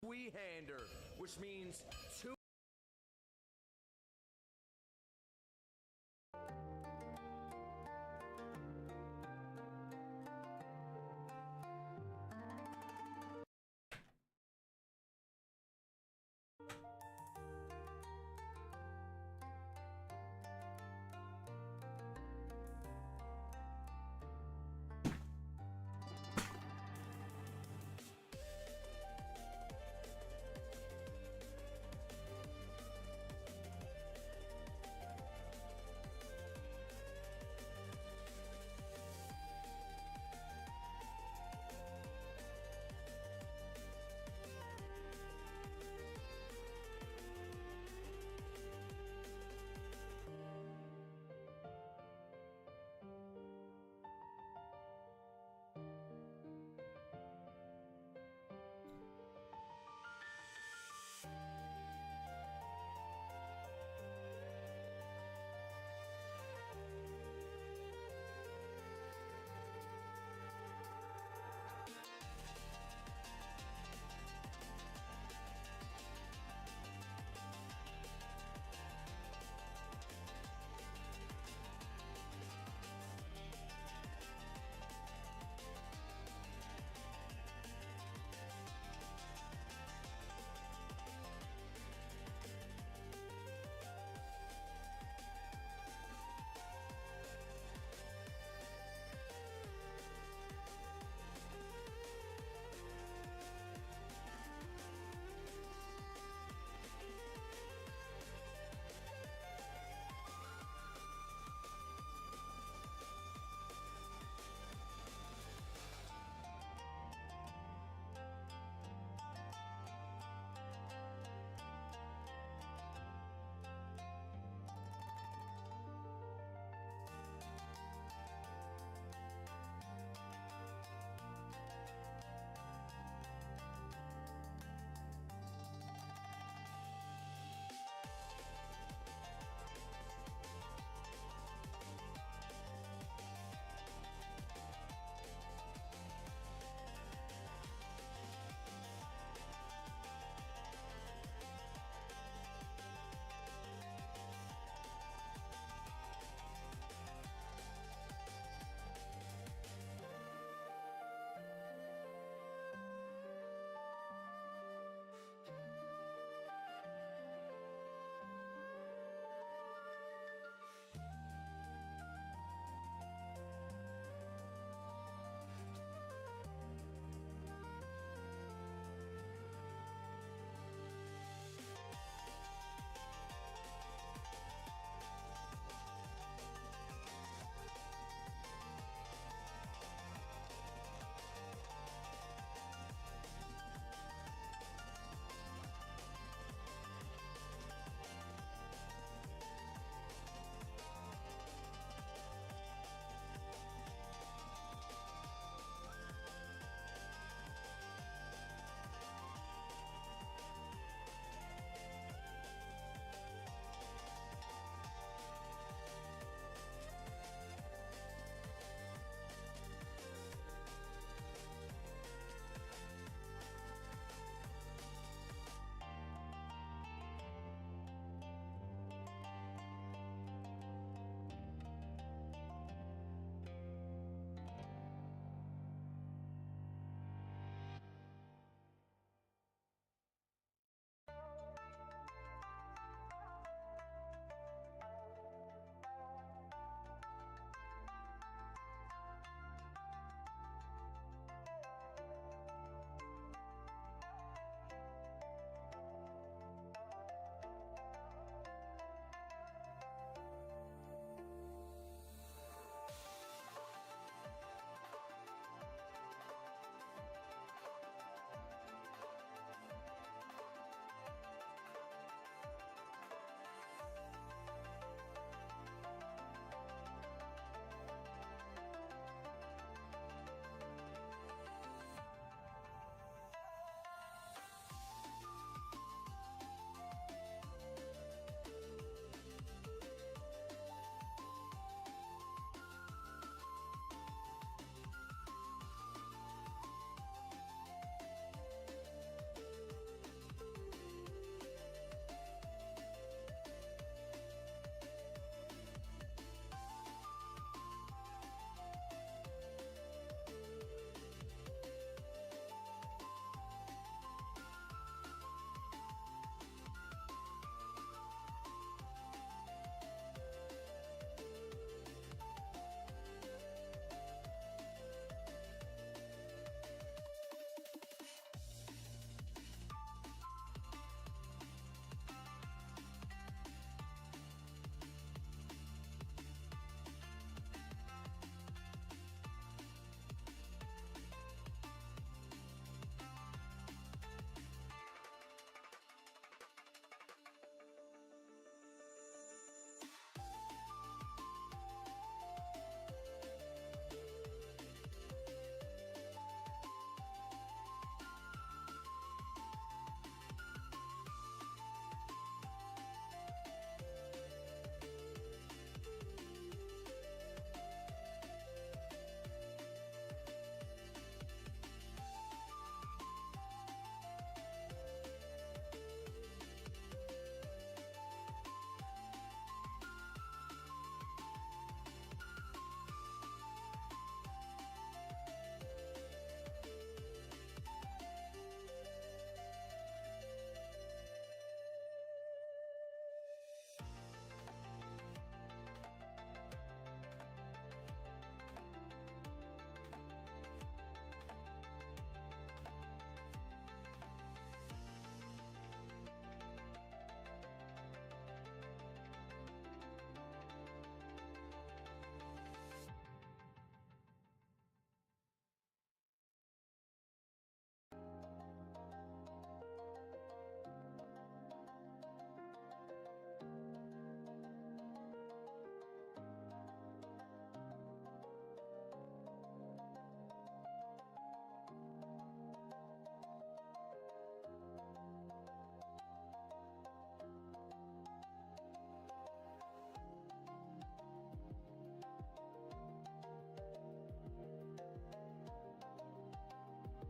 two-hander, which means two.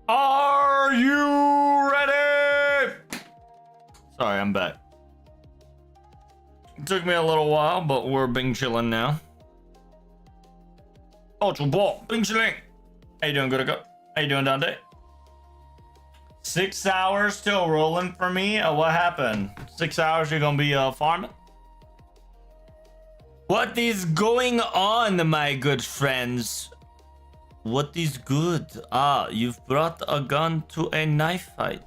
Are you ready? Sorry, I'm back. It took me a little while, but we're bing chilling now. Ultra Ball, bing chilling. How you doing, good? How you doing, Dante? 6 hours still rolling for me. What happened? 6 hours you're gonna be farming? What is going on, my good friends? What is good? Ah, you've brought a gun to a knife fight.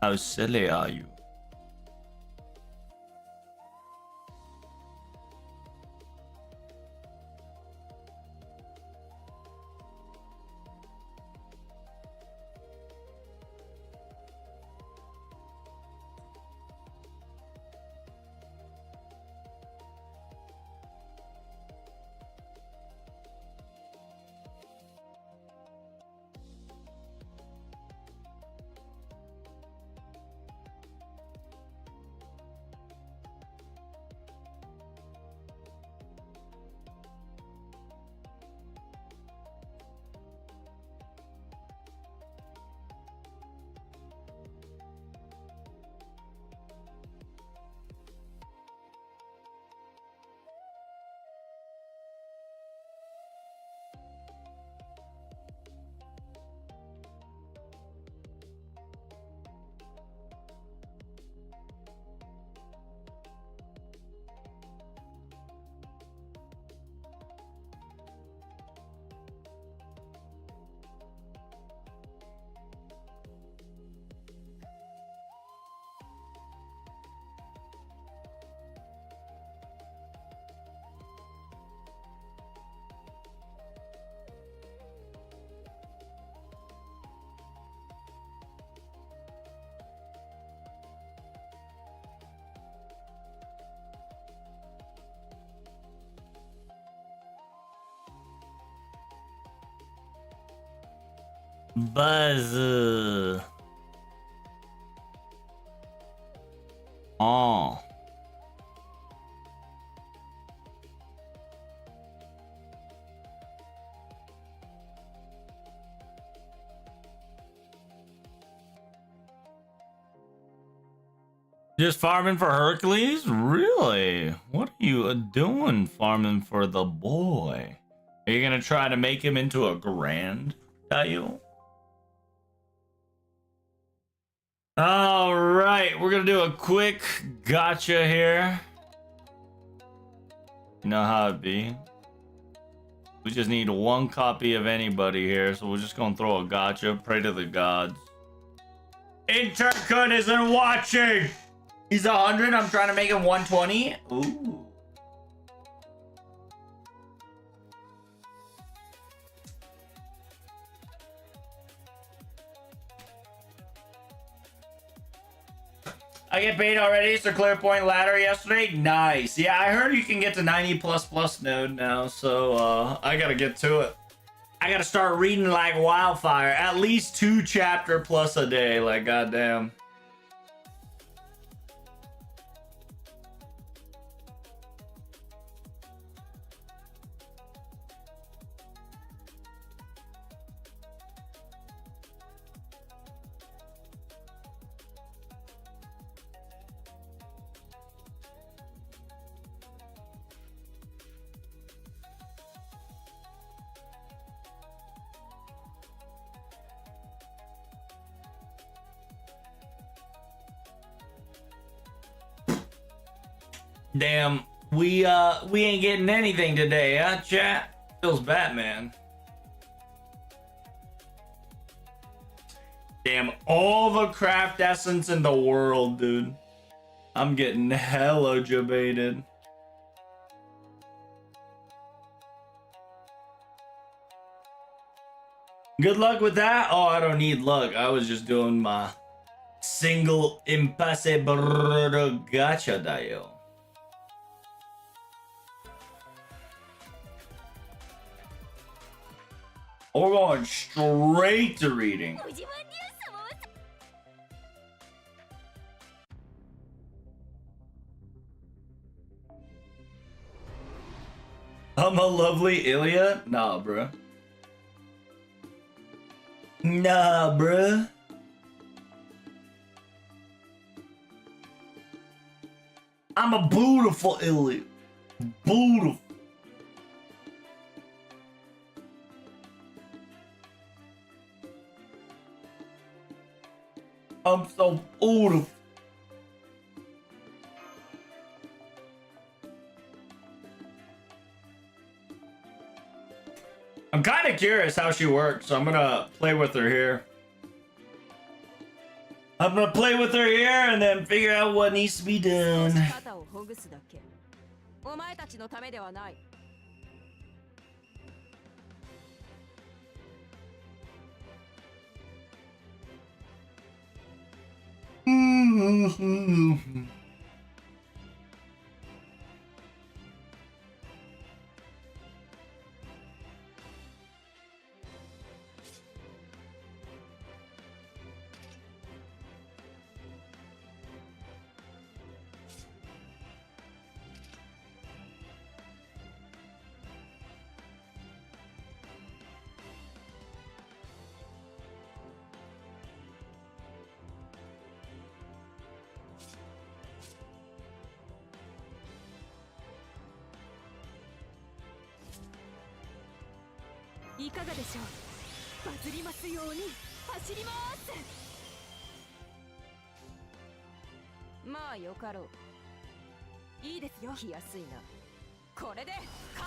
How silly are you? Buzz. Oh. Just farming for Hercules? Really? What are you doing farming for the boy? Are you gonna try to make him into a grand title? All right, we're gonna do a quick gotcha here. You know how it be. We just need one copy of anybody here, so we're just gonna throw a gotcha. Pray to the gods. Intercut isn't watching. He's 100. I'm trying to make him 120. Ooh. I get paid already, so clear point ladder yesterday. Nice. Yeah, I heard you can get to 90++ node now, so I gotta get to it. I gotta start reading like wildfire. At least 2 chapter plus a day, like goddamn. Damn, we ain't getting anything today, huh, chat? Feels Batman. Damn, all the craft essence in the world, dude. I'm getting hella debated. Good luck with that. Oh, I don't need luck. I was just doing my single impossible gacha dial. We're going straight to reading. I'm a lovely Ilya? Nah, bro. Nah, bruh. I'm a beautiful idiot. Beautiful. I'm so beautiful. I'm kind of curious how she works, so I'm gonna play with her here. I'm gonna play with her here and then figure out what needs to be done. 肩をほぐすだけ。お前たちのためではない。いかがでしょう。バズりますように走ります。まあよかろう。いいですよ。来やすいな。これで完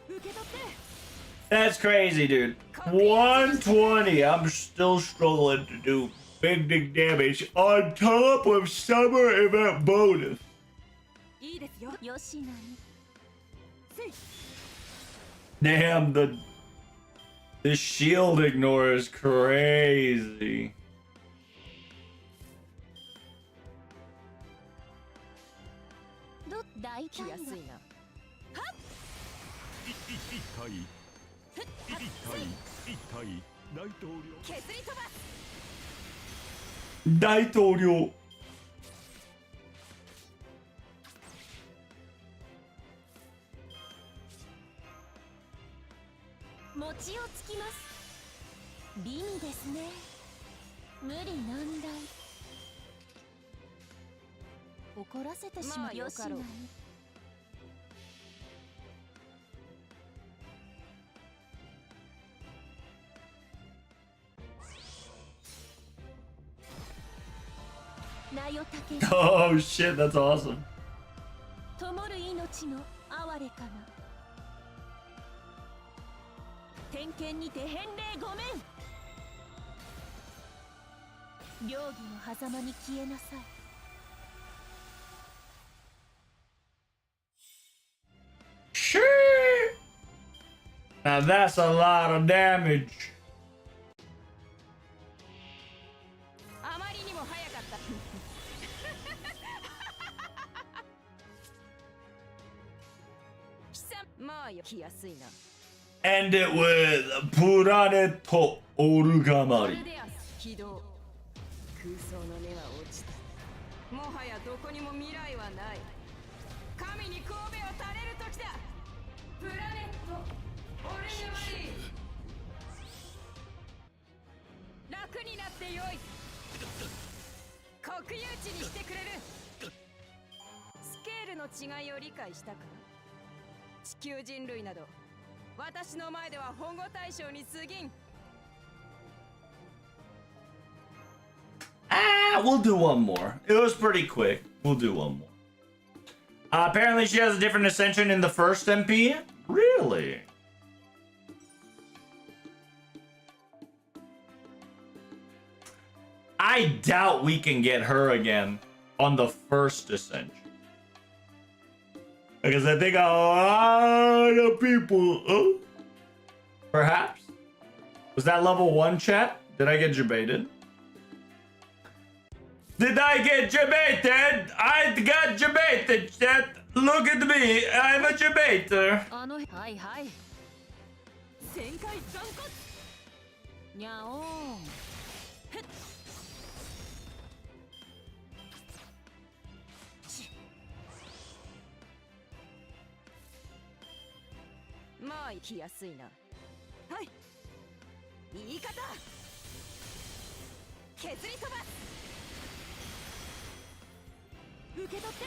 封。受け取って。That's crazy, dude. 120. I'm still struggling to do big damage on top of summer event bonus. いいですよ。よしなに。Damn, the shield ignore is crazy. 大気やすいな。削り飛ばす。大統領。餅をつきます。美味ですね。無理難題。怒らせてしまう。よしなに。Oh shit, that's awesome. 灯る命の哀れかな。天剣にて返礼ごめん。両義の狭間に消えなさい。Sure. Now that's a lot of damage. あまりにも早かった。まあよきやすいな。End it with Puraneto Orugamari. 起動。空想の根は落ちた。もはやどこにも未来はない。神に神戸を垂れる時だ。プラネットオルネマリー。楽になってよい。国有地にしてくれる。スケールの違いを理解したか。地球人類など私の前では保護対象に過ぎん。We'll do one more. It was pretty quick. We'll do one more. Apparently she has a different ascension in the first MP? Really? I doubt we can get her again on the first ascension. Because I think a lot of people... Oh, perhaps? Was that level 1, chat? Did I get debated? Did I get debated? I got debated, chat. Look at me. I'm a debater. はいはい。旋回残骨。にゃおーん。へっ。まあ行きやすいな。はい。言い方削り飛ばす受け取って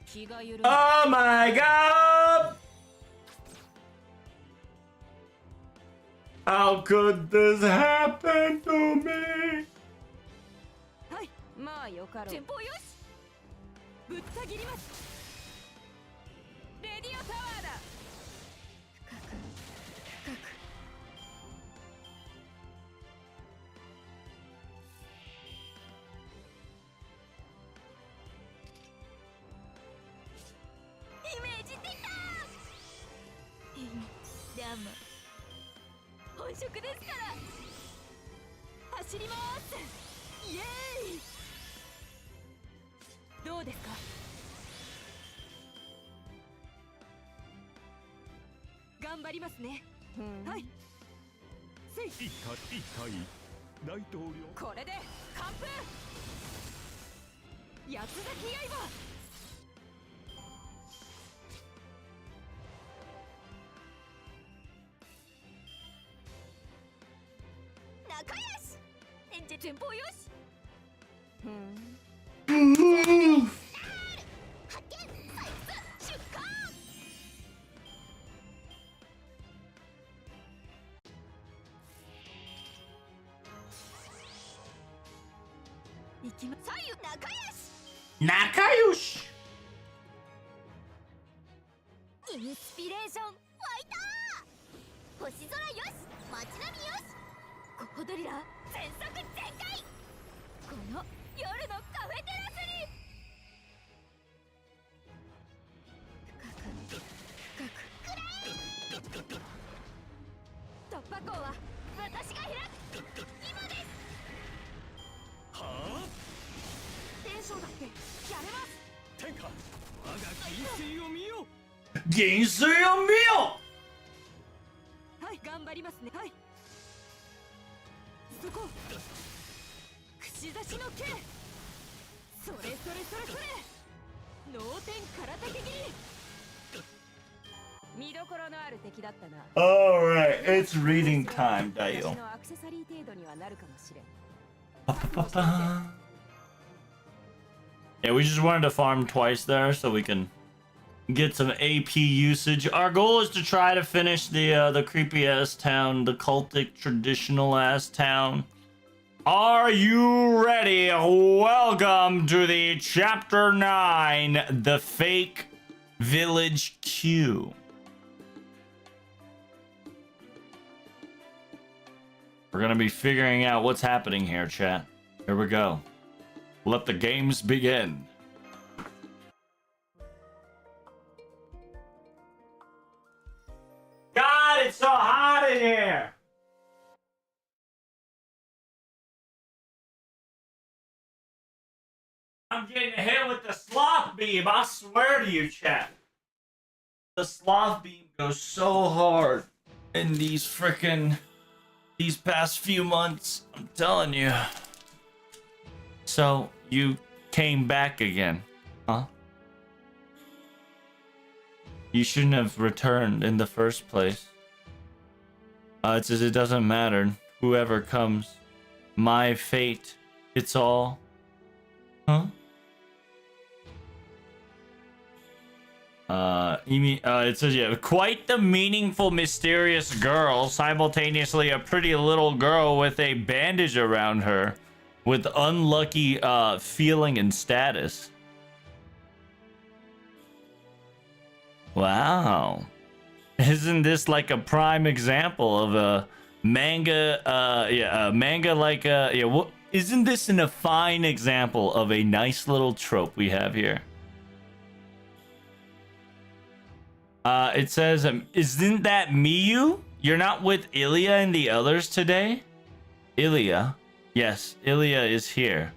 気が緩む Oh my god! How could this happen to me? はいまあよかろう前方よしぶった切りますレディオタワーだ深く深くイメージできたダム本職ですから走りますイエーイどうですか頑張りますねはいせい一回大統領これで完封八つ咲き刃仲良し演じ前方よし発見採掘出荷行きま左右仲良し仲良しインスピレーション湧いた星空よし街並みよしコードリラ全速全開この夜のカフェテラスに深く深くくらえ突破口は私が開く今ですはあテンションだってやれます天下我が銀水を見よ銀水を見よはい頑張りますねはいそこ串刺しの剣それそれそれそれ脳天空竹切り見どころのある敵だったな Alright, it's reading time, 私 Dayo. のアクセサリー程度にはなるかもしれん Yeah, we just wanted to farm twice there so we can get some AP usage. Our goal is to try to finish the creepy ass town, the cultic traditional ass town. Are you ready? Welcome to the chapter 9, the fake village Q. We're gonna be figuring out what's happening here, chat. Here we go. Let the games begin. God, it's so hot in here! I'm getting hit with the sloth beam, I swear to you, chat. The sloth beam goes so hard in these past few months. I'm telling you. So, you came back again, huh? You shouldn't have returned in the first place. It says it doesn't matter. Whoever comes. My fate. It's all. Huh? You mean, it says, yeah, quite the meaningful, mysterious girl, simultaneously a pretty little girl with a bandage around her, with unlucky, feeling and status. Wow. Isn't this like a prime example of a manga, isn't this a fine example of a nice little trope we have here? It says, isn't that Miyu? You're not with Ilya and the others today? Ilya? Yes, Ilya is here.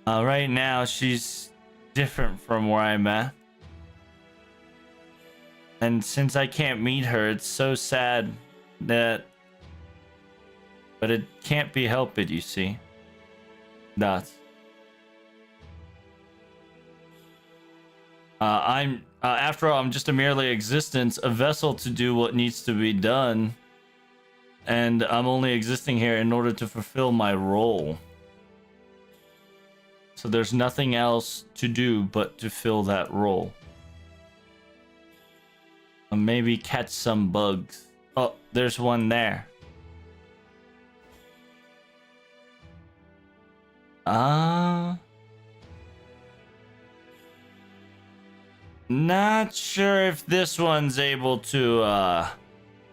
Right now, she's different from where I'm at. And since I can't meet her, it's so sad that... But it can't be helped, you see. That's... After all, I'm just a merely existence, a vessel to do what needs to be done. And I'm only existing here in order to fulfill my role. So there's nothing else to do but to fill that role. And maybe catch some bugs. Oh, there's one there. Not sure if this one's able to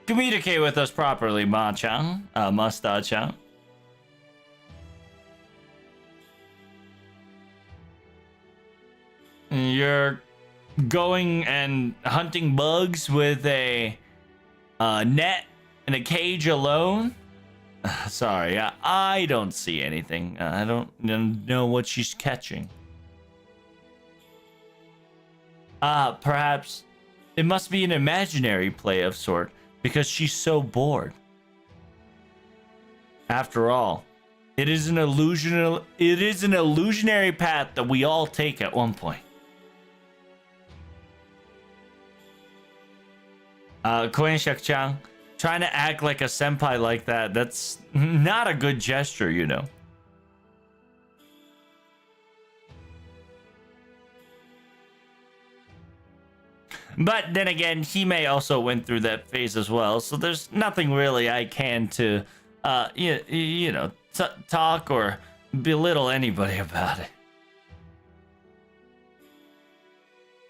communicate with us properly, Ma-chan. Masta-chan. You're going and hunting bugs with a net and a cage alone? Sorry, I don't see anything. I don't know what she's catching. Perhaps it must be an imaginary play of sort, because she's so bored. After all, it is an illusionary path that we all take at one point. Koenshak-chan, trying to act like a senpai like that, that's not a good gesture, you know. But then again, Hime also went through that phase as well, so there's nothing really I can to, you know, talk or belittle anybody about it.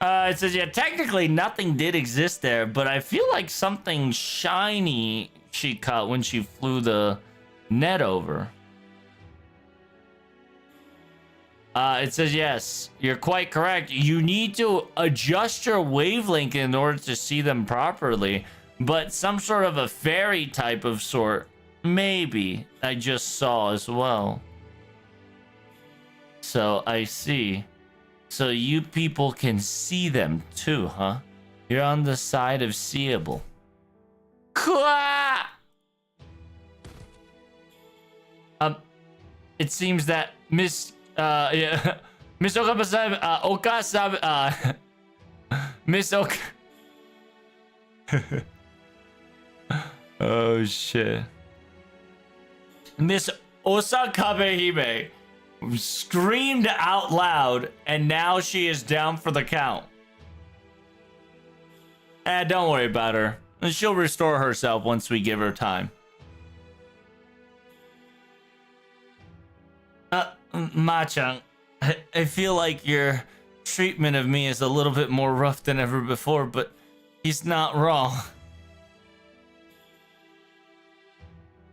It says, yeah, technically nothing did exist there, but I feel like something shiny she caught when she flew the net over. It says, yes, you're quite correct. You need to adjust your wavelength in order to see them properly, but some sort of a fairy type of sort, maybe, I just saw as well. So, I see. So you people can see them too, huh? You're on the side of seeable. It seems that Miss Okama-san, Oka-san, Miss Oka... Oh, shit. Miss Osakabe Hime screamed out loud, and now she is down for the count. Don't worry about her. She'll restore herself once we give her time. Ma-chan, I feel like your treatment of me is a little bit more rough than ever before, but he's not wrong.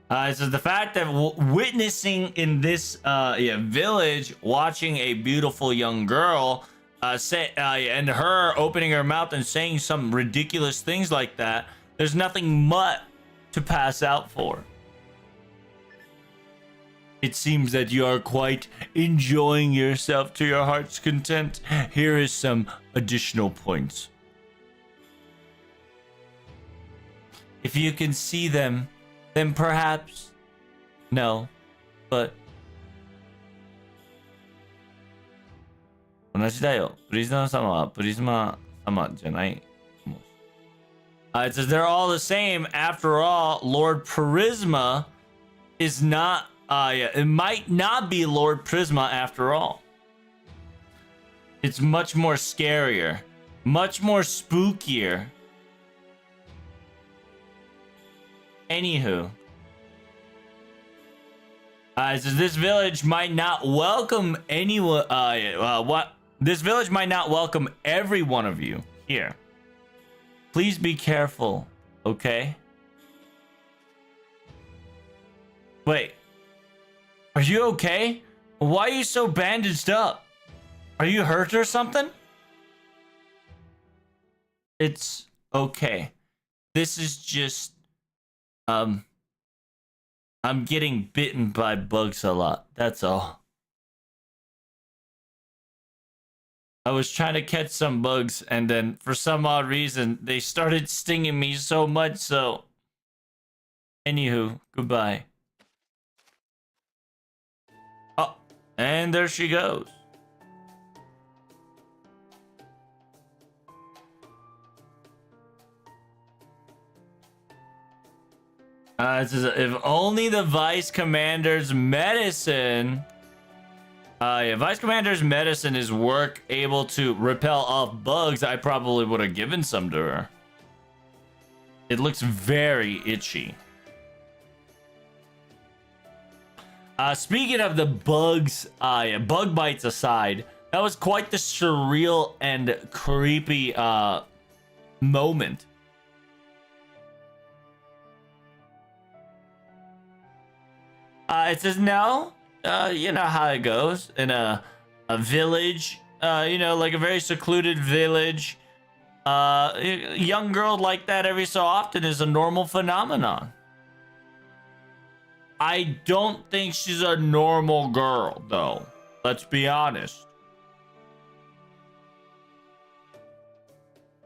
So the fact that witnessing in this village, watching a beautiful young girl and her opening her mouth and saying some ridiculous things like that, there's nothing but to pass out for. It seems that you are quite enjoying yourself to your heart's content. Here is some additional points. If you can see them, then perhaps... No, but... 同じだよ。プリズマ様はプリズマ様じゃない。It says they're all the same. After all, Lord Prisma is not... it might not be Lord Prisma after all. It's much more scarier. Much more spookier. Anywho. It says this village might not welcome anyone... This village might not welcome every one of you here. Please be careful, okay? Wait. Are you okay? Why are you so bandaged up? Are you hurt or something? It's okay. This is just... I'm getting bitten by bugs a lot. That's all. I was trying to catch some bugs, and then for some odd reason, they started stinging me so much, so... Anywho, goodbye. Oh, and there she goes. It says, if only the Vice Commander's medicine... yeah, Vice Commander's medicine is work able to repel off bugs, I probably would have given some to her. It looks very itchy. Speaking of the bugs, yeah, bug bites aside, that was quite the surreal and creepy moment. It says no. You know how it goes in a village. You know, like a very secluded village. A young girl like that every so often is a normal phenomenon. I don't think she's a normal girl, though. Let's be honest.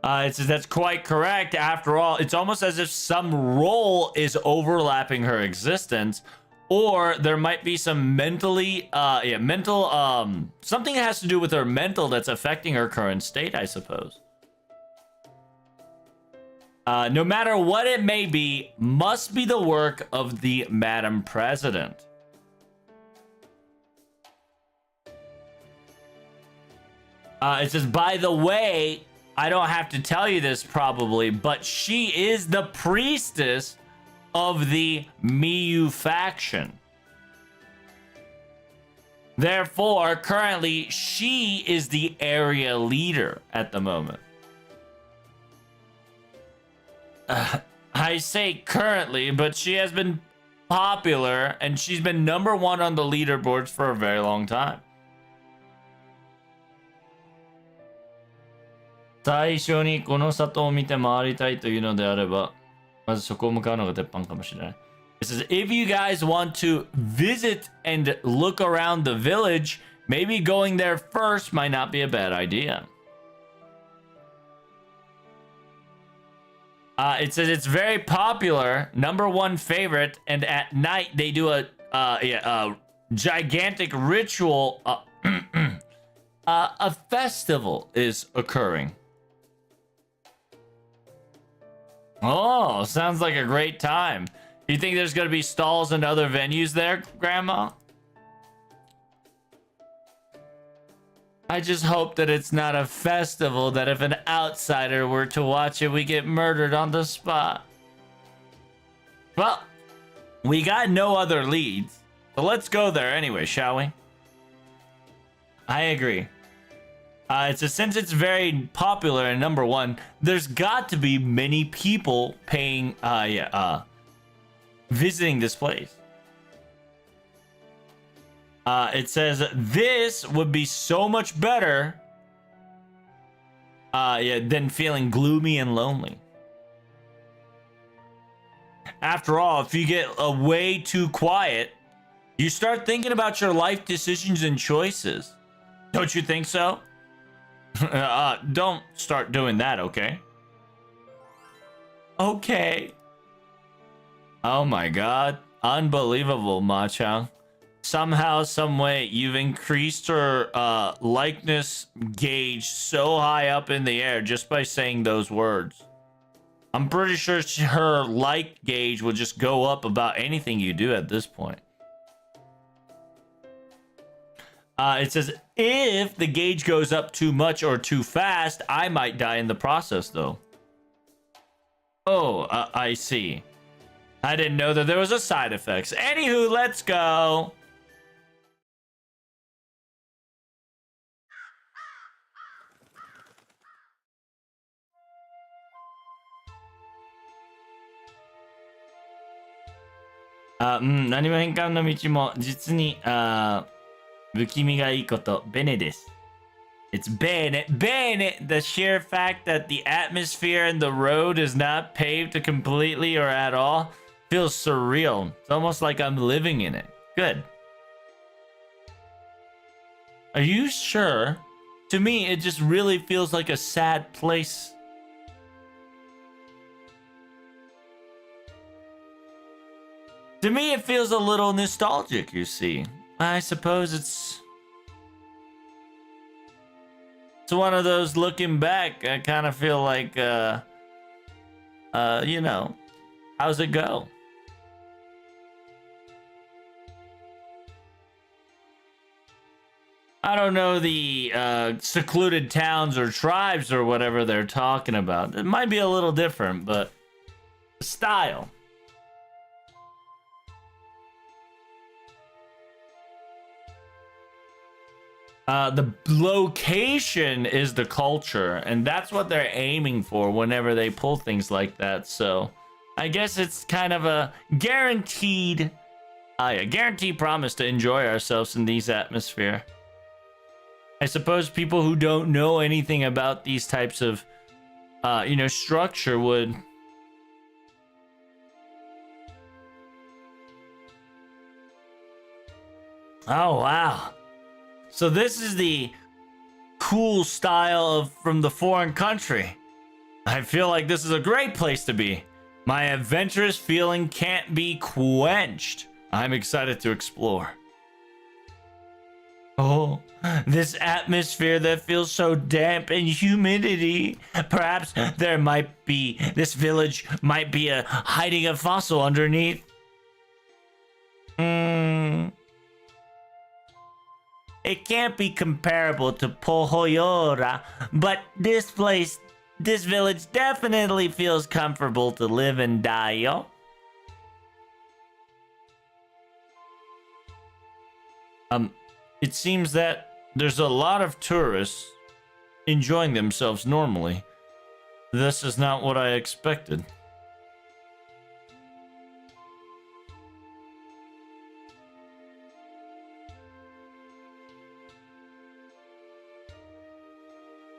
It says that's quite correct. After all, it's almost as if some role is overlapping her existence, or there might be some mentally, something has to do with her mental that's affecting her current state, I suppose. No matter what it may be, must be the work of the Madam President. It says, by the way, I don't have to tell you this probably, but she is the priestess of the Miyu faction. Therefore, currently, she is the area leader at the moment. I say currently, but she has been popular and she's been #1 on the leaderboards for a very long time. 最初にこの里を見て回りたいというのであれば、まずそこを向かうのが鉄板かもしれない。It says, if you guys want to visit and look around the village, maybe going there first might not be a bad idea. It says it's very popular, #1 favorite, and at night they do a gigantic ritual. A festival is occurring. Oh, sounds like a great time. You think there's going to be stalls and other venues there, Grandma? I just hope that it's not a festival that if an outsider were to watch it, we get murdered on the spot. Well, we got no other leads, so let's go there anyway, shall we? I agree. It says, since it's very popular and #1, there's got to be many people paying, visiting this place. It says this would be so much better, than feeling gloomy and lonely. After all, if you get way too quiet, you start thinking about your life decisions and choices. Don't you think so? Don't start doing that, okay? Okay. Oh my god. Unbelievable, Ma-chan. Somehow, someway, you've increased her likeness gauge so high up in the air just by saying those words. I'm pretty sure her like gauge will just go up about anything you do at this point. It says, if the gauge goes up too much or too fast, I might die in the process, though. Oh, I see. I didn't know that there was a side effect. Anywho, let's go. Mm, 何も変換の道も実に不気味がいいことベネです。It's bene. The sheer fact that the atmosphere and the road is not paved completely or at all feels surreal. It's almost like I'm living in it. Good. Are you sure? To me, it just really feels like a sad place. To me, it feels a little nostalgic, you see. I suppose it's one of those looking back. I kind of feel like, you know, how's it go? I don't know the secluded towns or tribes or whatever they're talking about. It might be a little different, but the style. The location is the culture, and that's what they're aiming for whenever they pull things like that. So I guess it's kind of a guaranteed promise to enjoy ourselves in these atmosphere. I suppose people who don't know anything about these types of, structure would. Oh, wow. So this is the cool style from the foreign country. I feel like this is a great place to be. My adventurous feeling can't be quenched. I'm excited to explore. Oh, this atmosphere that feels so damp and humidity. Perhaps this village might be hiding a fossil underneath. It can't be comparable to Pohoyora, but this village definitely feels comfortable to live and die, yo. It seems that there's a lot of tourists enjoying themselves normally. This is not what I expected.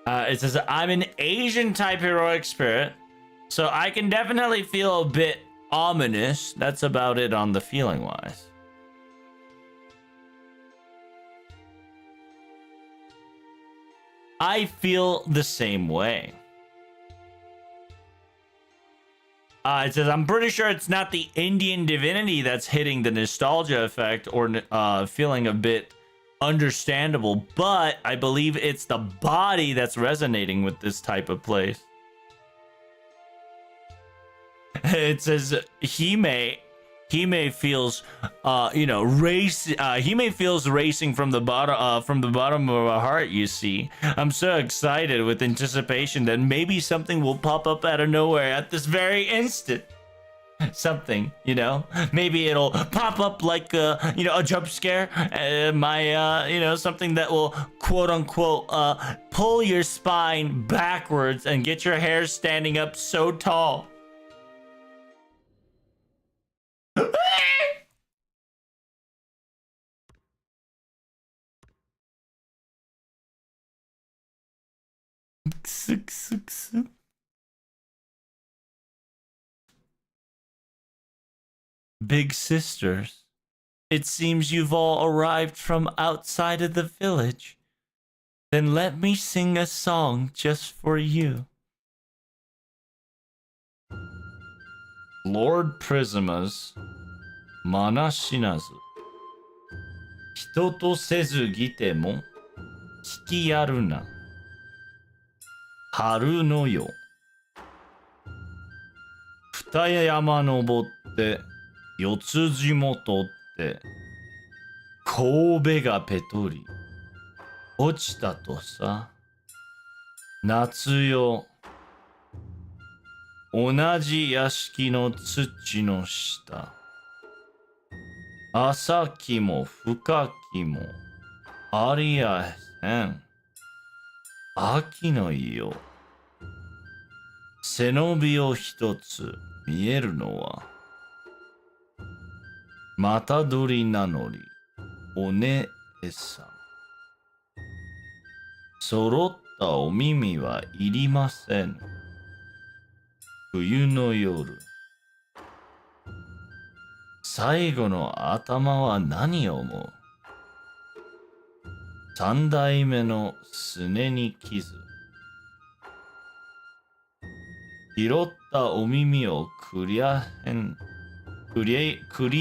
It says, I'm an Asian type heroic spirit, so I can definitely feel a bit ominous. That's about it on the feeling wise. I feel the same way. It says, I'm pretty sure it's not the Indian divinity that's hitting the nostalgia effect or feeling a bit understandable, but I believe it's the body that's resonating with this type of place. It says, Hime feels, Hime feels racing from the bottom of her heart. You see, I'm so excited with anticipation that maybe something will pop up out of nowhere at this very instant. Something, maybe it'll pop up like a jump scare. Something that will quote unquote pull your spine backwards and get your hair standing up so tall. Big sisters, it seems you've all arrived from outside of the village. Then let me sing a song just for you. Lord Prisma's Mana Shinazu. 人とせずぎても聞きやるな。春の夜。二山登って四つ霜取って神戸がペトリ落ちたとさ。夏よ同じ屋敷の土の下。浅きも深きもありやせん。秋の夜。背伸びを一つ見えるのはまた鳥名乗りお姉さん。揃ったお耳はいりません。冬の夜。最後の頭は何を思う。三代目のすねに傷。拾ったお耳をクリ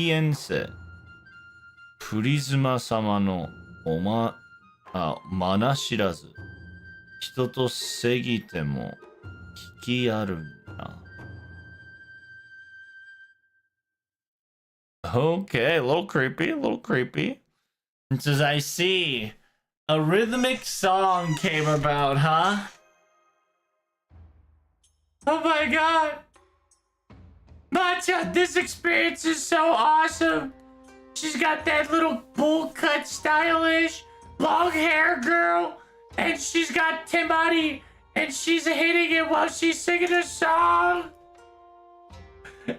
エンセ。プリズマ様のまな知らず。人と過ぎても聞きやるな。Okay, a little creepy, a little creepy. It says, I see. A rhythmic song came about, huh? Oh my god! Matcha, this experience is so awesome! She's got that little bowl cut stylish long hair girl, and she's got Timari, and she's hitting it while she's singing a song.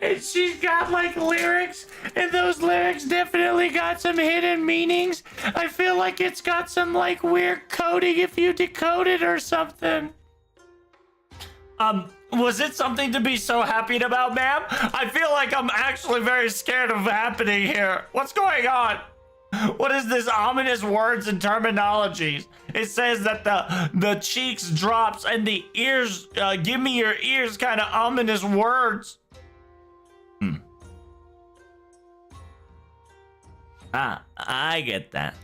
And she's got like lyrics, and those lyrics definitely got some hidden meanings. I feel like it's got some like weird coding if you decode it or something. Was it something to be so happy about, ma'am? I feel like I'm actually very scared of happening here. What's going on? What is this ominous words and terminologies? It says that the cheeks drops and the ears, give me your ears kind of ominous words. I get that.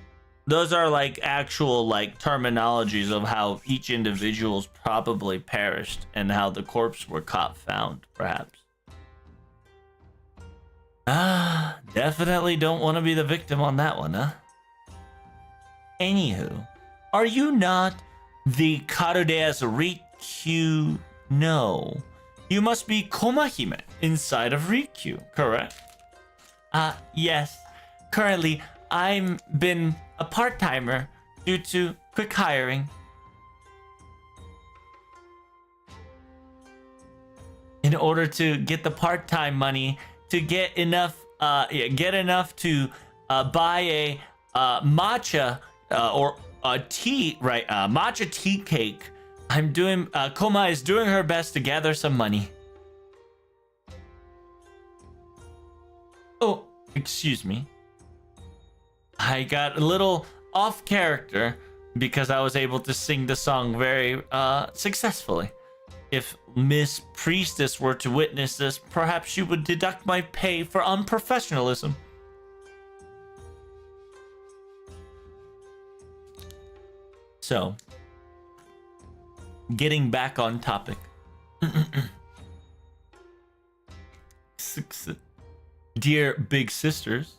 Those are like actual like terminologies of how each individual's probably perished and how the corpse were found, perhaps. Definitely don't want to be the victim on that one, huh? Anywho, are you not the Karudea's Rikyu? No. You must be Komahime inside of Rikyu, correct? Yes. Currently, I'm been a part-timer due to quick hiring. In order to get the part-time money to get enough to buy a matcha or a tea, right? Matcha tea cake. Koma is doing her best to gather some money. Oh, excuse me. I got a little off character because I was able to sing the song very successfully. If Miss Priestess were to witness this, perhaps she would deduct my pay for unprofessionalism. So, getting back on topic. Dear big sisters,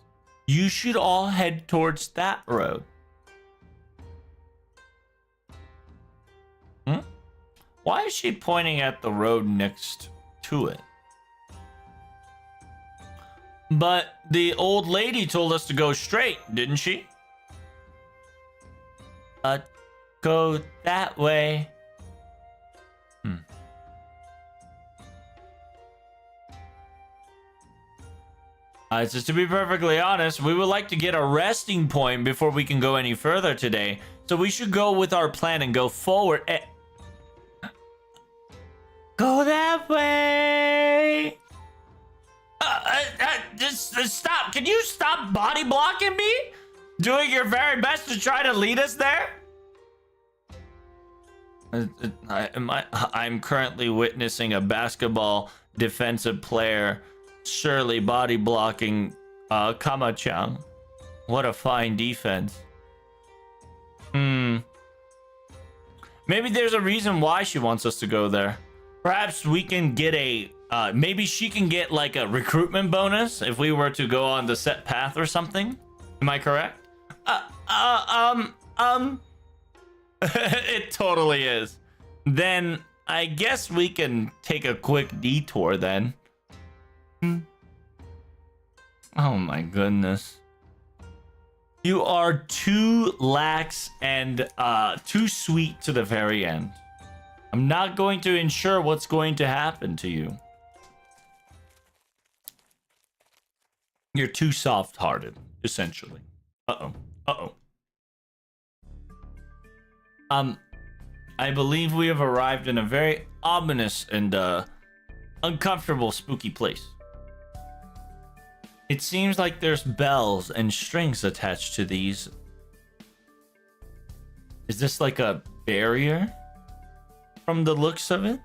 you should all head towards that road. Why is she pointing at the road next to it? But the old lady told us to go straight, didn't she? Go that way. Just to be perfectly honest, we would like to get a resting point before we can go any further today. So we should go with our plan and go forward. Go that way. Just stop. Can you stop body blocking me? Doing your very best to try to lead us there? I'm currently witnessing a basketball defensive player surely body blocking Kama-chan. What a fine defense. Maybe there's a reason why she wants us to go there. Perhaps we can get maybe she can get like a recruitment bonus if we were to go on the set path or something. Am I correct? It totally is. Then I guess we can take a quick detour then. Oh my goodness. You are too lax and too sweet to the very end. I'm not going to ensure what's going to happen to you. You're too soft-hearted, essentially. I believe we have arrived in a very ominous and uncomfortable, spooky place. It seems like there's bells and strings attached to these. Is this like a barrier? From the looks of it?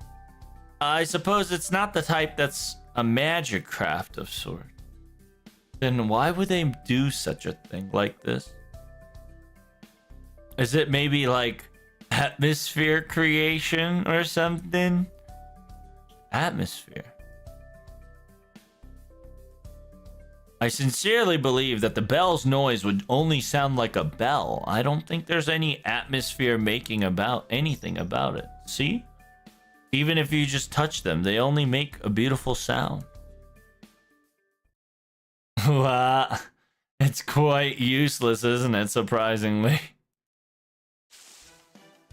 I suppose it's not the type that's a magic craft of sort. Then why would they do such a thing like this? Is it maybe like atmosphere creation or something? Atmosphere. I sincerely believe that the bell's noise would only sound like a bell. I don't think there's any atmosphere making about anything about it. See? Even if you just touch them, they only make a beautiful sound. Wow. It's quite useless, isn't it? Surprisingly.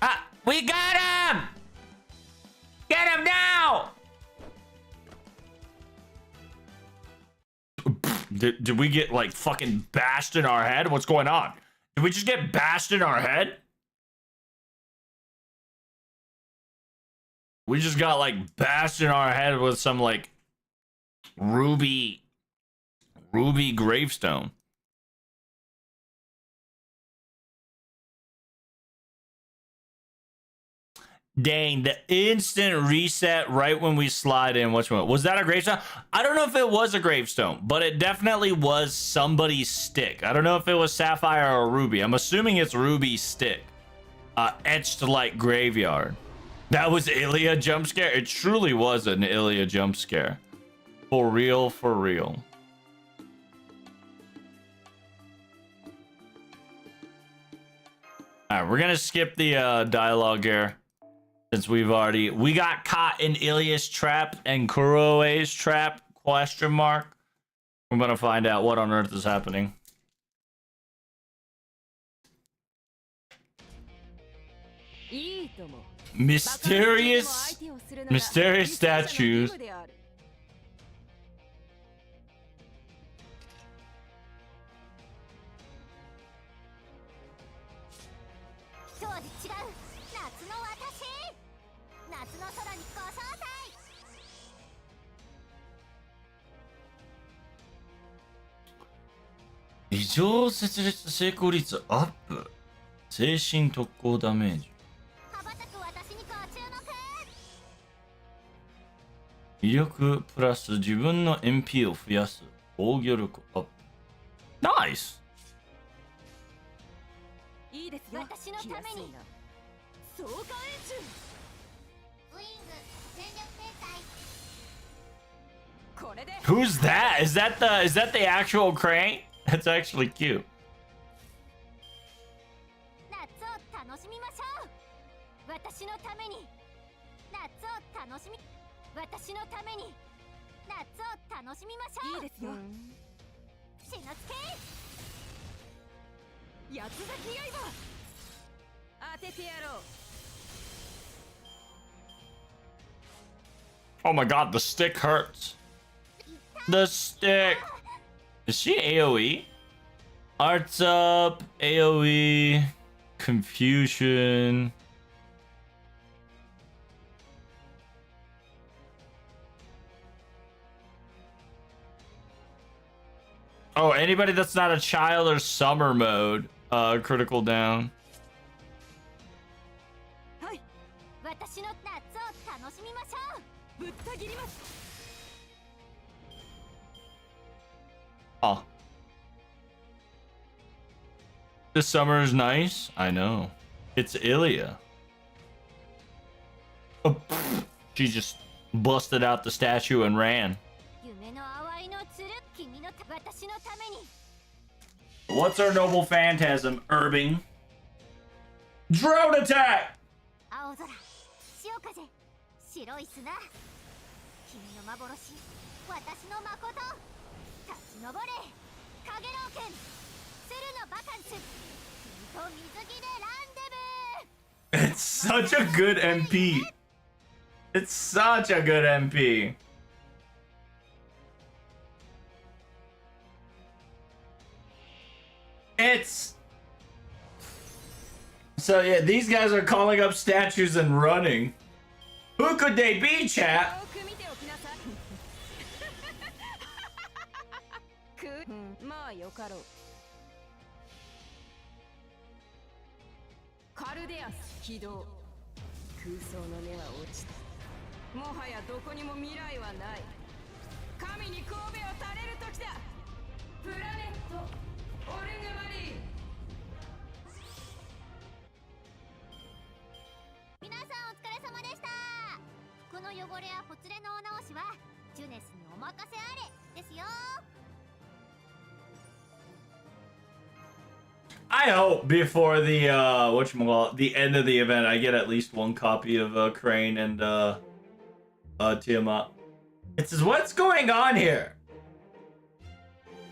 Ah! We got him! Get him now! Did we get, like, fucking bashed in our head? What's going on? Did we just get bashed in our head? We just got, like, bashed in our head with some, like, ruby gravestone. Dang, the instant reset right when we slide in. Which one? Was that a gravestone? I don't know if it was a gravestone, but it definitely was somebody's stick. I don't know if it was Sapphire or Ruby. I'm assuming it's Ruby's stick. Etched like graveyard. That was Ilya jump scare? It truly was an Ilya jump scare. For real, for real. Alright, we're gonna skip the dialogue here. Since we got caught in Ilya's trap and Kuroe's trap, question mark. We're gonna find out what on earth is happening. Mysterious statues.異常設列成功率アップ。精神特攻ダメージ。威力プラス自分の MP を増やす。防御力アップ。ナイス。いいですよ。私のために。総監演習。ウイング全力展開。これで。Who's that? Is that the actual Crane? That's actually cute. 夏を楽しみましょう。私のために。夏を楽しみ。私のために。夏を楽しみましょう。いいですよ。しのすけ。八つ咲き刃。当ててやろう。Oh my god, the stick hurts. The stick. Is she AoE? Arts up, AoE, confusion. Oh, anybody that's not a child or summer mode, critical down. Oh. This summer is nice. I know. It's Ilya. Oh, she just busted out the statue and ran. What's our noble phantasm, Irving? Drone attack! It's such a good MP. It's such a good MP. It's... So yeah, these guys are calling up statues and running. Who could they be, chat? I hope before the the end of the event, I get at least one copy of Crane and Tiamat. It says, what's going on here?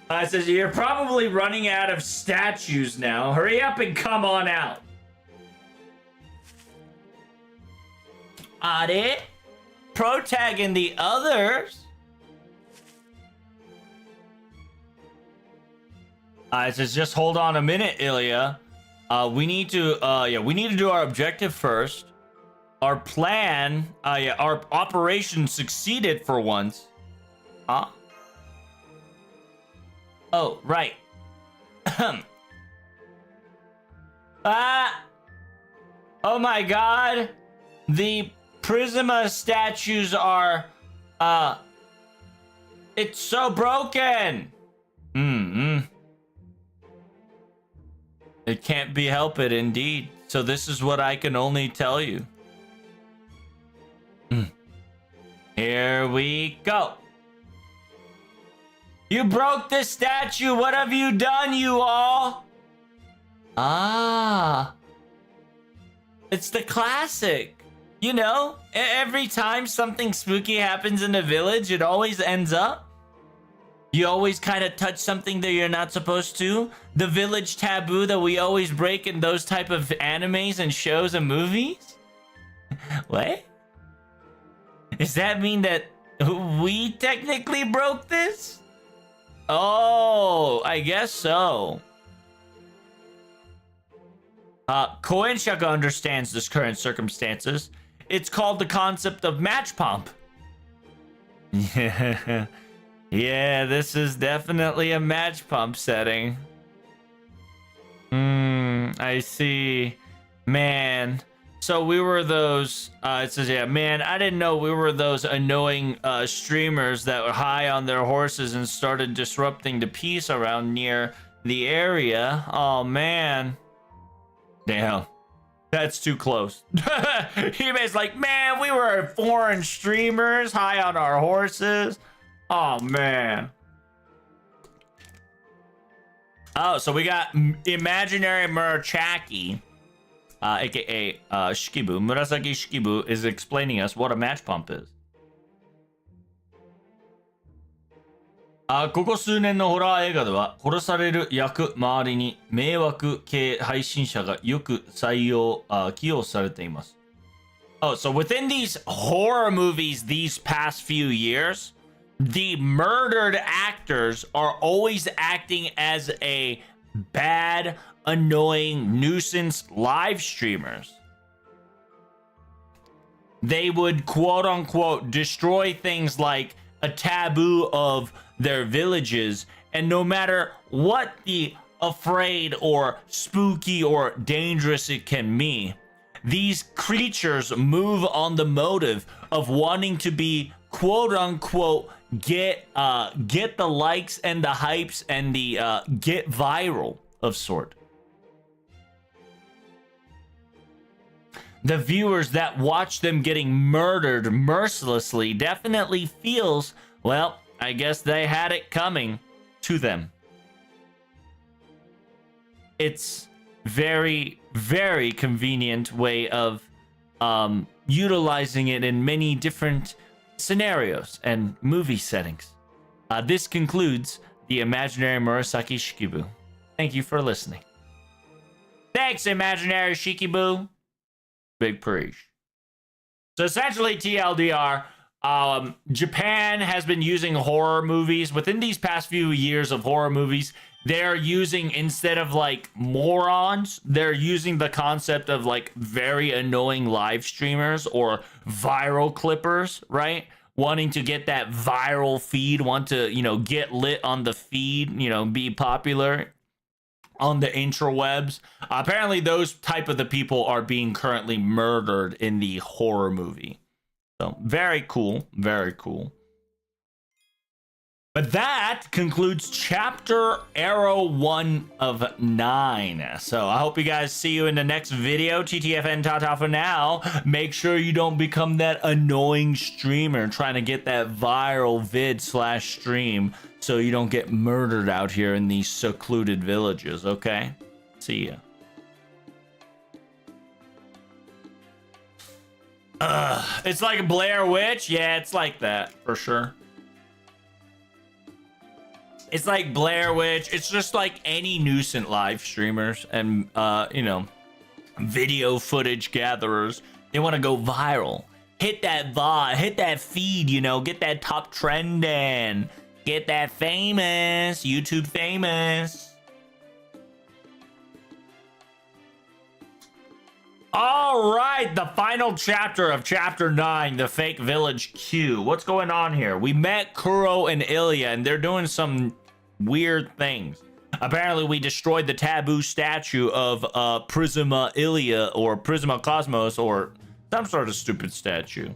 It says, you're probably running out of statues now. Hurry up and come on out. Are pro-tagging the others? It says, just hold on a minute, Ilya. We need to do our objective first. Our plan, our operation succeeded for once. Huh? Oh, right. Oh my god. The Prisma statues are, it's so broken. It can't be helped, indeed. So this is what I can only tell you. Here we go. You broke the statue. What have you done, you all? It's the classic. You know, every time something spooky happens in a village, it always ends up. You always kind of touch something that you're not supposed to. The village taboo that we always break in those type of animes and shows and movies. What? Does that mean that we technically broke this? Oh, I guess so. Koenshaku understands this current circumstances. It's called the concept of match pump. Yeah, this is definitely a match pump setting. I see. Man. So we were those, it says, yeah, man, I didn't know we were those annoying streamers that were high on their horses and started disrupting the peace around near the area. Oh, man. Damn. That's too close. Hime's like, man, we were foreign streamers high on our horses. Oh, man. Oh, so we got Imaginary Murachaki, aka Shikibu. Murasaki Shikibu is explaining us what a match pump is. ここ数年のホラー映画では殺される役周りに迷惑系配信者がよく起用されています。Oh, so within these horror movies these past few years, the murdered actors are always acting as a bad, annoying nuisance live streamers. They would quote unquote destroy things like a taboo of their villages, and no matter what the afraid or spooky or dangerous it can be, these creatures move on the motive of wanting to be quote unquote get the likes and the hypes and the get viral of sort. The viewers that watch them getting murdered mercilessly definitely feels, well, I guess they had it coming to them. It's very, very convenient way of utilizing it in many different scenarios and movie settings. This concludes the Imaginary Murasaki Shikibu. Thank you for listening. Thanks, Imaginary Shikibu. Big preach. So essentially, TLDR, Japan has been using horror movies. Within these past few years of horror movies, they're using, instead of like morons, they're using the concept of like very annoying live streamers or viral clippers, right? Wanting to get that viral feed, want to, you know, get lit on the feed, you know, be popular on the intrawebs. Apparently those type of the people are being currently murdered in the horror movie. So very cool, very cool. But that concludes chapter Arrow 1 of 9. So I hope you guys see you in the next video. TTFN Tata for now. Make sure you don't become that annoying streamer trying to get that viral vid / stream so you don't get murdered out here in these secluded villages, okay? See ya. It's like Blair Witch. Yeah, it's like that for sure. It's like Blair Witch. It's just like any nuisance live streamers and you know, video footage gatherers. They want to go viral. Hit that VOD, hit that feed, you know, get that top trending. Get that famous, YouTube famous. All right, the final chapter of chapter 9, the fake village Q. What's going on here? We met Kuro and Ilya, and they're doing some weird things. Apparently, we destroyed the taboo statue of Prisma Ilya or Prisma Cosmos or some sort of stupid statue.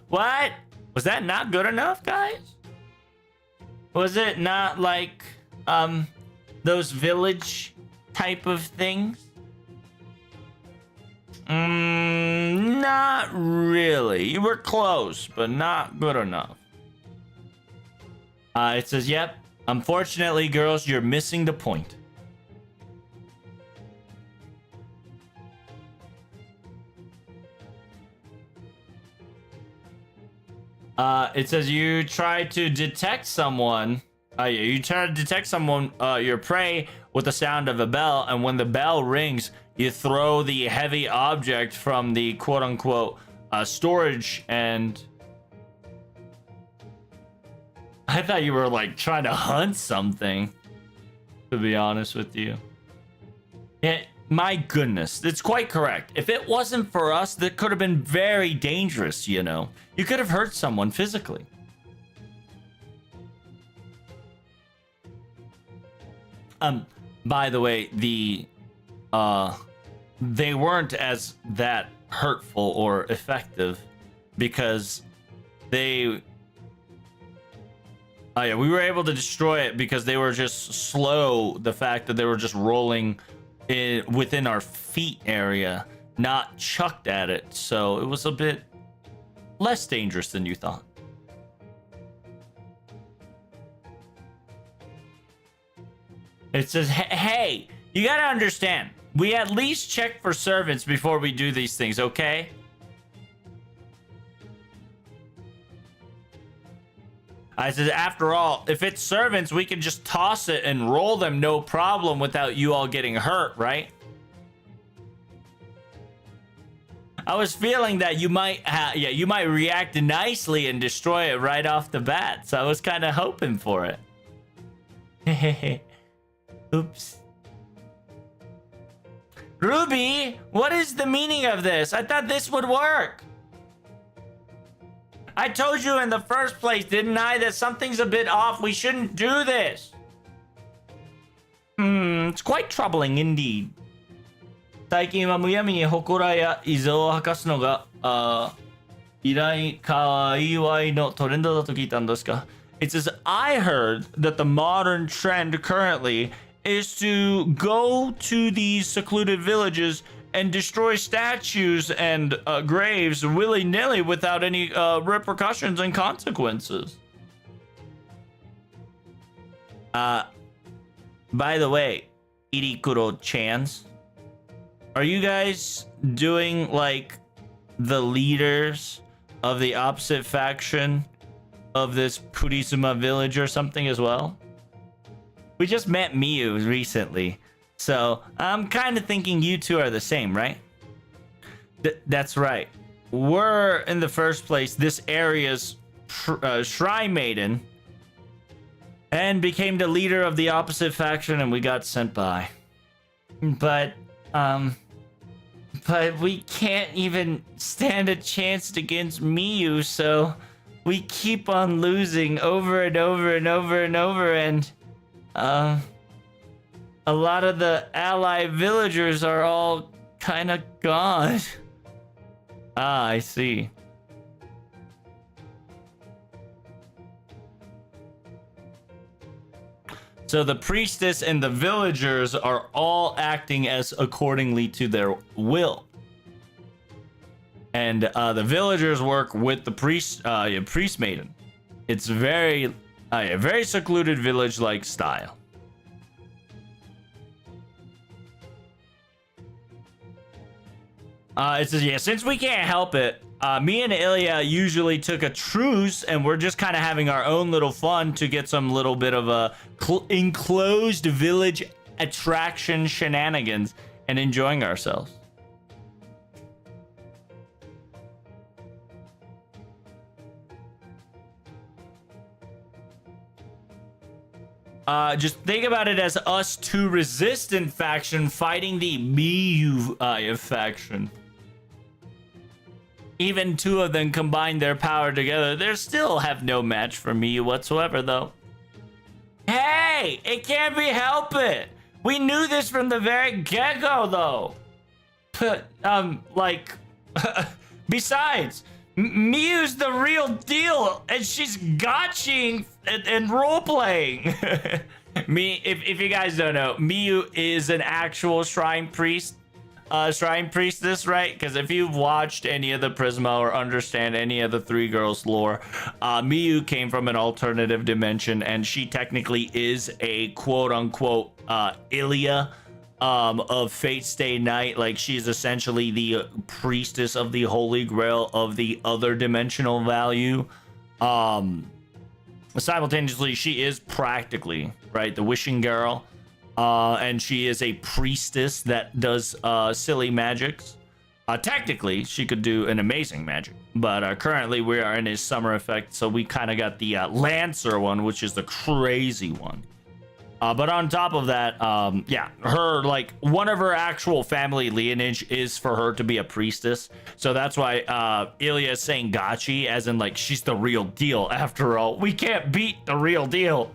What? Was that not good enough, guys? Was it not like those village type of things? Not really. You were close, but not good enough. It says, yep. Unfortunately, girls, you're missing the point. It says you try to detect someone. You try to detect someone, your prey, with the sound of a bell, and when the bell rings, you throw the heavy object from the quote-unquote storage, and I thought you were like trying to hunt something, to be honest with you. Yeah, my goodness, it's quite correct. If it wasn't for us, that could have been very dangerous, you know. You could have hurt someone physically. By the way, they weren't as that hurtful or effective because we were able to destroy it because they were just slow. The fact that they were just rolling within our feet area, not chucked at it. So it was a bit less dangerous than you thought. It says, hey, you gotta understand, we at least check for servants before we do these things, okay? I said, after all, if it's servants, we can just toss it and roll them no problem without you all getting hurt, right? I was feeling that you might react nicely and destroy it right off the bat, so I was kind of hoping for it. Oops. Ruby, what is the meaning of this? I thought this would work. I told you in the first place, didn't I, that something's a bit off. We shouldn't do this. It's quite troubling indeed. 最近はむやみに祠や遺贈を吐かすのが、界隈のトレンドだと聞いたんですか? It says, I heard that the modern trend currently is to go to these secluded villages and destroy statues and graves willy-nilly without any repercussions and consequences. By the way, Irikuro-chans, are you guys doing like the leaders of the opposite faction of this Purisuma village or something as well? We just met Miyu recently, so I'm kind of thinking you two are the same, right? That's right. We're, in the first place, this area's Shrine Maiden, and became the leader of the opposite faction, and we got sent by. But we can't even stand a chance against Miyu, so we keep on losing over and over and over and over, and a lot of the ally villagers are all kind of gone. Ah, I see. So the priestess and the villagers are all acting as accordingly to their will. And the villagers work with the priest maiden. It's very secluded village-like style. It says, yeah, since we can't help it, me and Ilya usually took a truce, and we're just kind of having our own little fun to get some little bit of a enclosed village attraction shenanigans and enjoying ourselves. Just think about it as us two resistant faction fighting the Miyu faction. Even two of them combine their power together, they still have no match for Miyu whatsoever, though. Hey, it can't be helped. We knew this from the very get-go, though. Besides, Miyu's the real deal, and she's gotching and role-playing. If you guys don't know, Miyu is an actual shrine priestess, right? Because if you've watched any of the Prisma or understand any of the Three Girls lore, Miyu came from an alternative dimension, and she technically is a quote-unquote Ilya of Fate Stay Night. Like, she's essentially the priestess of the Holy Grail of the other dimensional value. Simultaneously, she is practically, right, the wishing girl. And she is a priestess that does silly magics. Technically, she could do an amazing magic, but currently we are in his summer effect, so we kind of got the Lancer one, which is the crazy one. But on top of that, yeah, her, like, one of her actual family lineage is for her to be a priestess. So that's why Ilya is saying Gachi, as in, like, she's the real deal. After all, we can't beat the real deal.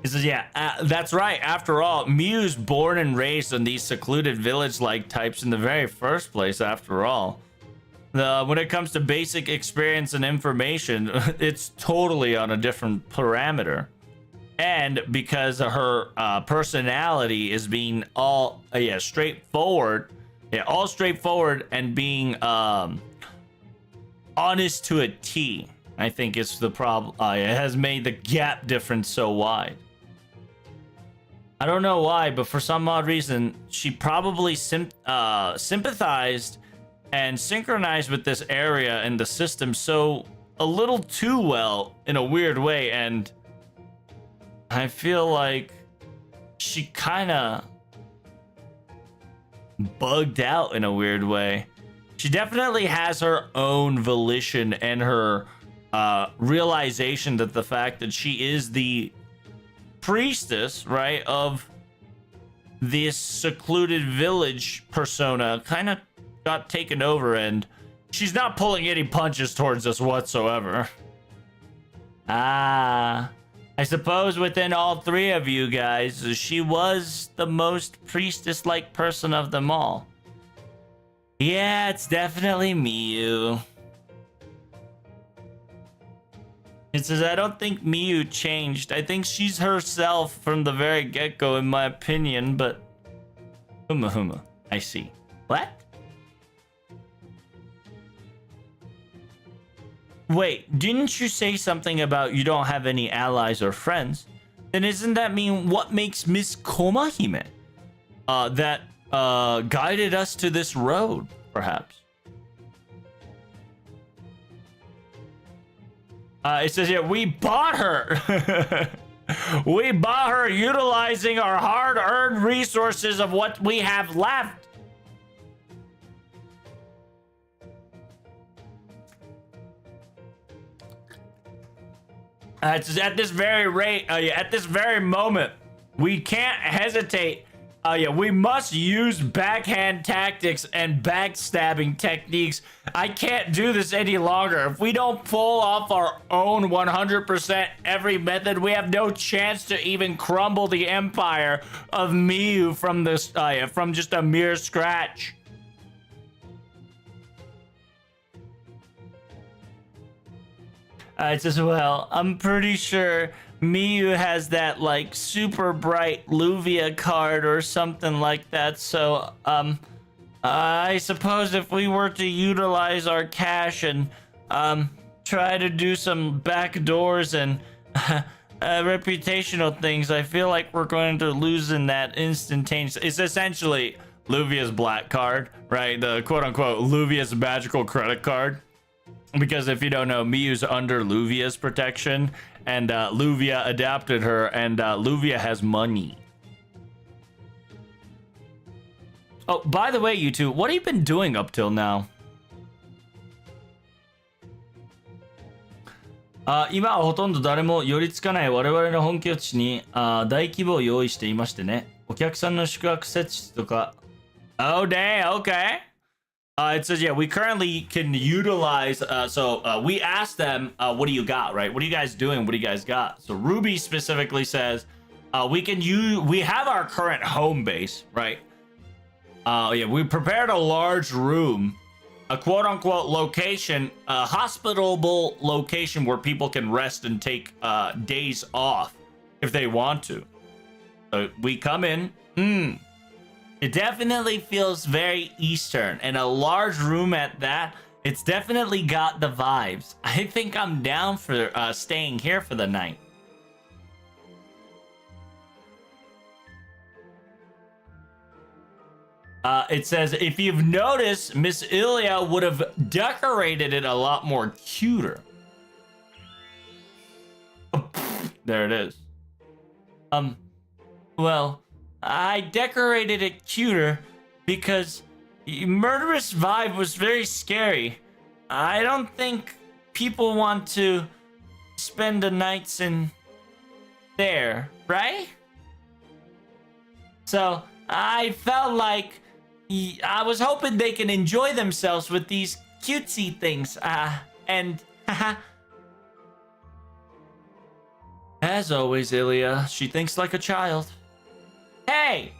He says, yeah, that's right. After all, Miyu's born and raised in these secluded village-like types in the very first place, after all. When it comes to basic experience and information, it's totally on a different parameter. And because her personality is being all straightforward, all straightforward and being honest to a T, I think it's the problem. It has made the gap difference so wide. I don't know why, but for some odd reason, she probably sympathized and synchronized with this area and the system so a little too well in a weird way, and I feel like she kind of bugged out in a weird way. She definitely has her own volition and her realization that the fact that she is the priestess, right, of this secluded village persona kind of got taken over, and she's not pulling any punches towards us whatsoever. I suppose within all three of you guys, she was the most priestess-like person of them all. Yeah, it's definitely Miyu. It says, I don't think Miyu changed. I think she's herself from the very get-go, in my opinion, but... Huma. I see. What? Wait, didn't you say something about you don't have any allies or friends? Then isn't that mean what makes Miss Komahime that guided us to this road, perhaps? It says here, we bought her. We bought her utilizing our hard-earned resources of what we have left. It's at this very rate, at this very moment, we can't hesitate. We must use backhand tactics and backstabbing techniques. I can't do this any longer. If we don't pull off our own 100% every method, we have no chance to even crumble the empire of Miyu from this, from just a mere scratch. It says, well, I'm pretty sure Miyu has that, like, super bright Luvia card or something like that. So, I suppose if we were to utilize our cash and, try to do some back doors and reputational things, I feel like we're going to lose in that instantaneous. It's essentially Luvia's black card, right? The quote-unquote Luvia's magical credit card. Because if you don't know, Miyu's under Luvia's protection, and Luvia adapted her, and Luvia has money. Oh, by the way, you two, what have you been doing up till now? 今はほとんど誰も寄りつかない我々の本拠地に大規模を用意していましてね。お客さんの宿泊施設とか。Oh, dang, okay. It says, yeah, we currently can utilize, we asked them, what do you got, right? What are you guys doing? What do you guys got? So Ruby specifically says, we have our current home base, right? Yeah, we prepared a large room, a quote-unquote location, a hospitable location where people can rest and take days off if they want to. So we come in. It definitely feels very Eastern, and a large room at that. It's definitely got the vibes. I think I'm down for staying here for the night. It says, if you've noticed, Miss Ilya would have decorated it a lot more cuter. There it is. Well, I decorated it cuter because Murderous Vibe was very scary. I don't think people want to spend the nights in there, right? So I felt like I was hoping they can enjoy themselves with these cutesy things. And as always, Ilya, she thinks like a child. Hey!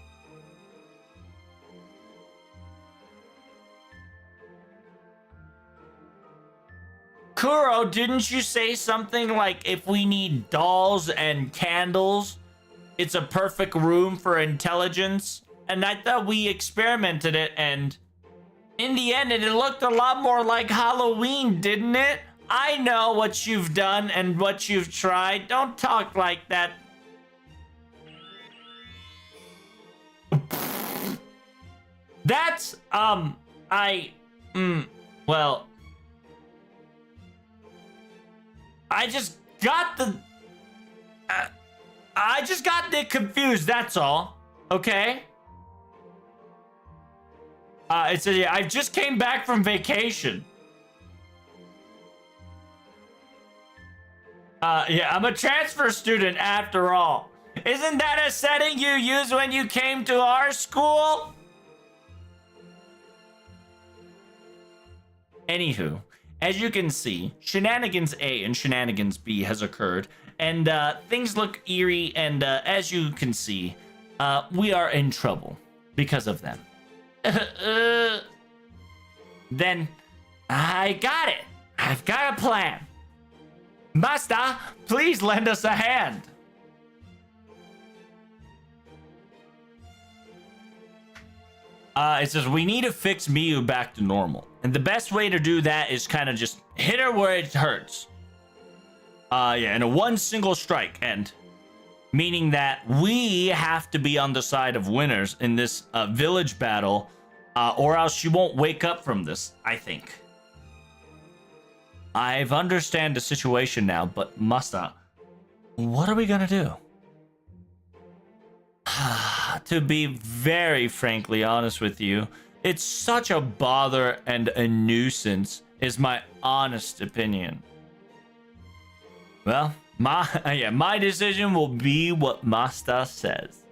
Kuro, didn't you say something like if we need dolls and candles, it's a perfect room for intelligence? And I thought we experimented it, and in the end, it looked a lot more like Halloween, didn't it? I know what you've done and what you've tried. Don't talk like that. That's, well, I just got the confused, that's all. Okay? It says, yeah, I just came back from vacation. Yeah, I'm a transfer student after all. Isn't that a setting you used when you came to our school? Anywho, as you can see, Shenanigans A and Shenanigans B has occurred, and things look eerie, and as you can see, we are in trouble because of them. Then, I got it. I've got a plan. Master, please lend us a hand. It says we need to fix Miyu back to normal. And the best way to do that is kind of just hit her where it hurts. Yeah, in a one single strike. And meaning that we have to be on the side of winners in this village battle, or else she won't wake up from this, I think. I've understand the situation now, but Master, what are we gonna do? To be very frankly honest with you, it's such a bother and a nuisance, is my honest opinion. Well, my decision will be what Master says.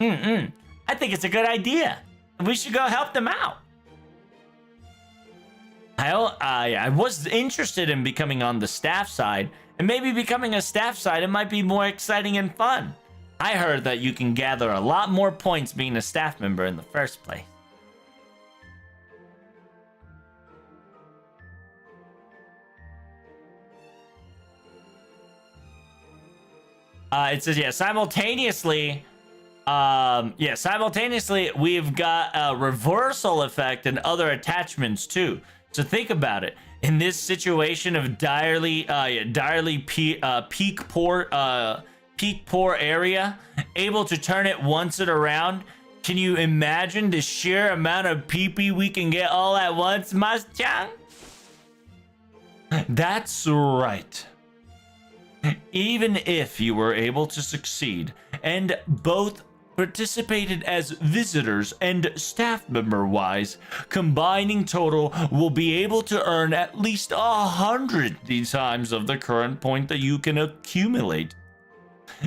I think it's a good idea. We should go help them out. I was interested in becoming on the staff side, and maybe becoming a staff side, it might be more exciting and fun. I heard that you can gather a lot more points being a staff member in the first place. It says, yeah, simultaneously, we've got a reversal effect and other attachments too. So think about it. in this situation of direly peak poor area, able to turn it once it around. Can you imagine the sheer amount of pee-pee we can get all at once, Mas-chan? That's right. Even if you were able to succeed and both participated as visitors and staff member wise, combining total will be able to earn at least 100 times of the current point that you can accumulate.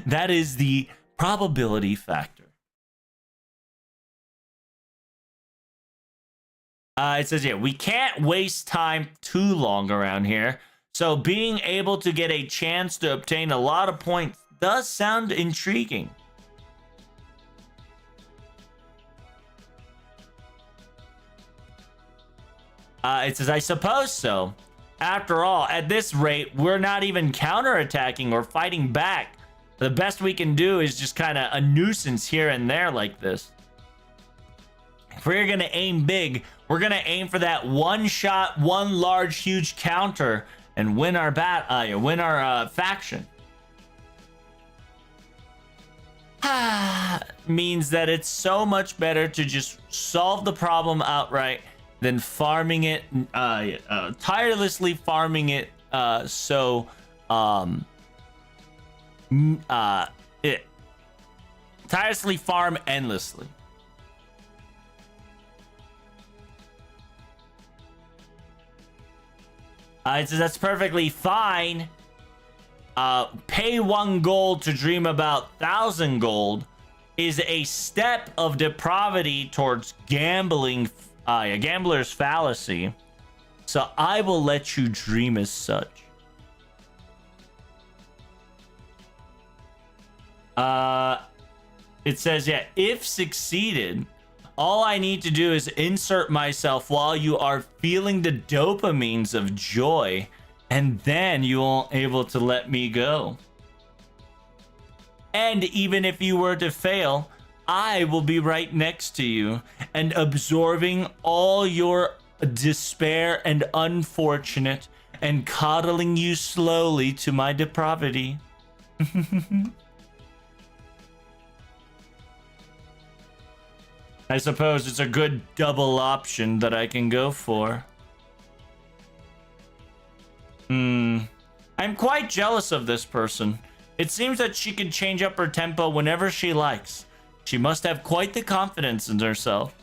That is the probability factor. It says, yeah, we can't waste time too long around here. So being able to get a chance to obtain a lot of points does sound intriguing. It says, I suppose so. After all, at this rate, we're not even counterattacking or fighting back. The best we can do is just kind of a nuisance here and there like this. If we're going to aim big, we're going to aim for that one shot, one large, huge counter and win our faction. Means that it's so much better to just solve the problem outright than farming it, tirelessly farming it, tirelessly farm endlessly. It says that's perfectly fine. Pay 1 gold to dream about 1,000 gold is a step of depravity towards gambling, a gambler's fallacy. So I will let you dream as such. It says, yeah, if succeeded, all I need to do is insert myself while you are feeling the dopamines of joy, and then you'll able to let me go. And even if you were to fail, I will be right next to you and absorbing all your despair and unfortunate and coddling you slowly to my depravity. I suppose it's a good double option that I can go for. I'm quite jealous of this person. It seems that she can change up her tempo whenever she likes. She must have quite the confidence in herself.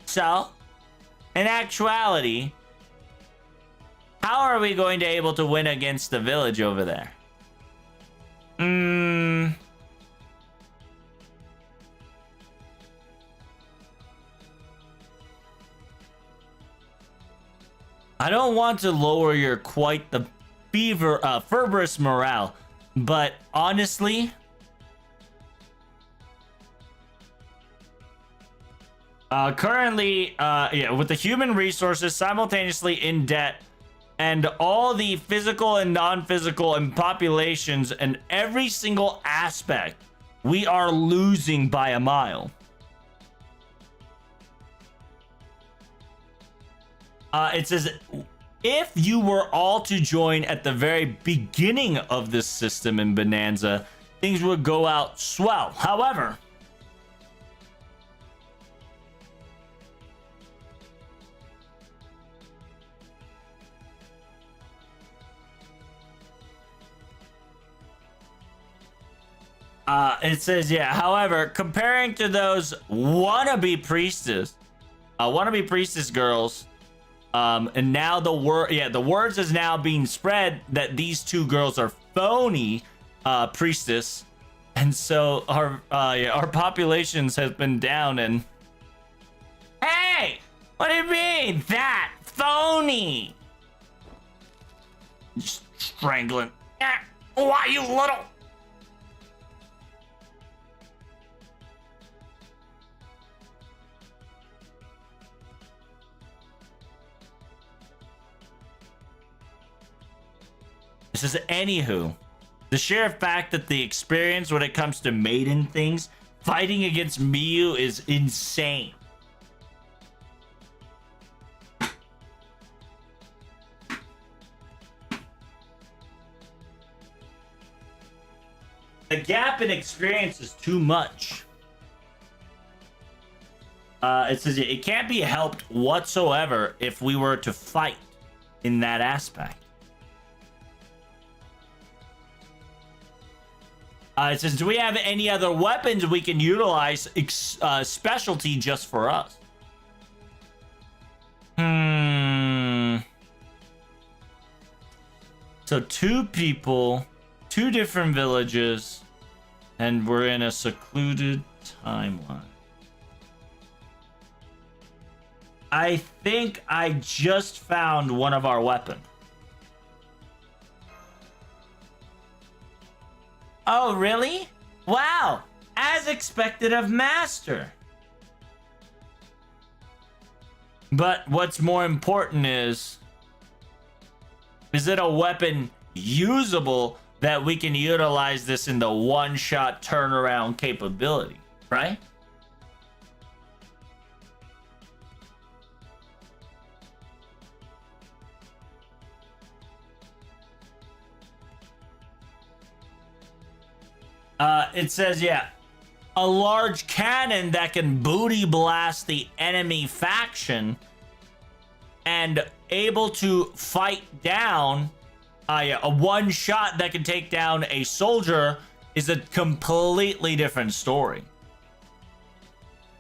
So, in actuality, how are we going to be able to win against the village over there? I don't want to lower your quite the fervorous morale, but honestly, currently, with the human resources simultaneously in debt, and all the physical and non-physical and populations and every single aspect, we are losing by a mile. It says, if you were all to join at the very beginning of this system in Bonanza, things would go out swell. However, it says, yeah, however, comparing to those wannabe priestess girls, and now the words is now being spread that these two girls are phony priestess, and so our populations have been down. And hey, what do you mean that phony? Just strangling. Why, you little? This is anywho. The sheer fact that the experience when it comes to maiden things fighting against Miyu is insane. The gap in experience is too much. It says it can't be helped whatsoever if we were to fight in that aspect. It says, do we have any other weapons we can utilize specialty just for us? So 2 people, 2 different villages, and we're in a secluded timeline. I think I just found one of our weapons. Oh, really? Wow! As expected of Master. But what's more important is it a weapon usable that we can utilize this in the one-shot turnaround capability, right? It says, yeah, a large cannon that can booty blast the enemy faction and able to fight down a one shot that can take down a soldier is a completely different story.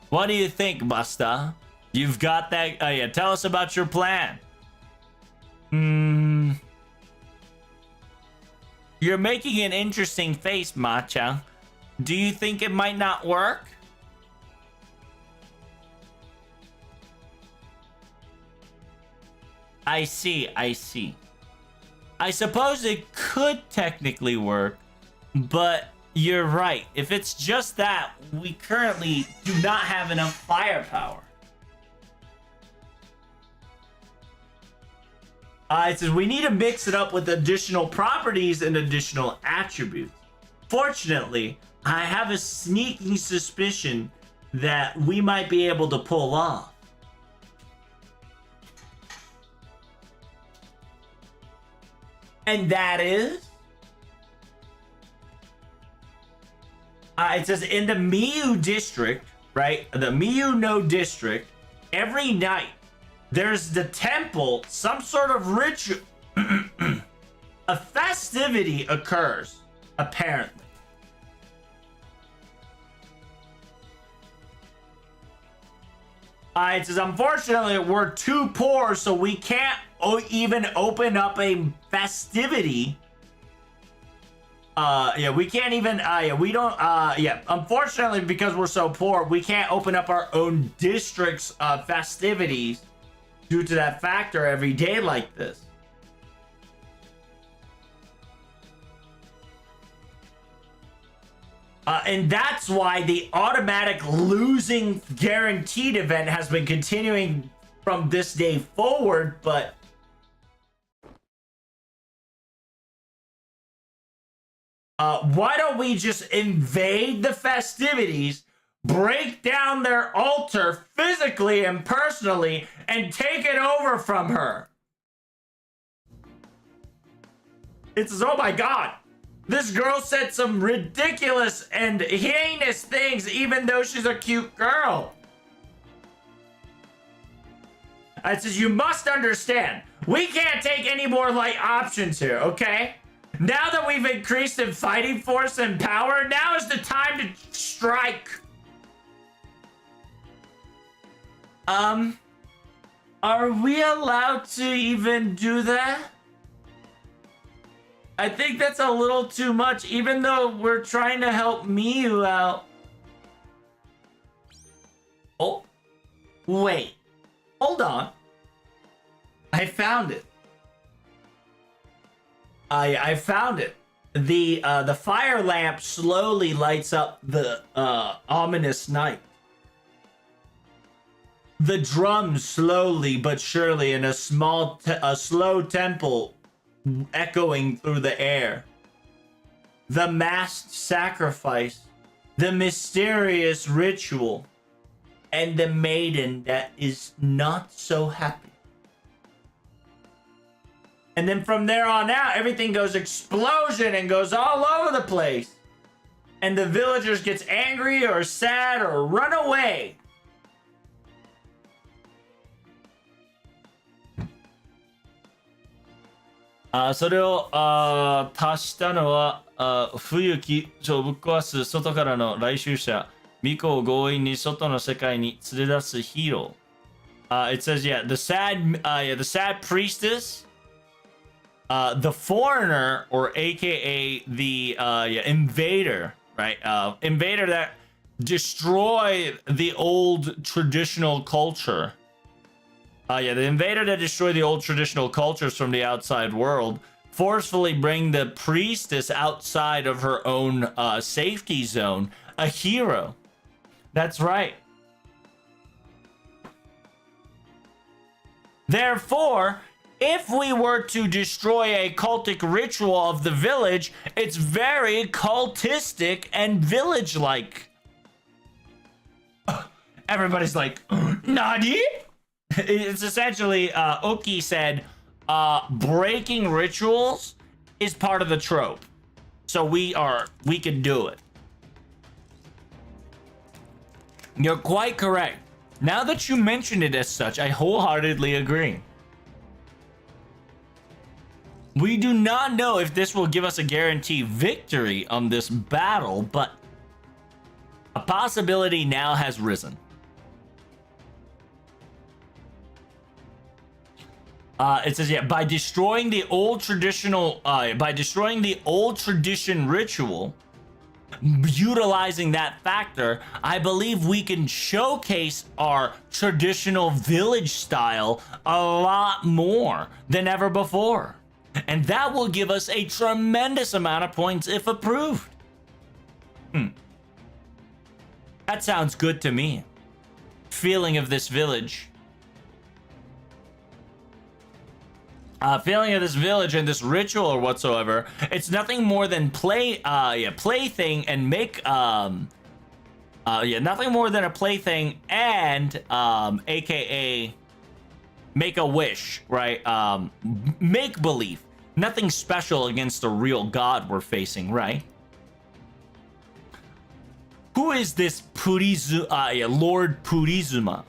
What do you think, Busta? You've got that? Yeah, tell us about your plan. You're making an interesting face, Matcha. Do you think it might not work? I see. I suppose it could technically work, but you're right. If it's just that, we currently do not have enough firepower. It says we need to mix it up with additional properties and additional attributes. Fortunately, I have a sneaking suspicion that we might be able to pull off. And that is? It says in the Miyu district, right? The Miyu no district, every night there's the temple, some sort of ritual, a festivity occurs, apparently. It says, unfortunately, we're too poor, so we can't even open up a festivity. Yeah, we can't even, we don't, unfortunately, because we're so poor, we can't open up our own district's festivities due to that factor every day like this. And that's why the automatic losing guaranteed event has been continuing from this day forward, but why don't we just invade the festivities, break down their altar physically and personally, and take it over from her? It says, oh my god, this girl said some ridiculous and heinous things even though she's a cute girl. It says, you must understand, we can't take any more light options here, okay? Now that we've increased in fighting force and power, now is the time to strike. Are we allowed to even do that? I think that's a little too much, even though we're trying to help Miyu out. Oh, wait. Hold on. I found it. I found it. The fire lamp slowly lights up the ominous night. The drums slowly but surely in a slow tempo echoing through the air. The masked sacrifice the mysterious ritual, and the maiden that is not so happy. And then from there on out, everything goes explosion and goes all over the place. And the villagers gets angry or sad or run away. So れを足したのは冬木をぶっ壊す外からの来襲者巫女を強引に外の世界に連れ出すヒーロー。It says, the sad priestess, the foreigner, or AKA the invader, right? Invader that destroy the old traditional culture. The invader that destroyed the old traditional cultures from the outside world, forcefully bring the priestess outside of her own safety zone. A hero. That's right. Therefore, if we were to destroy a cultic ritual of the village, it's very cultistic and village-like. Everybody's like, Nani? It's essentially, Uki said, breaking rituals is part of the trope. So we can do it. You're quite correct. Now that you mention it as such, I wholeheartedly agree. We do not know if this will give us a guaranteed victory on this battle, but a possibility now has risen. It says, by destroying the old tradition ritual, utilizing that factor, I believe we can showcase our traditional village style a lot more than ever before. And that will give us a tremendous amount of points if approved. That sounds good to me. Feeling of this village. Feeling of this village and this ritual or whatsoever, it's nothing more than plaything and make nothing more than a plaything and aka make a wish, right? Make believe. Nothing special against the real god we're facing, right? Who is this Lord Purizuma?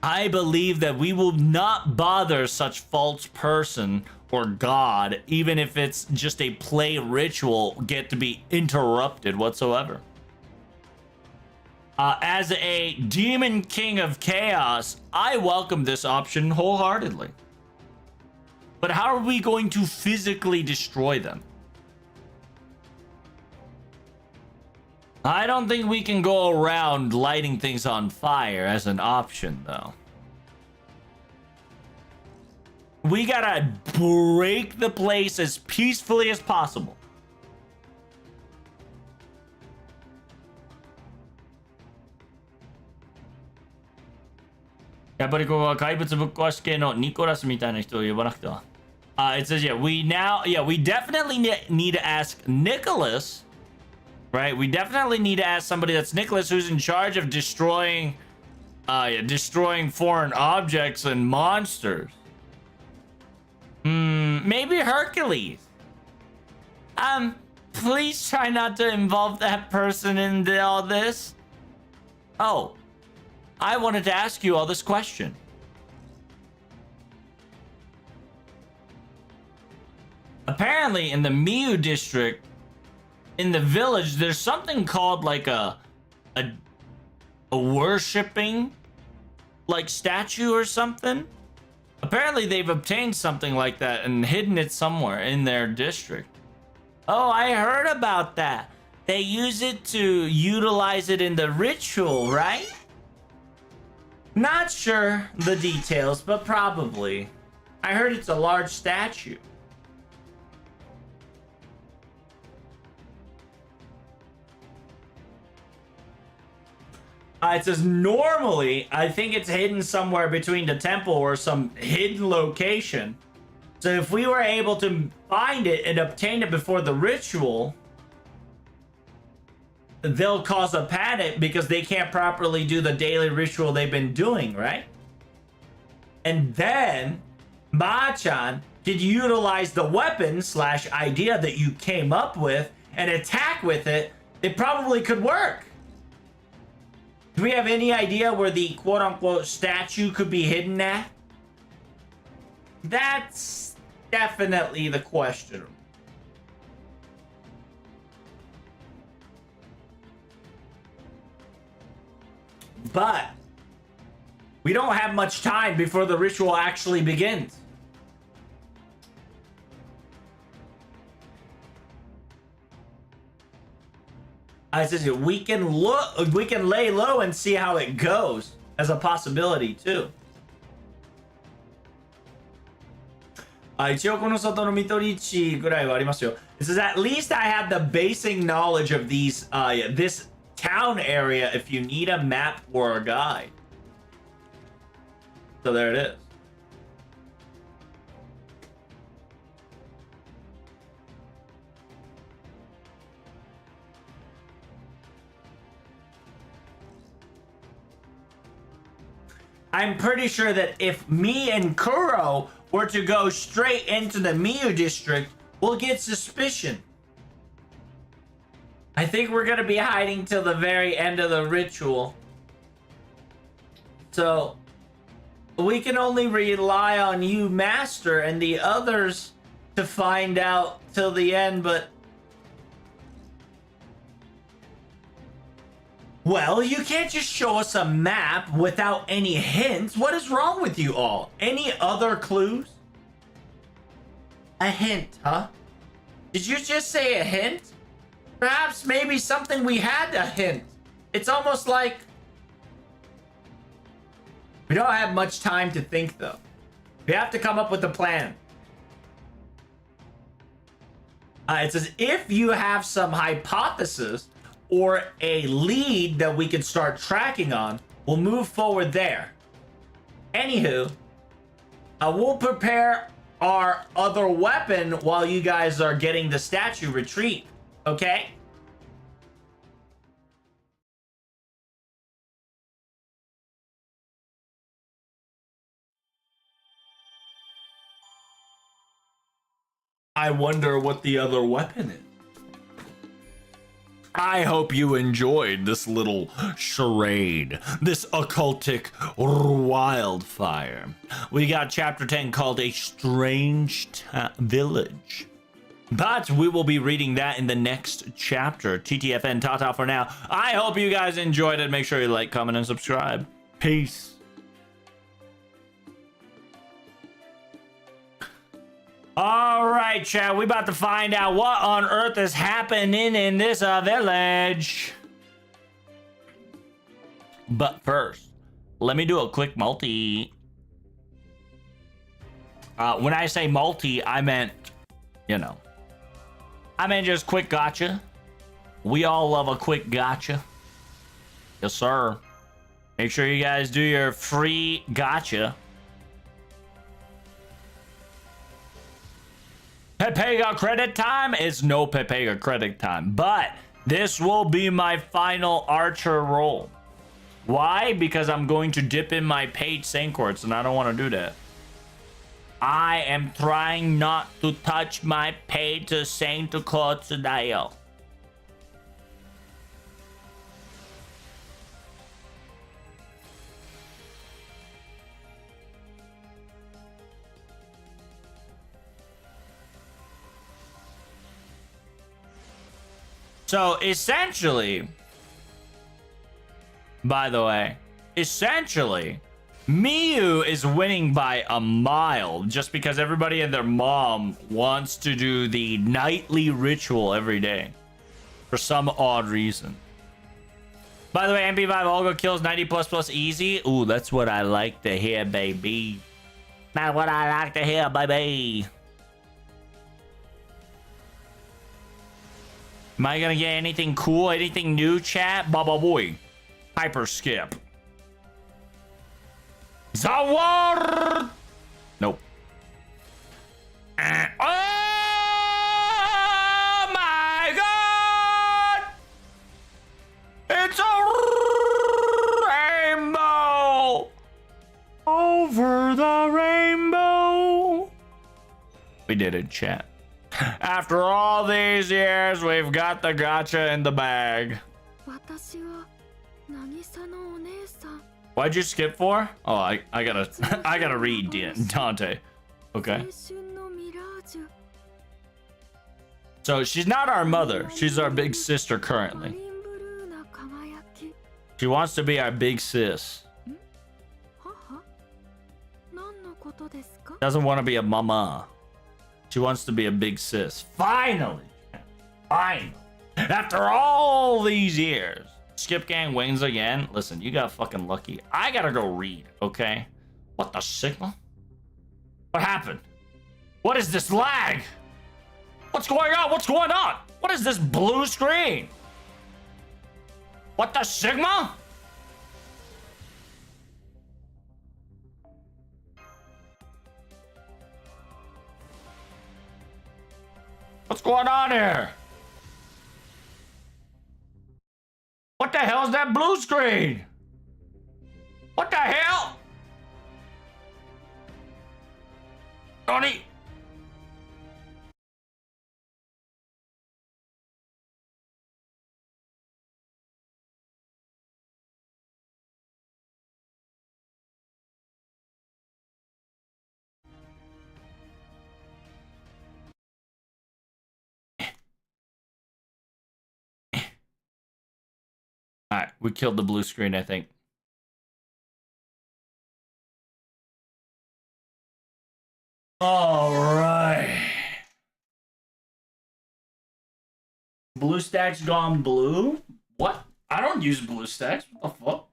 I believe that we will not bother such false person or god, even if it's just a play ritual, get to be interrupted whatsoever. As a demon king of chaos, I welcome this option wholeheartedly. But how are we going to physically destroy them? I don't think we can go around lighting things on fire as an option, though. We gotta break the place as peacefully as possible. It says, we definitely need to ask Nicholas. Right, we definitely need to ask somebody that's Nicholas, who's in charge of destroying foreign objects and monsters. Maybe Hercules. Please try not to involve that person in all this. Oh, I wanted to ask you all this question. Apparently, in the Miyu district, in the village, there's something called like a worshipping like statue or something. Apparently they've obtained something like that and hidden it somewhere in their district. Oh, I heard about that. They use it to utilize it in the ritual, right? Not sure the details, but probably. I heard it's a large statue. It says normally, I think it's hidden somewhere between the temple or some hidden location. So if we were able to find it and obtain it before the ritual, they'll cause a panic because they can't properly do the daily ritual they've been doing, right? And then Machan could utilize the weapon / idea that you came up with and attack with it. It probably could work. Do we have any idea where the quote-unquote statue could be hidden at? That's definitely the question. But we don't have much time before the ritual actually begins. I said we can lay low and see how it goes as a possibility too. 一応この外の見取り値ぐらいはありますよ. It says at least I have the basic knowledge of these this town area if you need a map or a guide. So there it is. I'm pretty sure that if me and Kuro were to go straight into the Miyu district, we'll get suspicion. I think we're gonna be hiding till the very end of the ritual. So we can only rely on you, Master, and the others to find out till the end, but... Well, you can't just show us a map without any hints. What is wrong with you all? Any other clues? A hint, huh? Did you just say a hint? Perhaps maybe something we had a hint. It's almost like... We don't have much time to think, though. We have to come up with a plan. It says, if you have some hypothesis or a lead that we can start tracking on, we'll move forward there. Anywho, we'll prepare our other weapon while you guys are getting the statue retreat, okay? I wonder what the other weapon is. I hope you enjoyed this little charade, this occultic wildfire. We got chapter 10 called A Strange Village. But we will be reading that in the next chapter. TTFN Tata for now. I hope you guys enjoyed it. Make sure you like, comment, and subscribe. Peace. All right, chat, we about to find out what on earth is happening in this village. But first, let me do a quick multi. When I say multi, I meant, you know, I meant just quick gotcha. We all love a quick gotcha. Yes, sir. Make sure you guys do your free gotcha. Pepega credit time is no Pepega credit time, but this will be my final archer roll. Why? Because I'm going to dip in my paid Saints, and I don't want to do that. I am trying not to touch my paid Saint Dial. So essentially, by the way, Miyu is winning by a mile just because everybody and their mom wants to do the nightly ritual every day for some odd reason. By the way, MP5 Olga kills 90++ easy. Ooh, that's what I like to hear, baby. That's what I like to hear, baby. Am I gonna get anything cool? Anything new, chat? Baba boy. Hyper skip. Zawar! Nope. Oh my god! did in chat. After all these years, we've got the gacha in the bag. 私は渚のお姉さん。 Why'd you skip for? Oh, I gotta I gotta read Dante. Okay. 青春のミラージュ。 So she's not our mother. She's our big sister マ currently. リンブルーな輝き。 She wants to be our big sis. 母？何のことですか？ Doesn't want to be a mama. She wants to be a big sis. Finally! Finally! After all these years, Skip Gang wins again. Listen, you got fucking lucky. I gotta go read, okay? What the signal? What happened? What is this lag? What's going on? What's going on? What is this blue screen? What the Sigma? What's going on here? What the hell is that blue screen? What the hell? Tony. All right, we killed the blue screen, I think. All right. BlueStacks gone blue? What? I don't use BlueStacks. What the fuck?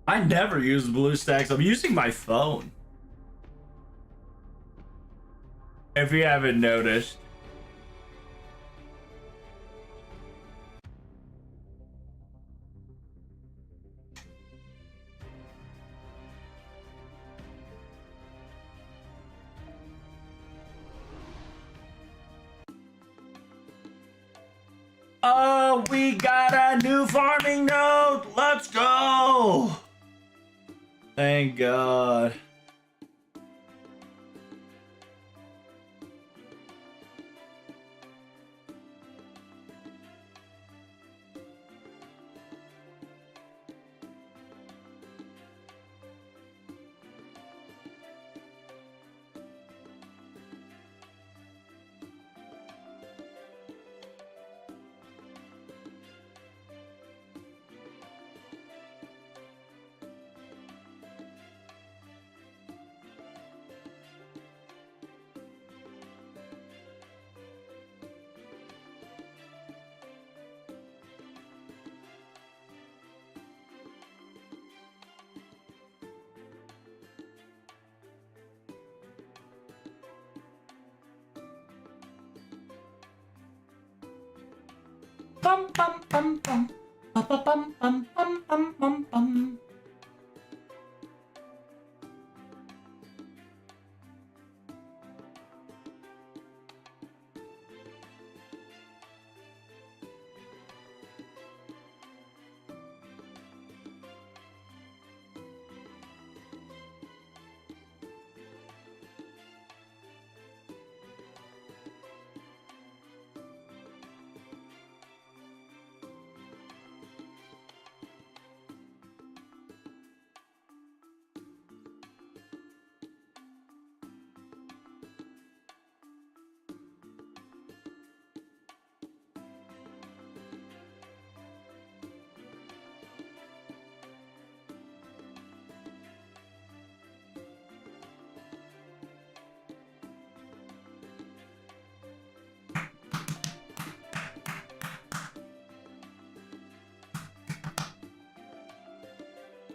I never use BlueStacks. I'm using my phone. If you haven't noticed. Oh, we got a new farming node. Let's go. Thank God. Bum bum bum bum bum bum bum bum bum bum bum.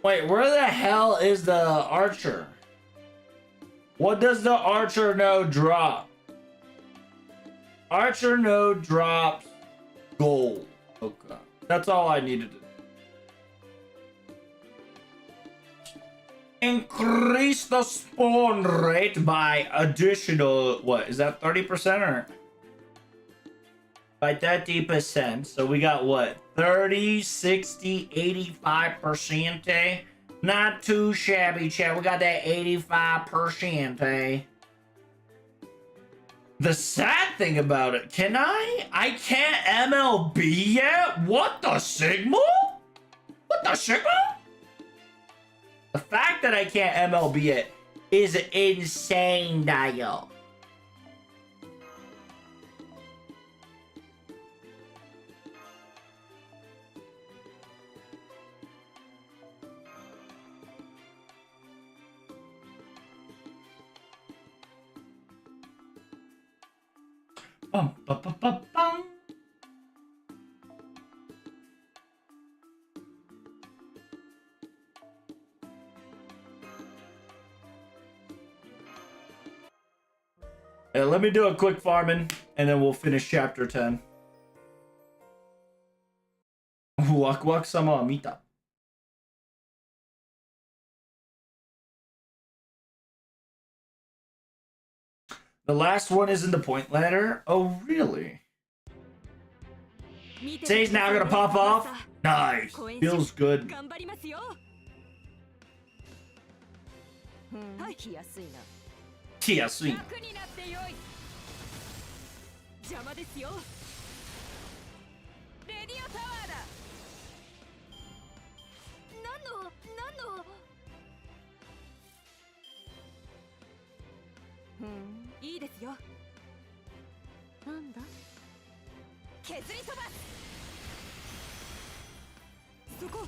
Wait, where the hell is the archer? What does the archer node drop? Archer node drops gold. Okay. That's all I needed to do. Increase the spawn rate by additional, what, is that 30% or? By 30%. So we got what? 30, 60, 85%. Not too shabby, chat. We got that 85%, eh? The sad thing about it, can I? I can't MLB yet? What the Sigma? What the Sigma? The fact that I can't MLB it is insane, Dio. Bum, bum, bum, bum, bum. Let me do a quick farming, and then we'll finish chapter 10. Wak wak sama mita. The last one is in the point ladder. Oh, really? Today's now gonna pop off. Nice. Feels good. 頑張りますよ。来やすいな。来やすいな。楽になってよい。邪魔ですよ。レディオタワーだ。何の。いいですよ。なんだ。削り飛ばす。そこ。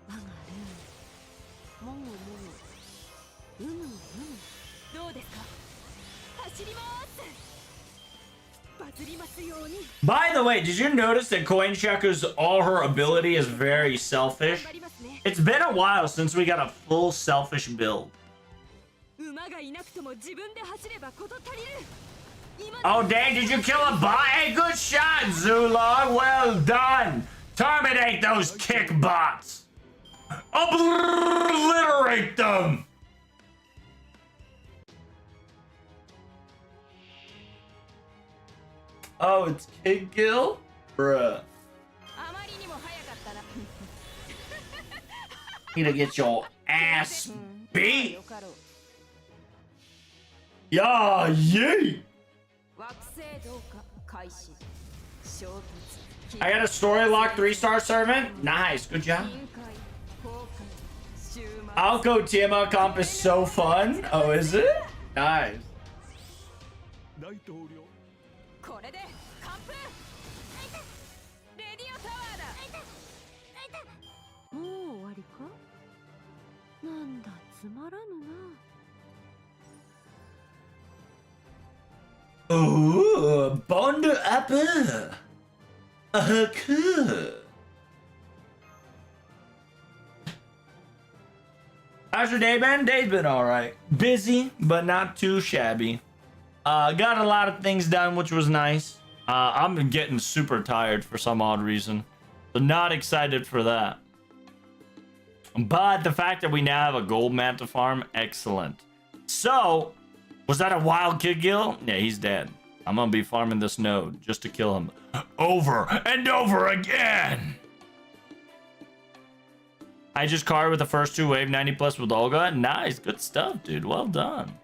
我がルーもぐもぐどうですか。走ります。 By the way, did you notice that Coin Checker's all her ability is very selfish? It's been a while since we got a full selfish build. Oh dang, did you kill a bot? Hey, good shot, Zulog. Well done. Terminate those kick bots. Obliterate them. Oh, it's Kid Gill? Bruh. Need to get your ass beat. Yeah, yeet. I got a story lock 3-star servant. Nice, good job. Alco Tiamat comp is so fun. Oh, is it? Nice. これで完封。レディオタワーだ。もう終わりか。なんだつまらぬな。Ooh, bond up. Cool. How's your day been? Day's been alright. Busy, but not too shabby. Got a lot of things done, which was nice. I'm getting super tired for some odd reason. So not excited for that. But the fact that we now have a gold manta farm, excellent. So, was that a wild Kid Gill? Yeah, he's dead. I'm gonna be farming this node just to kill him over and over again. I just carded with the first 2 wave 90 plus with Olga. Nice, good stuff, dude. Well done.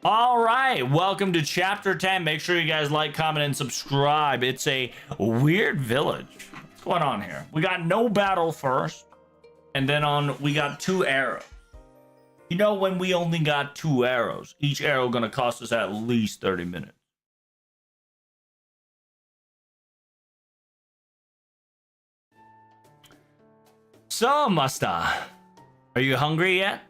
All right, welcome to chapter 10. Make sure you guys like, comment, and subscribe. It's a weird village. What's going on here? We got no battle first, and then we got 2 arrows. You know, when we only got 2 arrows, each arrow gonna cost us at least 30 minutes. So, Master, are you hungry yet?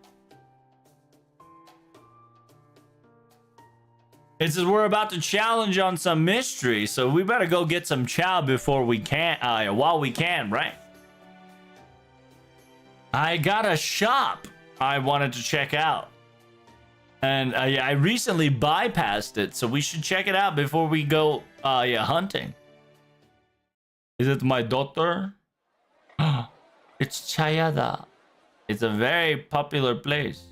It says we're about to challenge on some mystery, so we better go get some chow before we can, while we can, right? I got a shop I wanted to check out, and I recently bypassed it, so we should check it out before we go, hunting. Is it my daughter? It's Chayada. It's a very popular place.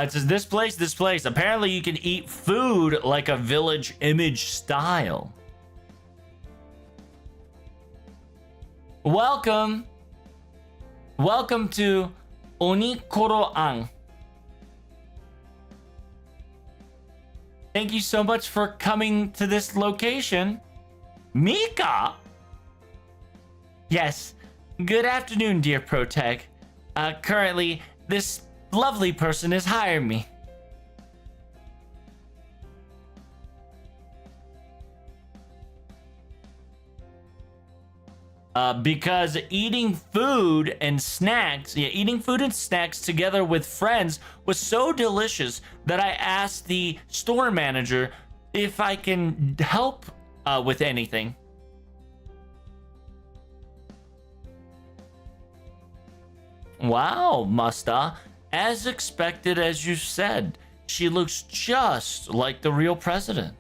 It says this place. Apparently you can eat food like a village image style. Welcome to Onikoro-an. Thank you so much for coming to this location. Mika? Yes. Good afternoon, dear Protag. Currently, this lovely person is hiring me. Because eating food and snacks together with friends was so delicious that I asked the store manager if I can help with anything. Wow, Masta. As expected, as you said, she looks just like the real president.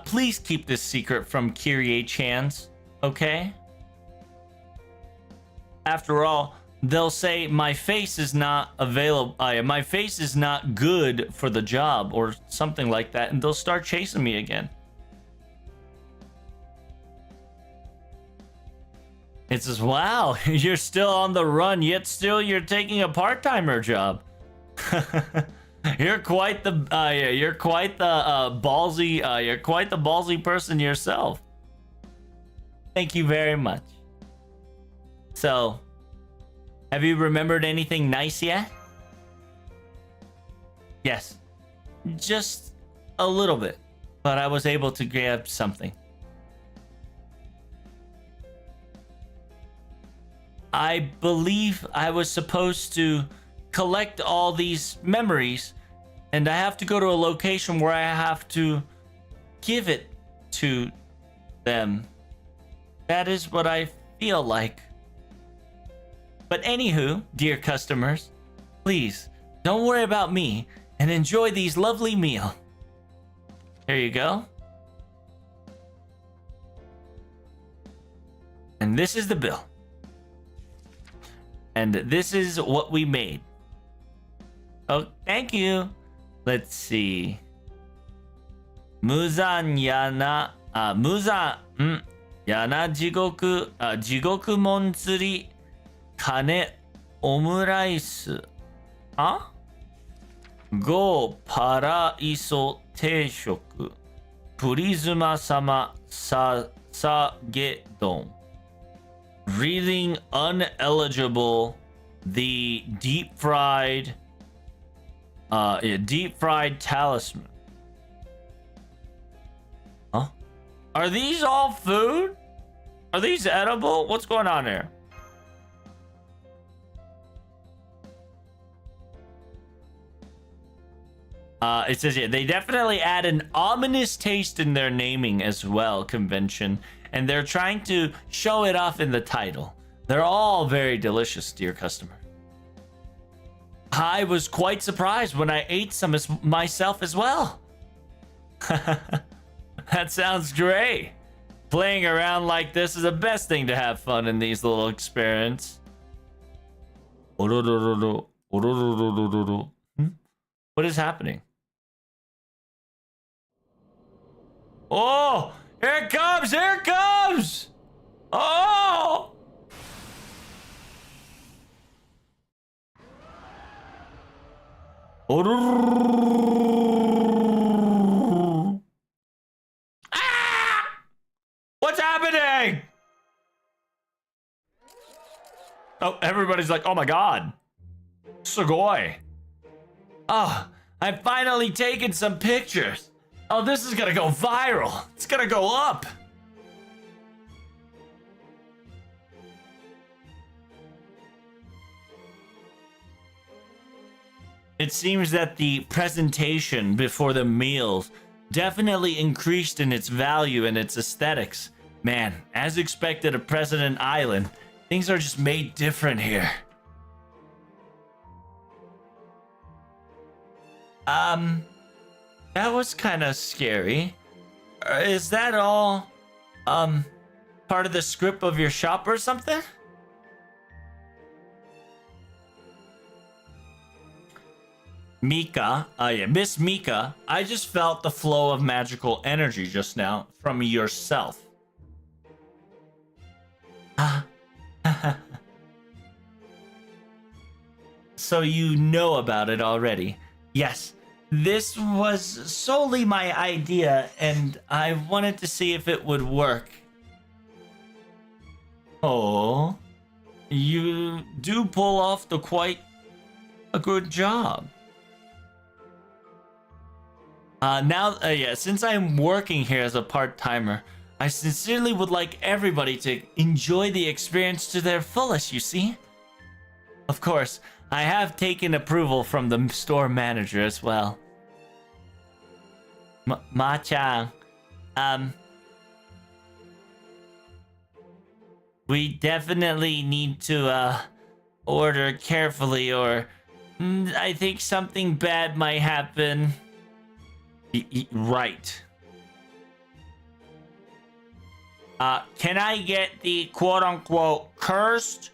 Please keep this secret from Kyrie-chan's, okay? After all, they'll say my face is not available. My face is not good for the job or something like that, and they'll start chasing me again. It says, wow, you're still on the run, yet still you're taking a part-timer job. You're quite the ballsy person yourself. Thank you very much. So, have you remembered anything nice yet? Yes, just a little bit, but I was able to grab something. I believe I was supposed to collect all these memories, and I have to go to a location where I have to give it to them. That is what I feel like. But anywho, dear customers, please don't worry about me and enjoy these lovely meals. Here you go. And this is the bill. And this is what we made. Oh, thank you. Let's see. Muzan yana, yana jigoku monzuri, kane omuraisu. Huh? Go paraiso teishoku, purizuma sama sasagedon. Reading uneligible, the deep fried talisman. Huh? Are these all food? Are these edible? What's going on here? It says yeah, they definitely add an ominous taste in their naming as well, convention. And they're trying to show it off in the title. They're all very delicious, dear customer. I was quite surprised when I ate some myself as well. That sounds great. Playing around like this is the best thing to have fun in these little experiments. What is happening? Oh! Here it comes! Here it comes! Oh! Ah! What's happening? Oh, everybody's like, oh my god. Sugoi. Oh, I've finally taken some pictures. Oh, this is gonna go viral. It's gonna go up. It seems that the presentation before the meals definitely increased in its value and its aesthetics. Man, as expected at President Island, things are just made different here. That was kind of scary. Is that all, part of the script of your shop or something? Mika, yeah, Miss Mika, I just felt the flow of magical energy just now from yourself. So you know about it already. Yes, this was solely my idea, and I wanted to see if it would work. Oh, you do pull off quite a good job. Yeah, since I'm working here as a part-timer, I sincerely would like everybody to enjoy the experience to their fullest, you see? Of course, I have taken approval from the store manager as well. Ma-chan, we definitely need to, order carefully, or I think something bad might happen. Right. Can I get the quote-unquote cursed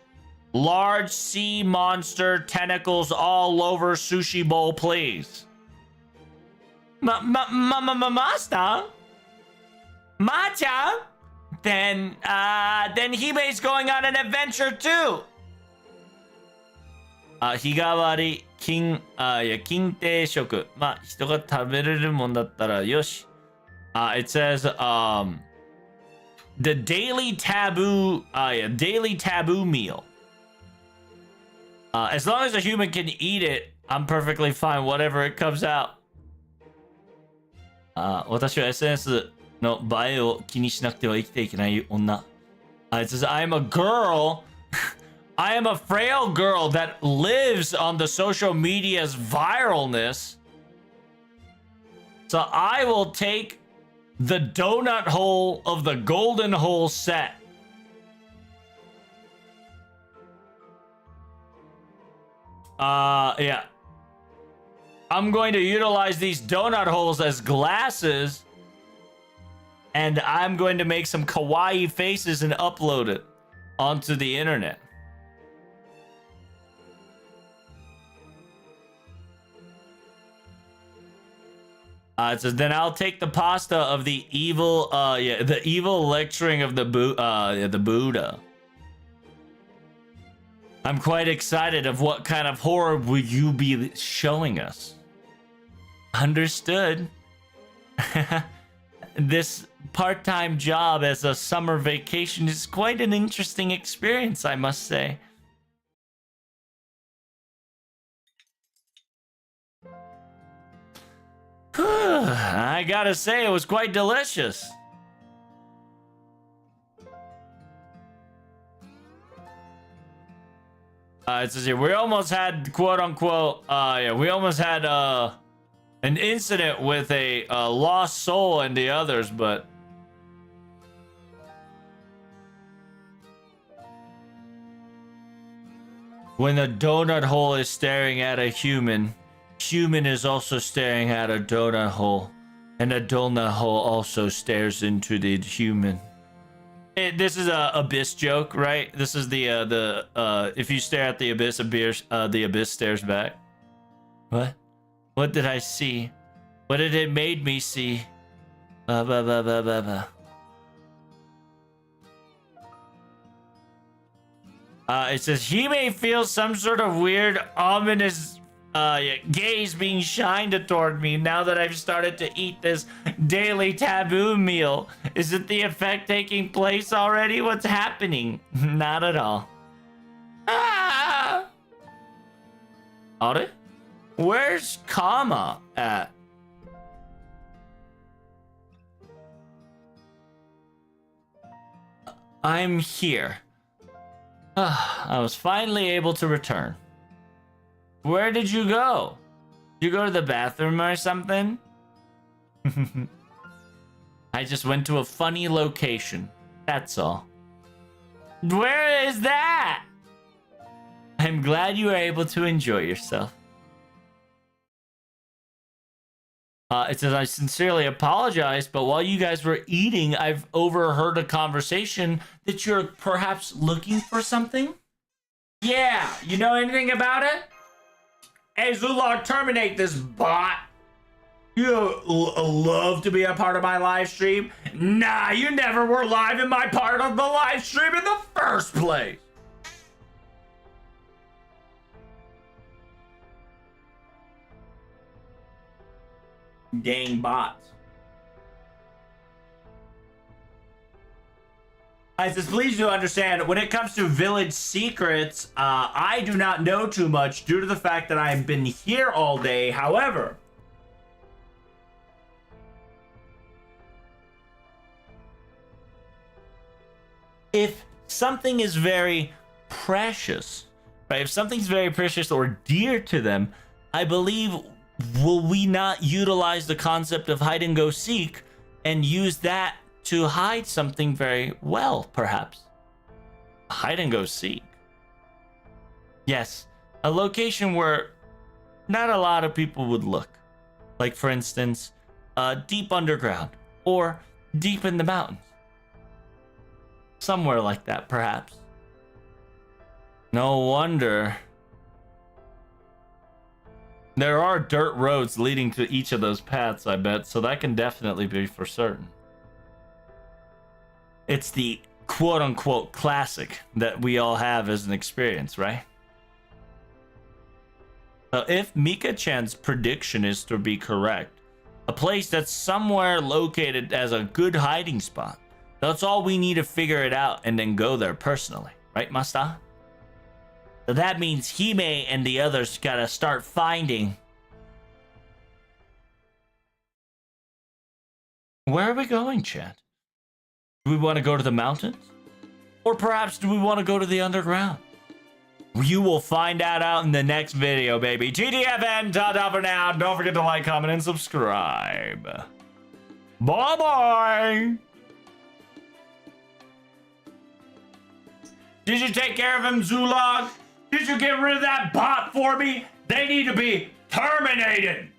large sea monster tentacles all over sushi bowl, please? Master? Matcha? Then Hime's going on an adventure too. Higawari king kinte shoku. Hito ga tabereru mon dattara yoshi. It says the daily taboo meal. As long as a human can eat it, I'm perfectly fine, whatever it comes out. 私は SNS の映えを気にしなくては生きていけない女。It says I am a girl. I am a frail girl that lives on the social media's viralness. So I will take the donut hole of the golden hole set. Yeah. I'm going to utilize these donut holes as glasses, and I'm going to make some kawaii faces and upload it onto the internet. It says, then I'll take the pasta of the evil, the evil lecturing of the Buddha. I'm quite excited of what kind of horror will you be showing us. Understood. This part-time job as a summer vacation is quite an interesting experience, I must say. I gotta say, it was quite delicious. It says here, we almost had, quote-unquote, we almost had an incident with a lost soul and the others, but... when a donut hole is staring at a human, human is also staring at a donut hole, and a donut hole also stares into the human. This is a abyss joke, right? This is the if you stare at the abyss, the abyss stares back. What? What did I see? What did it made me see? It says he may feel some sort of weird, ominous gaze being shined toward me now that I've started to eat this daily taboo meal. Is it the effect taking place already? What's happening? Not at all. Ah! Are? Where's Kama at? I'm here. I was finally able to return. Where did you go? Did you go to the bathroom or something? I just went to a funny location. That's all. Where is that? I'm glad you were able to enjoy yourself. It says, I sincerely apologize, but while you guys were eating, I've overheard a conversation that you're perhaps looking for something? Yeah, you know anything about it? Hey, Zulog, terminate this bot. You love to be a part of my live stream? Nah, you never were live in my part of the live stream in the first place. Gang bots. I says, please do understand, when it comes to village secrets, I do not know too much due to the fact that I've been here all day. However, if something is very precious, right? If something's very precious or dear to them, I believe, will we not utilize the concept of hide and go seek and use that to hide something very well, perhaps? Hide and go seek. Yes, a location where not a lot of people would look. Like, for instance, deep underground or deep in the mountains. Somewhere like that, perhaps. No wonder. There are dirt roads leading to each of those paths, I bet, so that can definitely be for certain. It's the quote-unquote classic that we all have as an experience, right? So if Mika-chan's prediction is to be correct, a place that's somewhere located as a good hiding spot, that's all we need to figure it out and then go there personally, right, Masta? So that means Hime and the others gotta start finding. Where are we going, Chad? Do we want to go to the mountains? Or perhaps do we want to go to the underground? You will find that out in the next video, baby. GTFN, ta-ta for now. Don't forget to like, comment, and subscribe. Bye-bye. Did you take care of him, Zulog? Did you get rid of that bot for me? They need to be terminated.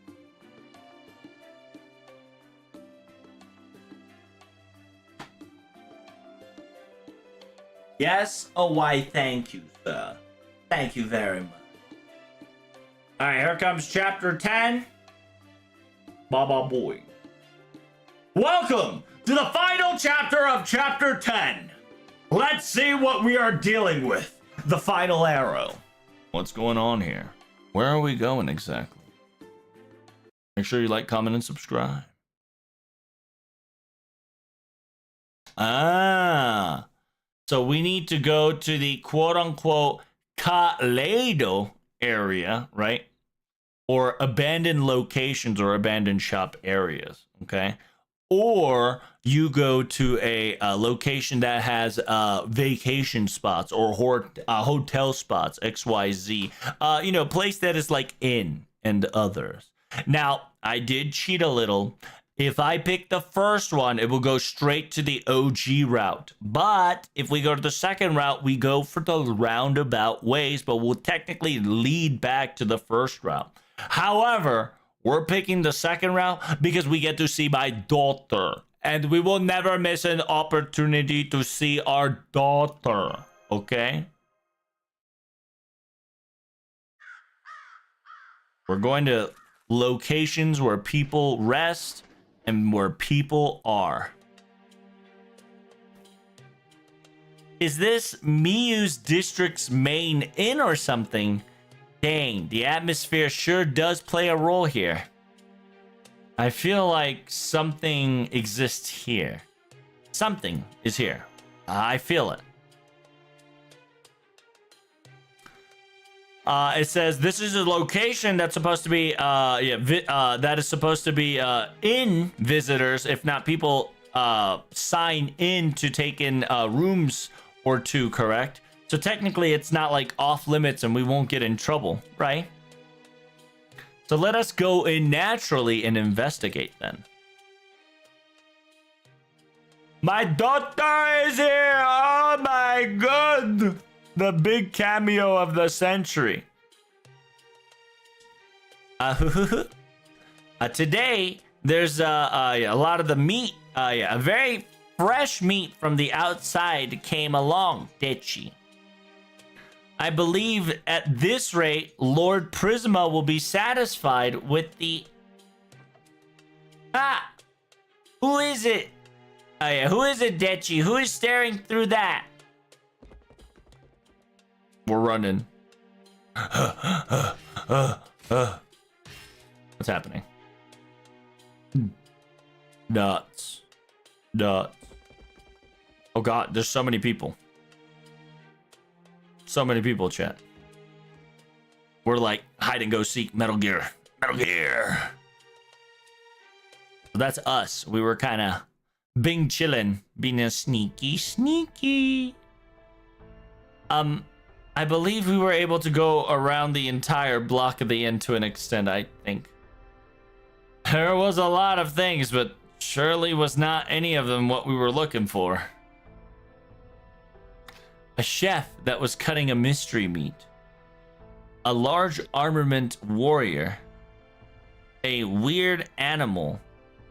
Yes? Oh, why, thank you, sir. Thank you very much. All right, here comes chapter 10. Baba boy. Welcome to the final chapter of chapter 10. Let's see what we are dealing with. The final arrow. What's going on here? Where are we going exactly? Make sure you like, comment, and subscribe. So we need to go to the quote-unquote Kaleido area, right? Or abandoned locations or abandoned shop areas, okay? Or you go to a location that has vacation spots or hotel spots, XYZ. You know, place that is like inn and others. Now, I did cheat a little. If I pick the first one, it will go straight to the OG route. But if we go to the second route, we go for the roundabout ways, but we'll technically lead back to the first route. However, we're picking the second route because we get to see my daughter. And we will never miss an opportunity to see our daughter. Okay? We're going to locations where people rest and where people are. Is this Miyu's district's main inn or something? Dang, the atmosphere sure does play a role here. I feel like something exists here. Something is here. I feel it. It says this is a location that's supposed to be, that is supposed to be in visitors, if not people sign in to take in rooms or two, correct? So technically it's not like off limits and we won't get in trouble, right? So let us go in naturally and investigate then. My daughter is here! Oh my god! The big cameo of the century. Today, there's a lot of the meat, a very fresh meat from the outside came along, Ditchy. I believe at this rate, Lord Prisma will be satisfied with the... Ah! Who is it? Oh yeah, who is it, Dechi? Who is staring through that? We're running. What's happening? Nuts. Nuts. Oh god, there's so many people. So many people, chat. We're like hide and go seek Metal Gear. Metal Gear. So that's us. We were kind of being chillin', being a sneaky. I believe we were able to go around the entire block of the inn to an extent, I think. There was a lot of things, but surely was not any of them what we were looking for. A chef that was cutting a mystery meat. A large armament warrior. A weird animal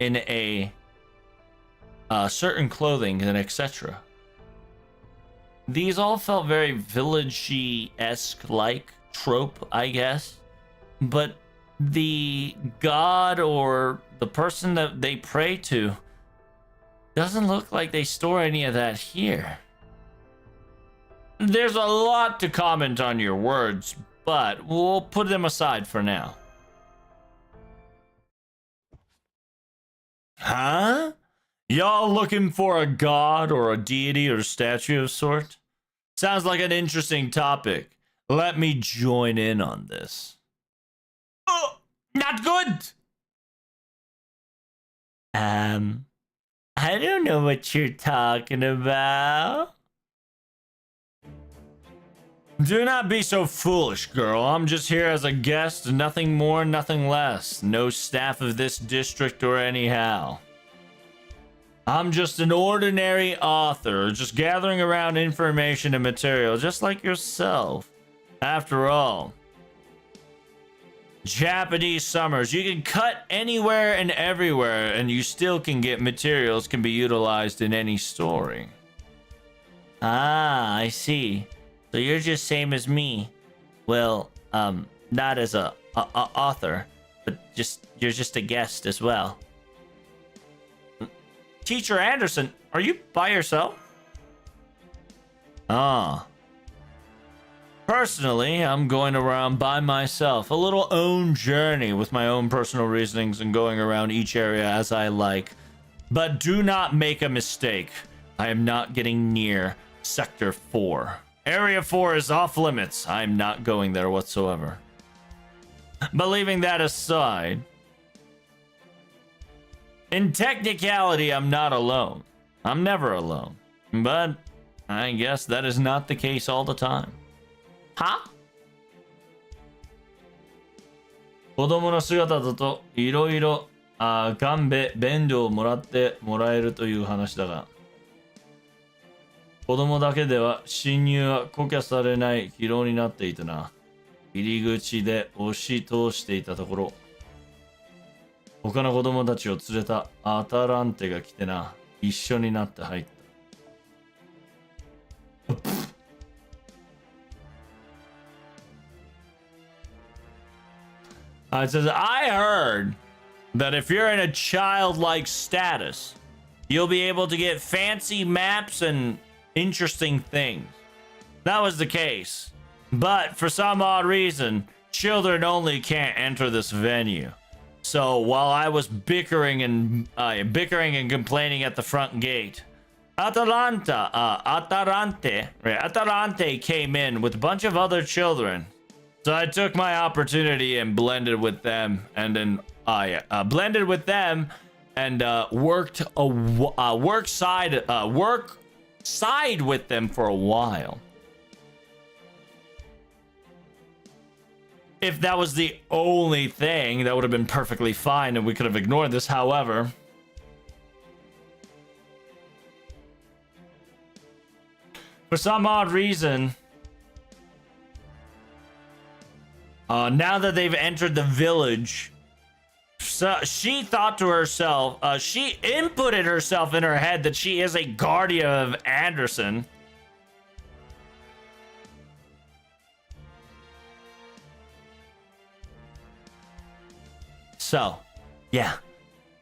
in a certain clothing and etc. These all felt very village-esque like trope, I guess. But the god or the person that they pray to doesn't look like they store any of that here. There's a lot to comment on your words, but we'll put them aside for now. Huh? Y'all looking for a god or a deity or statue of sort? Sounds like an interesting topic. Let me join in on this. Oh, not good! I don't know what you're talking about. Do not be so foolish, girl. I'm just here as a guest, nothing more, nothing less. No staff of this district or anyhow. I'm just an ordinary author, just gathering around information and material, just like yourself. After all, Japanese summers, you can cut anywhere and everywhere, and you still can get materials can be utilized in any story. Ah, I see. So you're just same as me. Well, not as a author, but you're just a guest as well. Teacher Anderson, are you by yourself? Ah. Personally, I'm going around by myself, a little own journey with my own personal reasonings and going around each area as I like. But do not make a mistake. I am not getting near Sector 4. Area 4 is off limits. I'm not going there whatsoever. But leaving that aside, in technicality, I'm not alone. I'm never alone. But I guess that is not the case all the time. Huh? 子供の姿だといろいろ便所をもらえるという話だが、子供だけでは侵入は顧客されない広場になっていたな。入り口で押し通していたところ、他の子供たちを連れたアタランテが来てな、一緒になって入った。It says, I heard that if you're in a childlike status, you'll be able to get fancy maps and interesting things. That was the case. But for some odd reason, children only can't enter this venue. So while I was bickering and complaining at the front gate, Atalante came in with a bunch of other children. So I took my opportunity and blended with them, and then worked side with them for a while. If that was the only thing, that would have been perfectly fine, and we could have ignored this. However, for some odd reason, now that they've entered the village, so she thought to herself, she inputted herself in her head that she is a guardian of Anderson. So, yeah.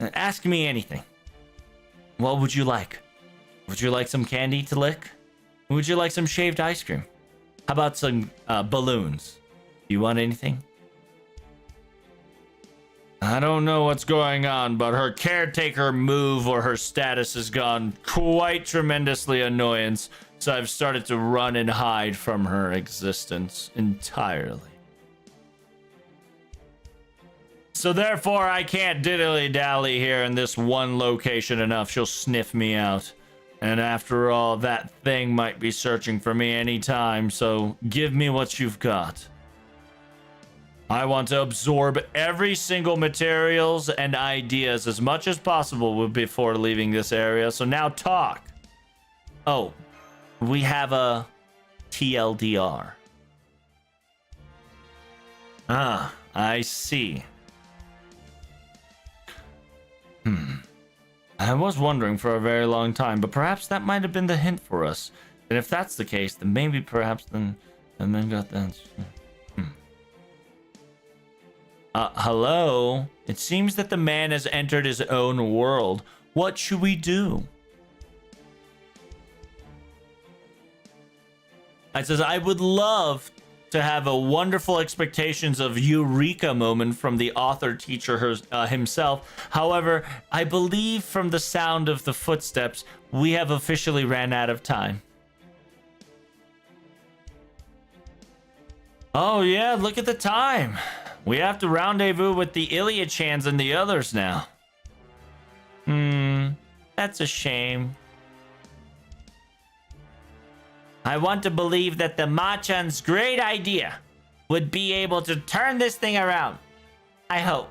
Ask me anything. What would you like? Would you like some candy to lick? Would you like some shaved ice cream? How about some balloons? Do you want anything? I don't know what's going on, but her caretaker move or her status has gone quite tremendously annoyance, so I've started to run and hide from her existence entirely. So therefore, I can't diddly-dally here in this one location enough. She'll sniff me out. And after all, that thing might be searching for me anytime, so give me what you've got. I want to absorb every single materials and ideas as much as possible before leaving this area, so now talk. Oh, we have a TLDR. Ah, I see. I was wondering for a very long time, but perhaps that might have been the hint for us. And if that's the case, then maybe perhaps then got that. Hello? It seems that the man has entered his own world. What should we do? I says, I would love to have a wonderful expectations of eureka moment from the author teacher himself. However, I believe from the sound of the footsteps, we have officially ran out of time. Oh yeah, look at the time. We have to rendezvous with the Iliachans and the others now. That's a shame. I want to believe that the Machan's great idea would be able to turn this thing around. I hope.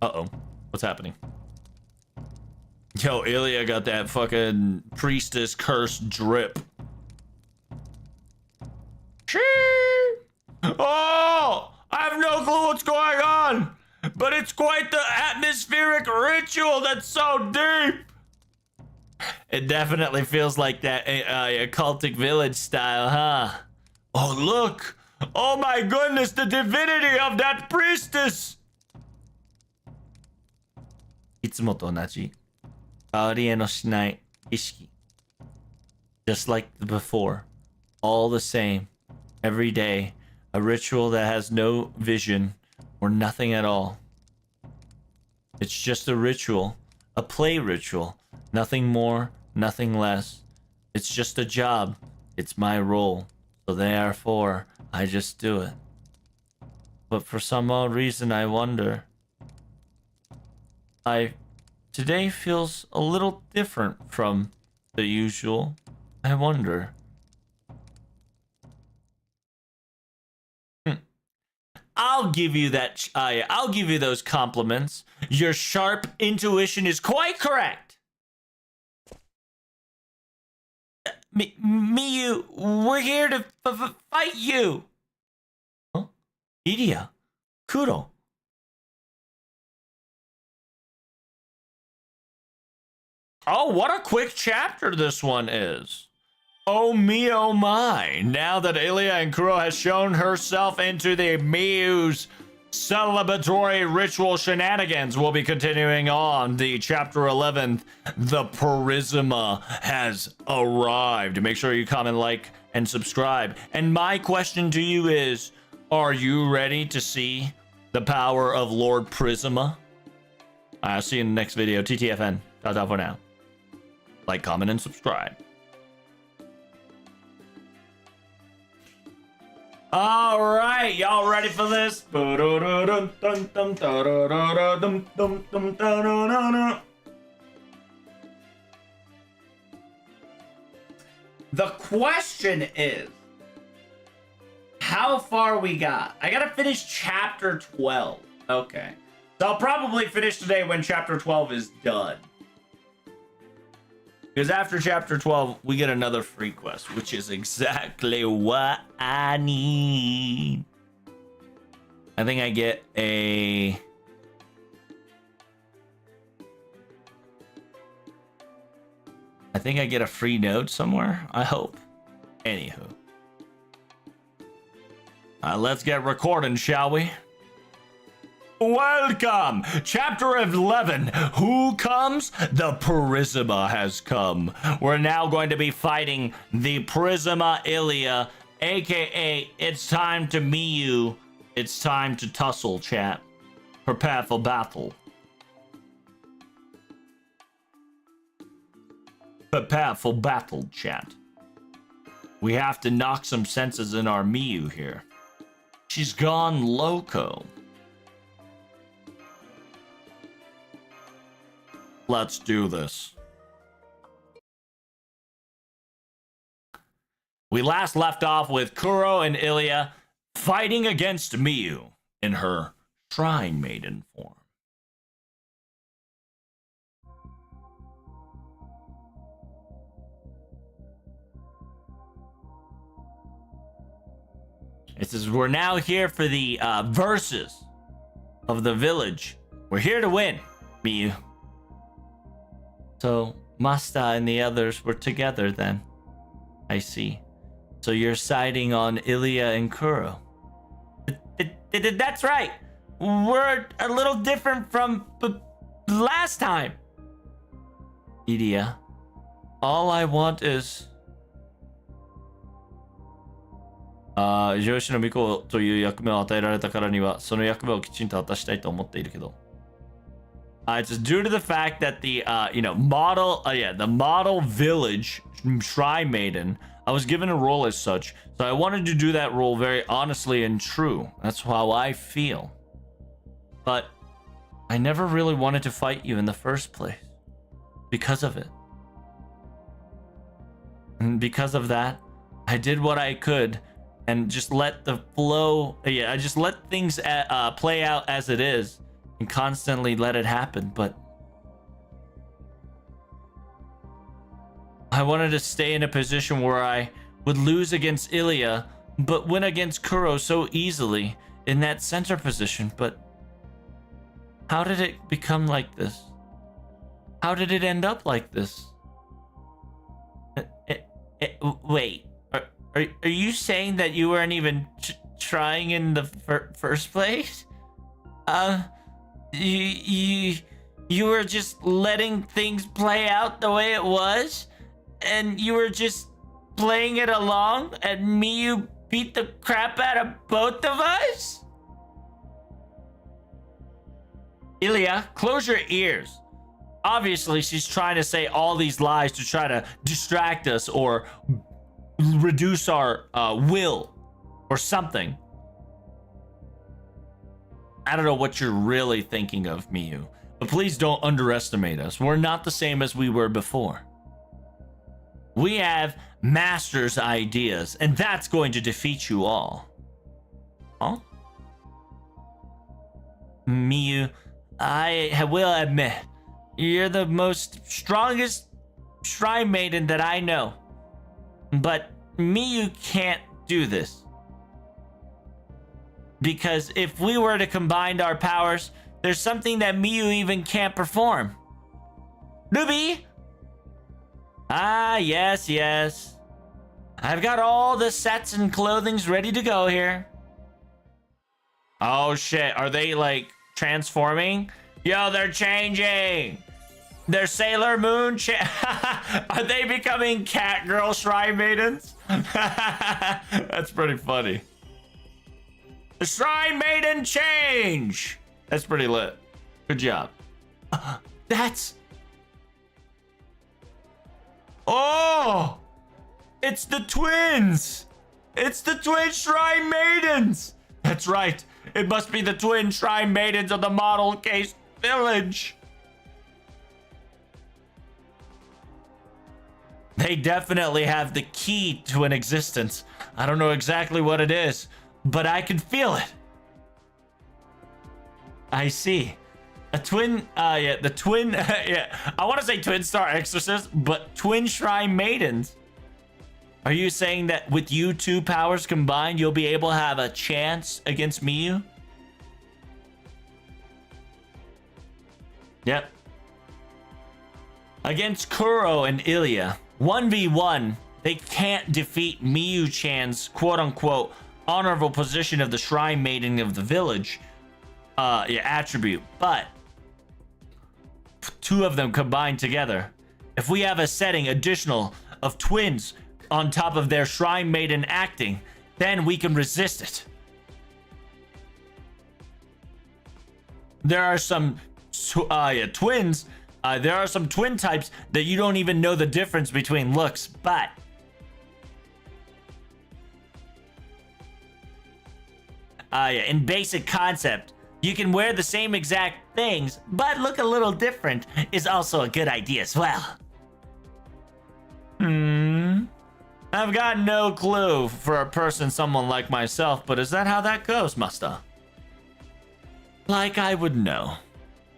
Uh-oh. What's happening? Yo, Ilya got that fucking priestess curse drip. Oh! I have no clue what's going on, but it's quite the atmospheric ritual that's so deep. It definitely feels like that occultic village style, huh? Oh, look. Oh my goodness, the divinity of that priestess. いつもと同じ変わりのしない意識 just like before, all the same, every day, a ritual that has no vision or nothing at all. It's just a ritual, a play ritual, nothing more, nothing less. It's just a job. It's my role. So therefore, I just do it. But for some odd reason, I wonder. Today feels a little different from the usual. I wonder. I'll give you that. I'll give you those compliments. Your sharp intuition is quite correct. Miyu, we're here to fight you. Huh? Iria, Kuro. Oh, what a quick chapter this one is. Oh me, oh my. Now that Ilya and Kuro has shown herself into the Miyu's celebratory ritual shenanigans, we'll be continuing on the chapter 11th. The Prisma has arrived. Make sure you comment, like, and subscribe. And my question to you is, are you ready to see the power of Lord Prisma? I'll see you in the next video. TTFN. Ta-ta for now. Like, comment, and subscribe. All right, y'all ready for this? The question is, how far we got? I gotta finish chapter 12. Okay. So I'll probably finish today when chapter 12 is done. Because after chapter 12, we get another free quest, which is exactly what I need. I think I get a... I think I get a free node somewhere. I hope. Anywho. Let's get recording, shall we? Welcome! Chapter 11. Who comes? The Prisma has come. We're now going to be fighting the Prisma Ilya, aka it's time to Miyu. It's time to tussle, chat. Prepare for battle. Prepare for battle, chat. We have to knock some senses in our Miyu here. She's gone loco. Let's do this. We last left off with Kuro and Ilya fighting against Miyu in her Shrine Maiden form. It says we're now here for the verses of the village. We're here to win, Miyu. So Masta and the others were together then. I see. So you're siding on Ilya and Kuro. That's right. We're a little different from last time. Ilya, all I want is 上司の巫女という役目を与えられたからにはその役目をきちんと果たしたいと思っているけど it's due to the fact that the the model village Shrine Maiden, I was given a role as such, so I wanted to do that role very honestly and true. That's how I feel. But I never really wanted to fight you in the first place because of it. And because of that, I did what I could and just let the flow, I just let things play out as it is and constantly let it happen. But I wanted to stay in a position where I would lose against Ilya, but win against Kuro so easily in that center position. But how did it become like this? How did it end up like this? Wait. Are you saying that you weren't even trying in the first place? You were just letting things play out the way it was? And you were just playing it along? And Miyu beat the crap out of both of us? Ilya, close your ears. Obviously, she's trying to say all these lies to try to distract us or reduce our will or something. I don't know what you're really thinking of, Miyu, but please don't underestimate us. We're not the same as we were before. We have master's ideas, and that's going to defeat you all. Huh? Miyu, I will admit, you're the most strongest Shrine Maiden that I know. But Miyu can't do this. Because if we were to combine our powers, there's something that Miyu even can't perform. Ruby! Ah, yes. I've got all the sets and clothings ready to go here. Oh shit, are they like transforming? Yo, they're changing! They're Sailor Moon. Are they becoming cat girl Shrine Maidens? That's pretty funny. The Shrine Maiden change. That's pretty lit. Good job. That's. Oh! It's the twins. It's the twin Shrine Maidens. That's right. It must be the twin Shrine Maidens of the Model Case Village. They definitely have the key to an existence. I don't know exactly what it is, but I can feel it. I see. A twin, the twin, I want to say Twin Star Exorcist, but Twin Shrine Maidens. Are you saying that with you two powers combined, you'll be able to have a chance against Miyu? Yep. Against Kuro and Ilya, 1v1, they can't defeat Miyu-chan's quote-unquote honorable position of the Shrine Maiden of the village attribute, but two of them combined together. If we have a setting additional of twins on top of their Shrine Maiden acting, then we can resist it. There are some twins. There are some twin types that you don't even know the difference between looks, but in basic concept, you can wear the same exact things, but look a little different is also a good idea as well. I've got no clue for a person, someone like myself, but is that how that goes, Musta? Like I would know.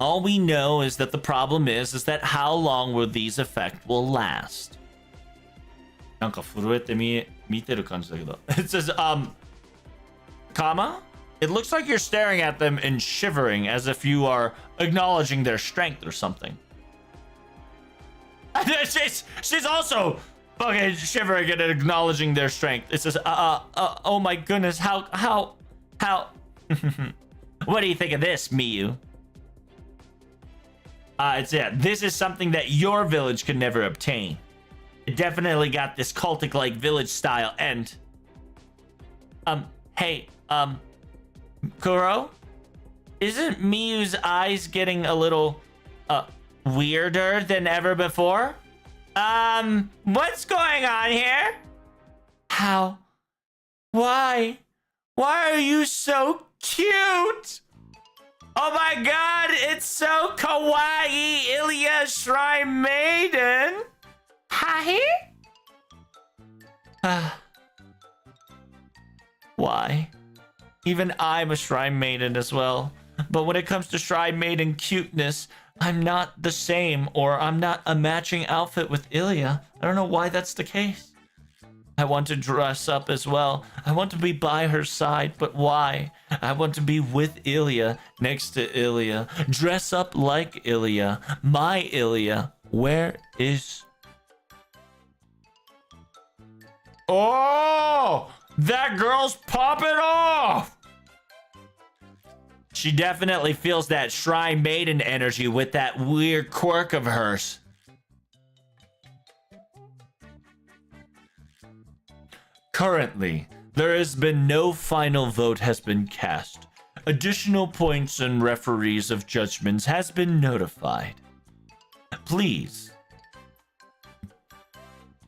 All we know is that the problem is that how long will these effects will last? なんか震えて見てる感じだけど. It says, comma? It looks like you're staring at them and shivering as if you are acknowledging their strength or something. She's also fucking shivering and acknowledging their strength. It says, oh my goodness, how? What do you think of this, Miyu? This is something that your village could never obtain. It definitely got this cultic-like village style and... Hey, Kuro? Isn't Miyu's eyes getting a little, weirder than ever before? What's going on here? How? Why? Why are you so cute? Oh my god, it's so kawaii, Ilya Shrine Maiden. Hi? Why? Even I'm a Shrine Maiden as well. But when it comes to Shrine Maiden cuteness, I'm not the same, or I'm not a matching outfit with Ilya. I don't know why that's the case. I want to dress up as well. I want to be by her side, but why? I want to be with Ilya, next to Ilya. Dress up like Ilya. My Ilya. Where is... Oh! That girl's popping off! She definitely feels that Shrine Maiden energy with that weird quirk of hers. Currently, there has been no final vote has been cast. Additional points and referees of judgments has been notified. Please,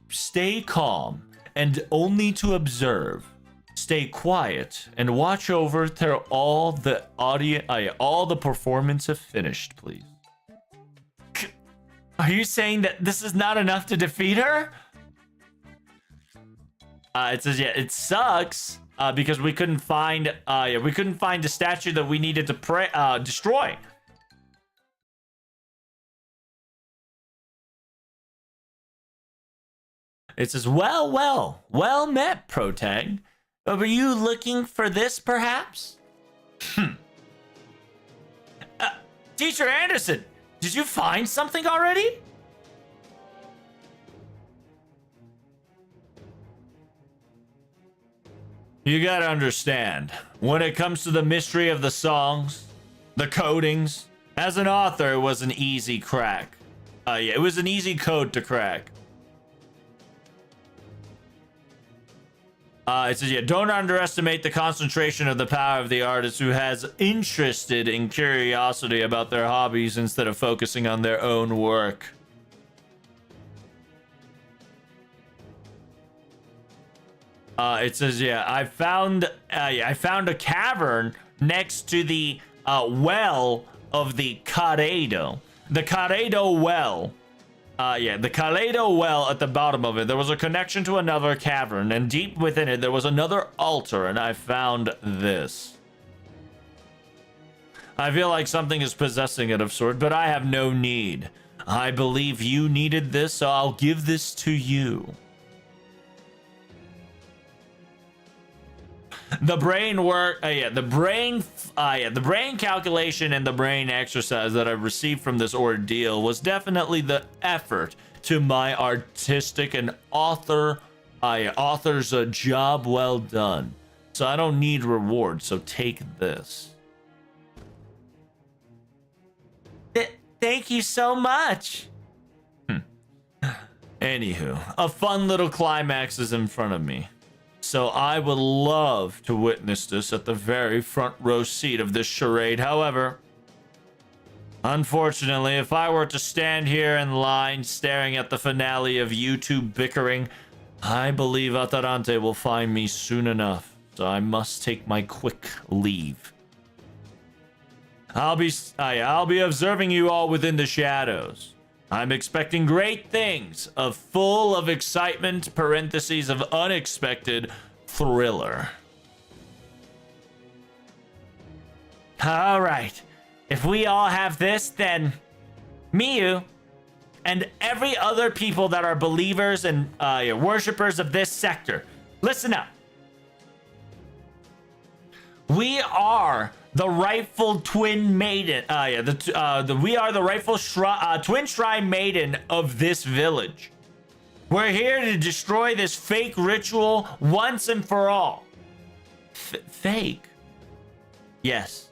stay calm and only to observe. Stay quiet and watch over till all the all the performance have finished, please. Are you saying that this is not enough to defeat her? It says, yeah, it sucks because we couldn't find the statue that we needed to destroy. It says, well met, Protag. Were you looking for this, perhaps? Teacher Anderson, did you find something already? You gotta understand, when it comes to the mystery of the songs, the codings, as an author, it was an easy crack. It was an easy code to crack. It says, yeah, don't underestimate the concentration of the power of the artist who has interested in curiosity about their hobbies instead of focusing on their own work. It says, yeah, I found a cavern next to the well of the Kareido. The Kareido well. The Kaleido well at the bottom of it. There was a connection to another cavern, and deep within it, there was another altar, and I found this. I feel like something is possessing it of sort, but I have no need. I believe you needed this, so I'll give this to you. The brain work, the brain calculation and the brain exercise that I received from this ordeal was definitely the effort to my artistic and author's a job well done. So I don't need reward, so take this. Thank you so much. Anywho, a fun little climax is in front of me. So I would love to witness this at the very front row seat of this charade. However, unfortunately, if I were to stand here in line staring at the finale of you two bickering, I believe Atarante will find me soon enough. So I must take my quick leave. I'll be observing you all within the shadows. I'm expecting great things, full of excitement, parentheses of unexpected thriller. All right. If we all have this, then Miyu and every other people that are believers and worshippers of this sector, listen up. We are the rightful twin maiden. We are the rightful twin shrine maiden of this village. We're here to destroy this fake ritual once and for all. Fake? Yes.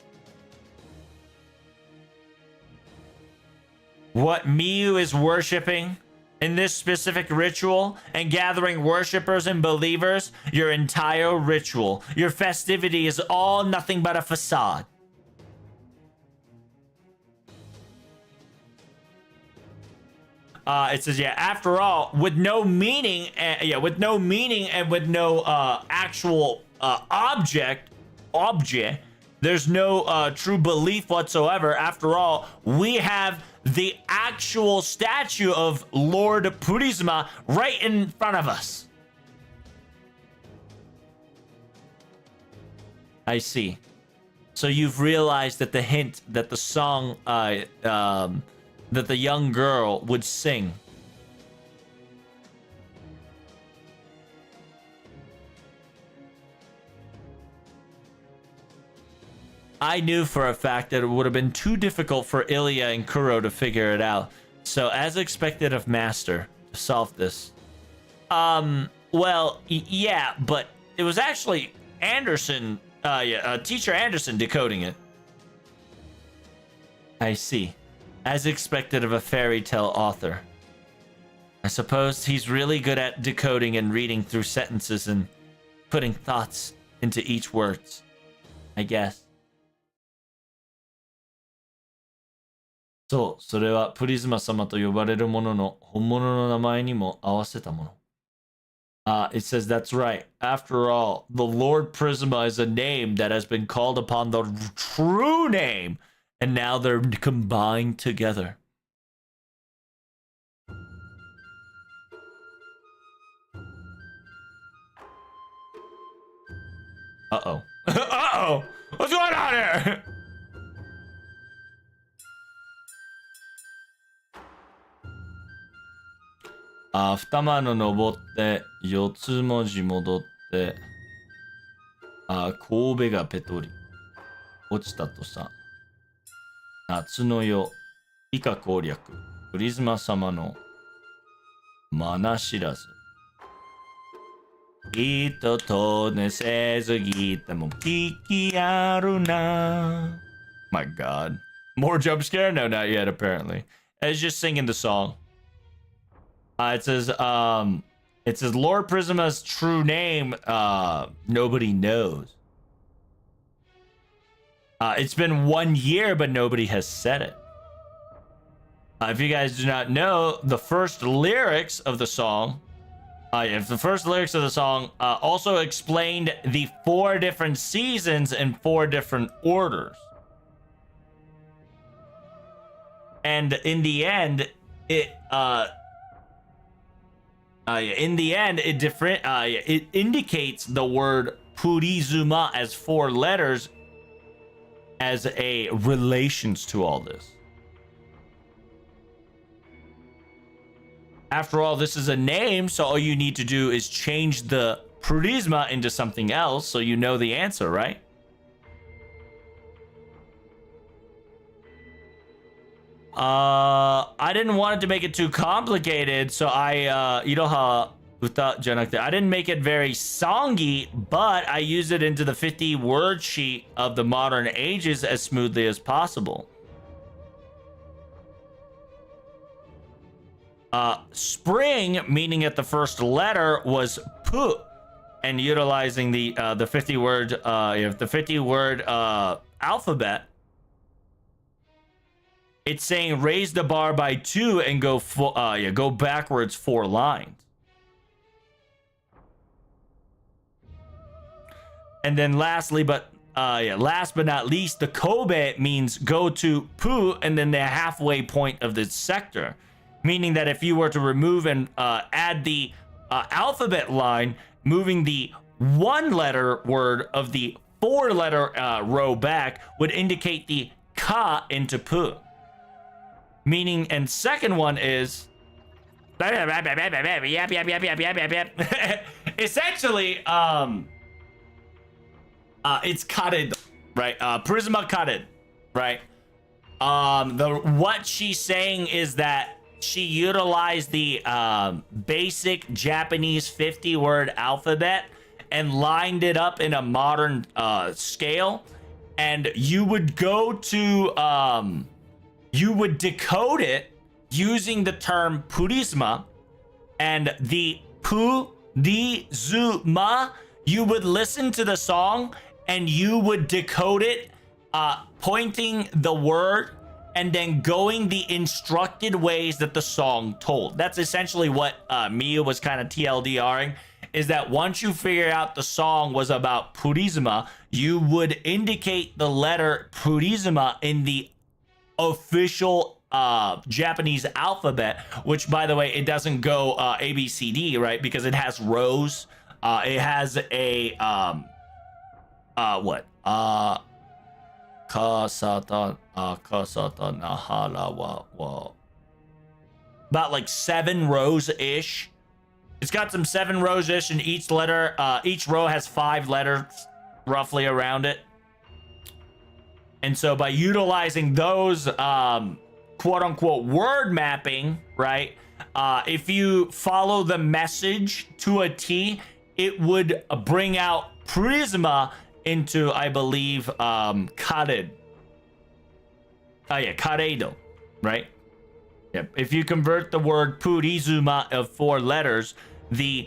What Miyu is worshipping in this specific ritual and gathering worshippers and believers, your entire ritual, your festivity is all nothing but a facade. It says, yeah, after all, with no meaning, and with no actual object, there's no true belief whatsoever. After all, we have the actual statue of Lord Purisima right in front of us. I see. So you've realized that the hint that the song that the young girl would sing. I knew for a fact that it would have been too difficult for Ilya and Kuro to figure it out. So as expected of Master, to solve this. Well, yeah, but it was actually Anderson, Teacher Anderson decoding it. I see. As expected of a fairy tale author. I suppose he's really good at decoding and reading through sentences and putting thoughts into each word. I guess. そう、それはプリズマ様と呼ばれるものの本物の名前にも合わせたもの。It says that's right. After all, the Lord Prisma is a name that has been called upon the true name, and now they're combined together. Uh-oh. Uh-oh! What's going on here? Ah, 二間の登って四つ文字戻って神戸がペトリ落ちたとさ夏の夜以下攻略プリズマ様のマナ知らず人とねせずぎても聞きあるな My god. More jump scare? No, not yet apparently. It's just singing the song. It says Lord Prisma's true name, nobody knows. It's been 1 year, but nobody has said it. If you guys do not know, the first lyrics of the song, also explained the 4 different seasons in 4 different orders. And in the end, it it indicates the word Purizuma as 4 letters as a relations to all this. After all, this is a name, so all you need to do is change the Purisma into something else, so you know the answer, right? I didn't want it to make it too complicated, so I, you know how I didn't make it very songy, but I used it into the 50 word sheet of the modern ages as smoothly as possible. Spring, meaning at the first letter, was pu, and utilizing the 50 word alphabet. It's saying raise the bar by 2 and go backwards 4 lines. And then last but not least, the Kobe means go to pu and then the halfway point of the sector. Meaning that if you were to remove and add the alphabet line, moving the 1-letter word of the 4-letter row back would indicate the ka into pu. Meaning, and second one is essentially it's kared, right? Purisma kared, right? What she's saying is that she utilized the basic Japanese 50-word alphabet and lined it up in a modern scale, and you would go to you would decode it using the term purisma, and the purisma, you would listen to the song and you would decode it, pointing the word and then going the instructed ways that the song told. That's essentially what Mia was kind of TLDRing, is that once you figure out the song was about purisma, you would indicate the letter purisma in the official Japanese alphabet, which, by the way, it doesn't go A, B, C, D, right? Because it has rows. It has a about like 7 rows ish. It's got some 7 rows ish, and each letter, each row has 5 letters roughly around it. And so by utilizing those quote unquote word mapping, right? If you follow the message to a T, it would bring out Purisma into, I believe, kared. Karedo, right? Yep. If you convert the word Purisma of 4 letters, the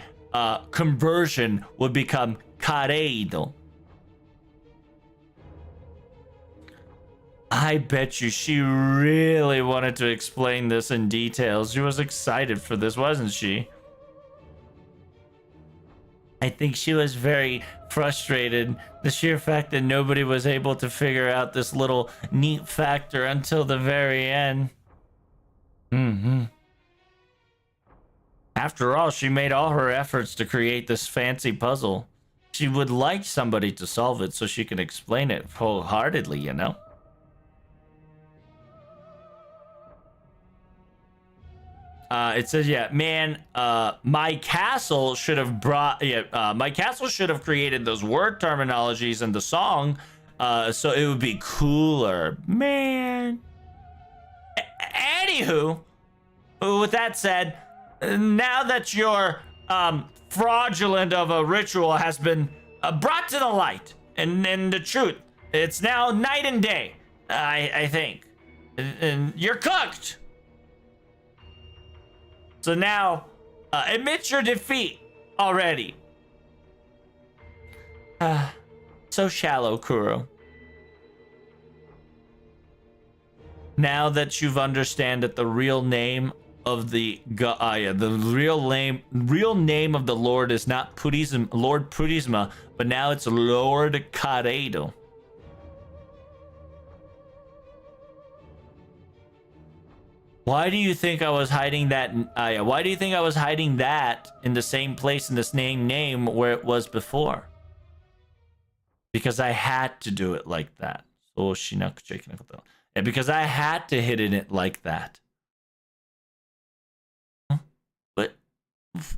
conversion would become karedo. I bet you she really wanted to explain this in detail. She was excited for this, wasn't she? I think she was very frustrated. The sheer fact that nobody was able to figure out this little neat factor until the very end. After all, she made all her efforts to create this fancy puzzle. She would like somebody to solve it so she can explain it wholeheartedly, you know? It says, yeah, man, my castle should have created those word terminologies in the song, so it would be cooler, man. Anywho, with that said, now that your fraudulent of a ritual has been brought to the light, and the truth, it's now night and day, I think, and you're cooked. So now, admit your defeat already. So shallow, Kuro. Now that you've understand that the real name of the real name of the Lord is not Purisma, Lord Purisma, but now it's Lord Karedo. Why do you think I was hiding that? Why do you think I was hiding that in the same place in the same name where it was before? Because I had to do it like that. Because I had to hit it like that. Huh?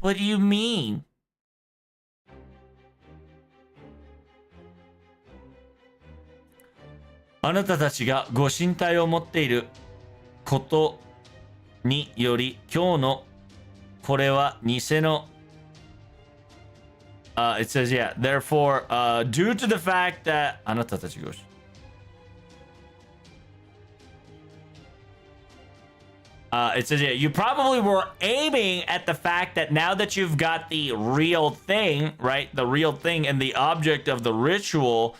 What do you mean? あなたたちがご神体を持っていることにより、今日のこれは偽の。It says, yeah, therefore, due to the fact that あなたたちがit says, yeah, you probably were aiming at the fact that now that you've got the real thing, right? The real thing and the object of the ritual,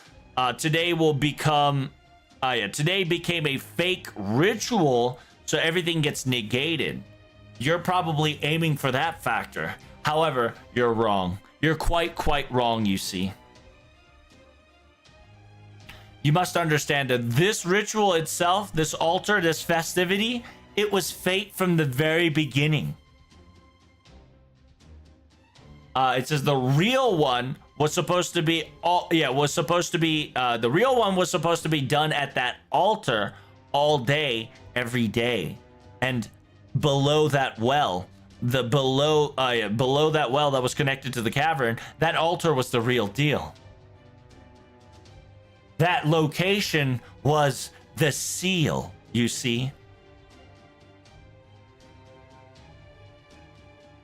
today will become, today became a fake ritual, so everything gets negated. You're probably aiming for that factor. However, you're wrong. You're quite wrong, you see. You must understand that this ritual itself, this altar, this festivity, it was fate from the very beginning. It says the real one was supposed to be the real one was supposed to be done at that altar all day, every day. And below that well, below that well that was connected to the cavern, that altar was the real deal. That location was the seal, you see.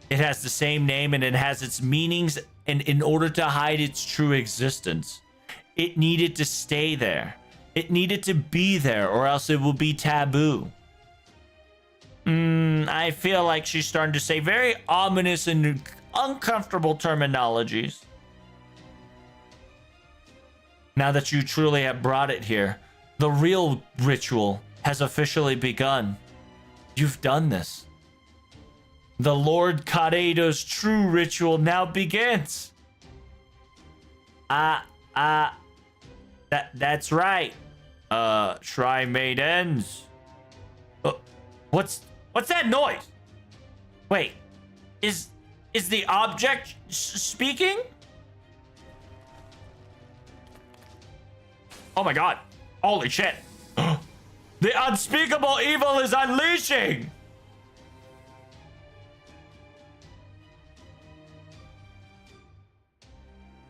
It has the same name and it has its meanings, and in order to hide its true existence, it needed to stay there. It needed to be there, or else it will be taboo. I feel like she's starting to say very ominous and uncomfortable terminologies. Now that you truly have brought it here, the real ritual has officially begun. You've done this. The Lord Kareido's true ritual now begins. That's right. Shrine maidens. What's that noise? Wait, is the object speaking? Oh my god. Holy shit. The unspeakable evil is unleashing.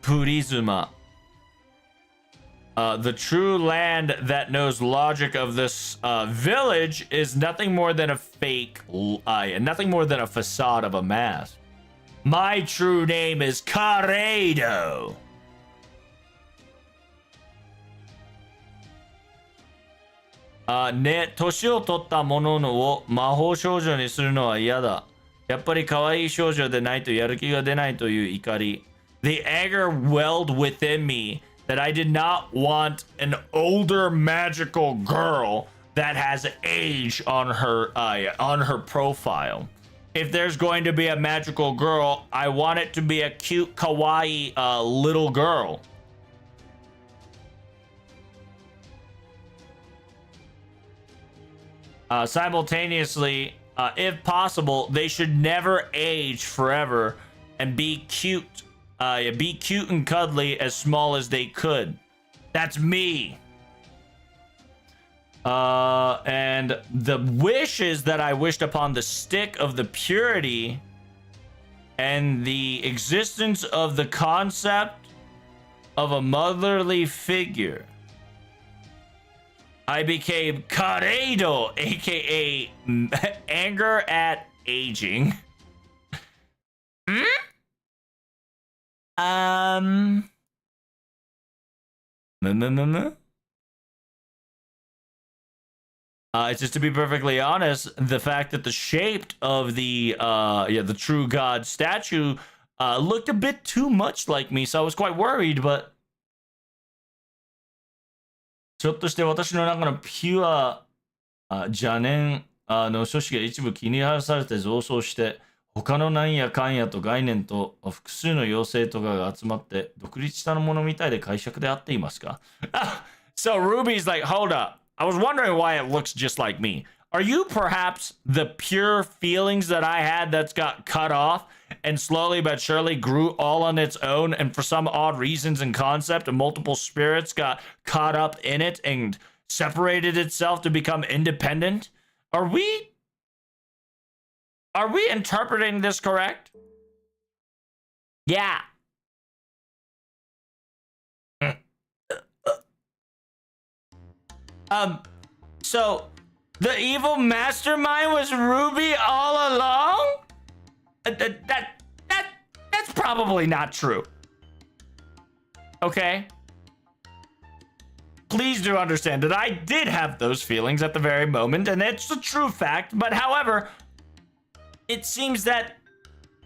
Purizuma. The true land that knows logic of this village is nothing more than a fake, nothing more than a facade of a mask. My true name is Kareido. Ne, 年を取ったものを魔法少女にするのは嫌だ。やっぱり可愛い少女でないとやる気が出ないという怒り。The anger welled within me that I did not want an older magical girl that has age on her profile. If there's going to be a magical girl, I want it to be a cute, kawaii little girl. Simultaneously, if possible, they should never age forever and be cute. Be cute and cuddly as small as they could. That's me. And the wishes that I wished upon the stick of the purity and the existence of the concept of a motherly figure. I became Kareido, aka anger at aging. It's just to be perfectly honest, the fact that the shape of the true god statue looked a bit too much like me, so I was quite worried, but ちょっとして私の中のピュア邪念の組織が一部気に入らされて増殖して、他のなんやかんやと概念と複数の妖精とかが集まって独立したものみたいで解釈で合っていますか? So Ruby's like, hold up. I was wondering why it looks just like me. Are you perhaps the pure feelings that I had that's got cut off and slowly but surely grew all on its own, and for some odd reasons and concept, multiple spirits got caught up in it and separated itself to become independent? Are we interpreting this correct? Yeah. So the evil mastermind was Ruby all along? That's probably not true. Okay? Please do understand that I did have those feelings at the very moment, and it's a true fact, but however, it seems that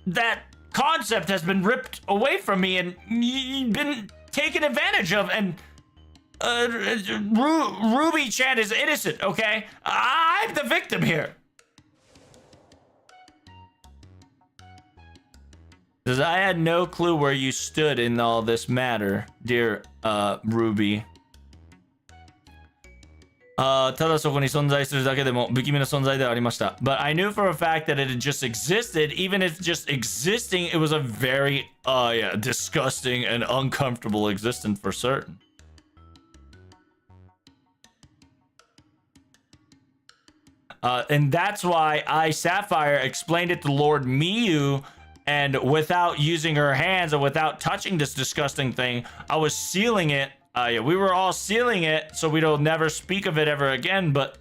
that concept has been ripped away from me and been taken advantage of, and Ruby Chan is innocent, okay? I'm the victim here. Because I had no clue where you stood in all this matter, dear Ruby. ただそこに存在するだけでも不気味な存在ではありました。But I knew for a fact that it had just existed. Even if just existing, it was a very, disgusting and uncomfortable existence for certain. And that's why I, Sapphire, explained it to Lord Miyu, and without using her hands and without touching this disgusting thing, I was sealing it. We were all sealing it so we'll never speak of it ever again, but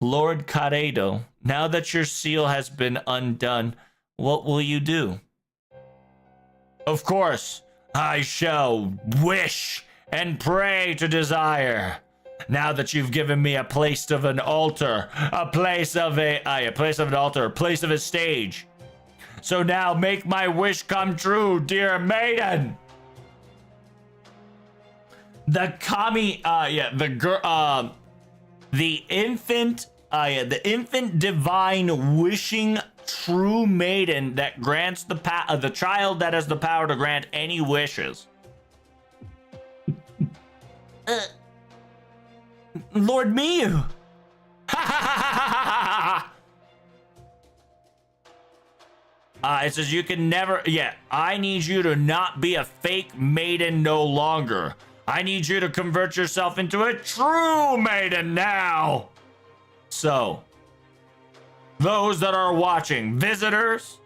Lord Karedo, now that your seal has been undone, what will you do? Of course, I shall wish and pray to desire. Now that you've given me a place of an altar, a place of an altar, a place of a stage. So now make my wish come true, dear maiden. The kami, the infant divine wishing true maiden that grants the child that has the power to grant any wishes. Lord Miyu. It says you can never. Yeah, I need you to not be a fake maiden no longer. I need you to convert yourself into a true maiden now. So, those that are watching, visitors,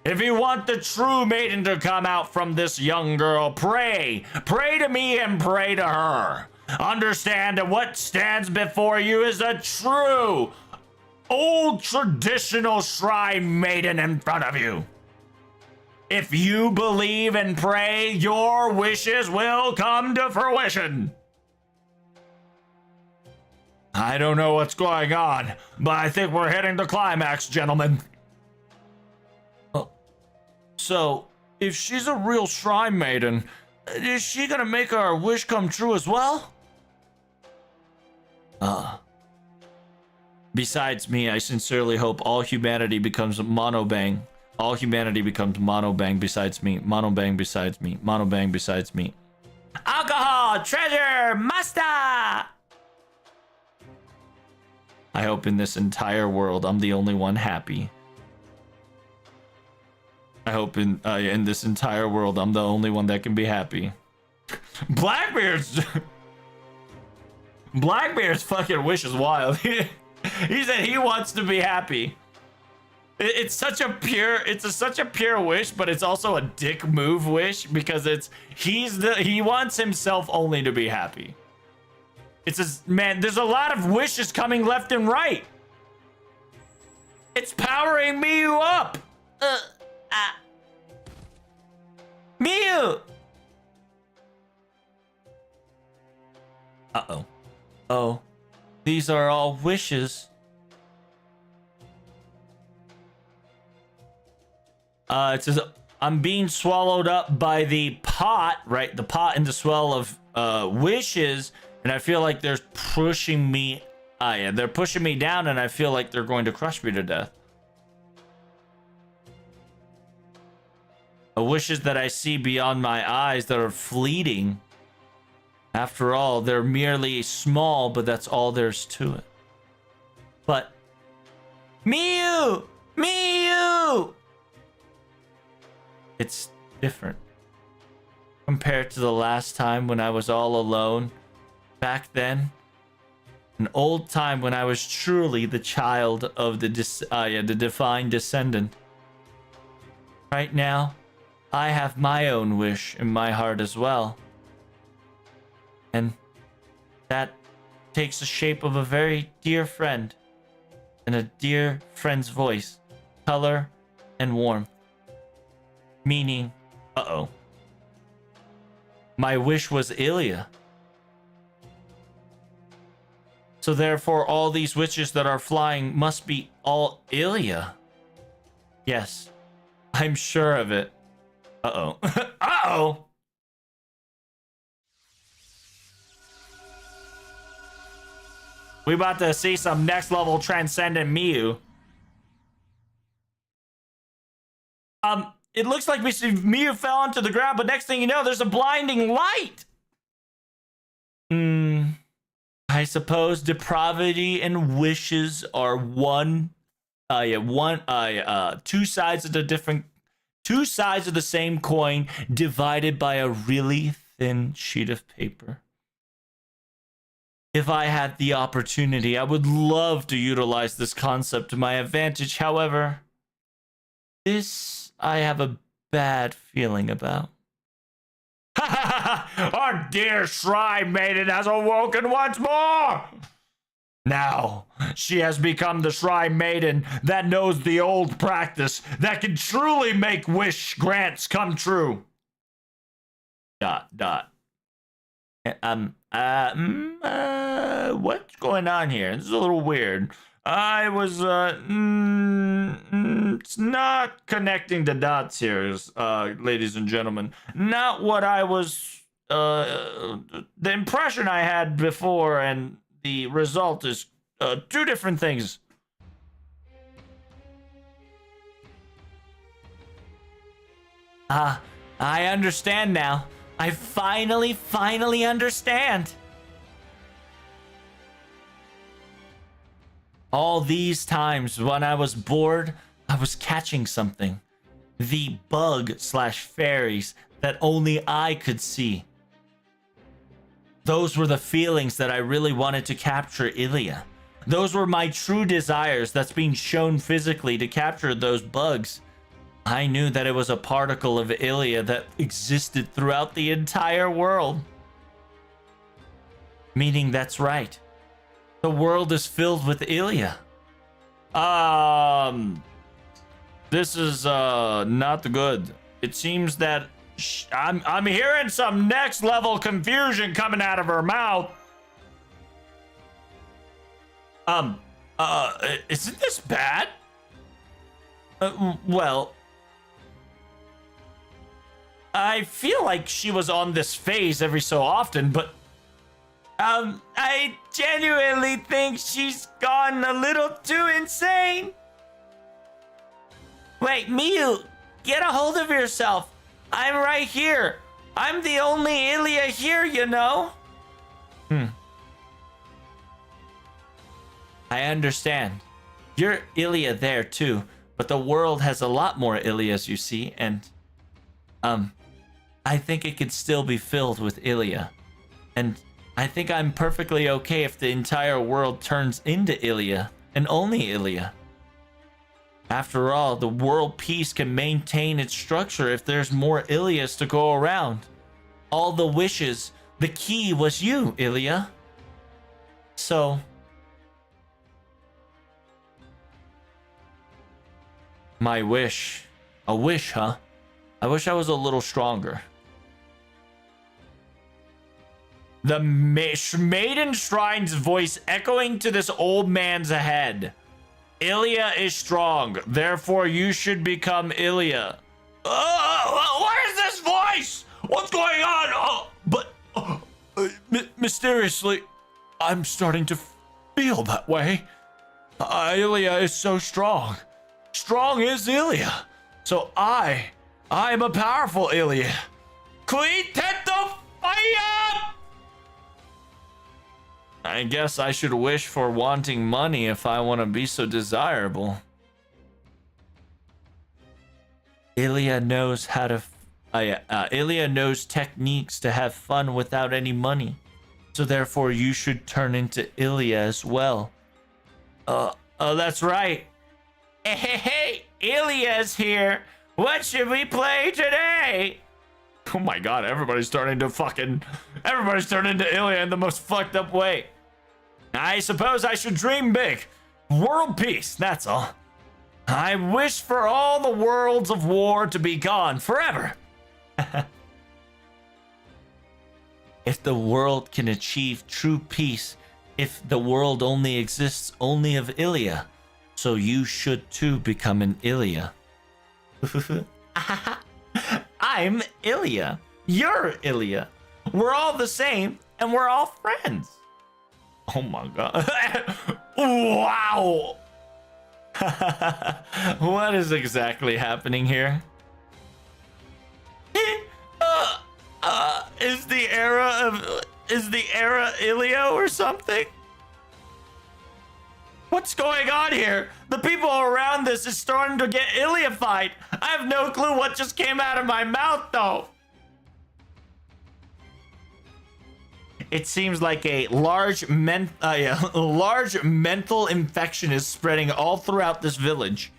if you want the true maiden to come out from this young girl, pray. Pray to me and pray to her. Understand that what stands before you is a true, old traditional shrine maiden in front of you. If you believe and pray, your wishes will come to fruition. I don't know what's going on, but I think we're hitting the climax, gentlemen. So, if she's a real shrine maiden, is she gonna make our wish come true as well? Besides me, I sincerely hope all humanity becomes monobang. All humanity becomes monobang besides me. Monobang besides me. Monobang besides me. Alcohol! Treasure! Master! I hope in this entire world I'm the only one happy. I hope in this entire world I'm the only one that can be happy. Blackbeard's fucking wish is wild. He said he wants to be happy. It's such a pure wish, but it's also a dick move wish because he wants himself only to be happy. Man, there's a lot of wishes coming left and right. It's powering Miyu up. Miyu. Uh-oh. Oh, these are all wishes. It says, I'm being swallowed up by the pot, right? The pot in the swell of wishes, and I feel like they're pushing me. They're pushing me down, and I feel like they're going to crush me to death. Wishes that I see beyond my eyes that are fleeting. After all, they're merely small, but that's all there's to it. But Miyu! Miyu! It's different compared to the last time when I was all alone. Back then, an old time when I was truly the child of the divine descendant. Right now, I have my own wish in my heart as well. And that takes the shape of a very dear friend. And a dear friend's voice, color, and warmth. Meaning, uh-oh. My wish was Ilya. So therefore, all these witches that are flying must be all Ilya. Yes, I'm sure of it. Uh-oh. Uh-oh! We about to see some next level transcendent Miyu. It looks like Miyu fell onto the ground, but next thing you know, there's a blinding light. I suppose depravity and wishes are two sides of the same coin divided by a really thin sheet of paper. If I had the opportunity, I would love to utilize this concept to my advantage. However, this I have a bad feeling about. Our dear Shrine Maiden has awoken once more! Now, she has become the Shrine Maiden that knows the old practice that can truly make wish grants come true. ... What's going on here? This is a little weird. I was, it's not connecting the dots here, ladies and gentlemen. Not what I was, the impression I had before and the result is, two different things. I understand now. I finally understand. All these times when I was bored, I was catching something. The bug/fairies that only I could see. Those were the feelings that I really wanted to capture Ilya. Those were my true desires that's being shown physically to capture those bugs. I knew that it was a particle of Ilya that existed throughout the entire world. Meaning that's right. The world is filled with Ilya. This is not good. It seems that I'm hearing some next level confusion coming out of her mouth. Isn't this bad? Well, I feel like she was on this phase every so often, but I genuinely think she's gone a little too insane. Wait, Miyu, get a hold of yourself. I'm right here. I'm the only Ilya here, you know? I understand. You're Ilya there too, but the world has a lot more Ilyas, you see, and I think it could still be filled with Ilya. And I think I'm perfectly okay if the entire world turns into Ilya, and only Ilya. After all, the world peace can maintain its structure if there's more Ilyas to go around. All the wishes, the key was you, Ilya. So... my wish. A wish, huh? I wish I was a little stronger. The Maiden Shrine's voice echoing to this old man's head. Ilya is strong, therefore you should become Ilya. What is this voice? What's going on? Mysteriously, I'm starting to feel that way. Ilya is so strong. Strong is Ilya. So I am a powerful Ilya. Quinteto fire! I guess I should wish for wanting money if I want to be so desirable. Ilya knows how to... Ilya knows techniques to have fun without any money. So therefore you should turn into Ilya as well. That's right. Hey, Ilya's here. What should we play today? Oh my god, everybody's turning into Ilya in the most fucked up way. I suppose I should dream big. World peace, that's all. I wish for all the worlds of war to be gone forever. If the world can achieve true peace, if the world only exists only of Ilya, so you should too become an Ilya. I'm Ilya. You're Ilya. We're all the same, and we're all friends. Oh my god. Wow. What is exactly happening here? Is the era Ilya or something? What's going on here? The people around this is starting to get Ilya-fied. I have no clue what just came out of my mouth, though. It seems like a large mental infection is spreading all throughout this village.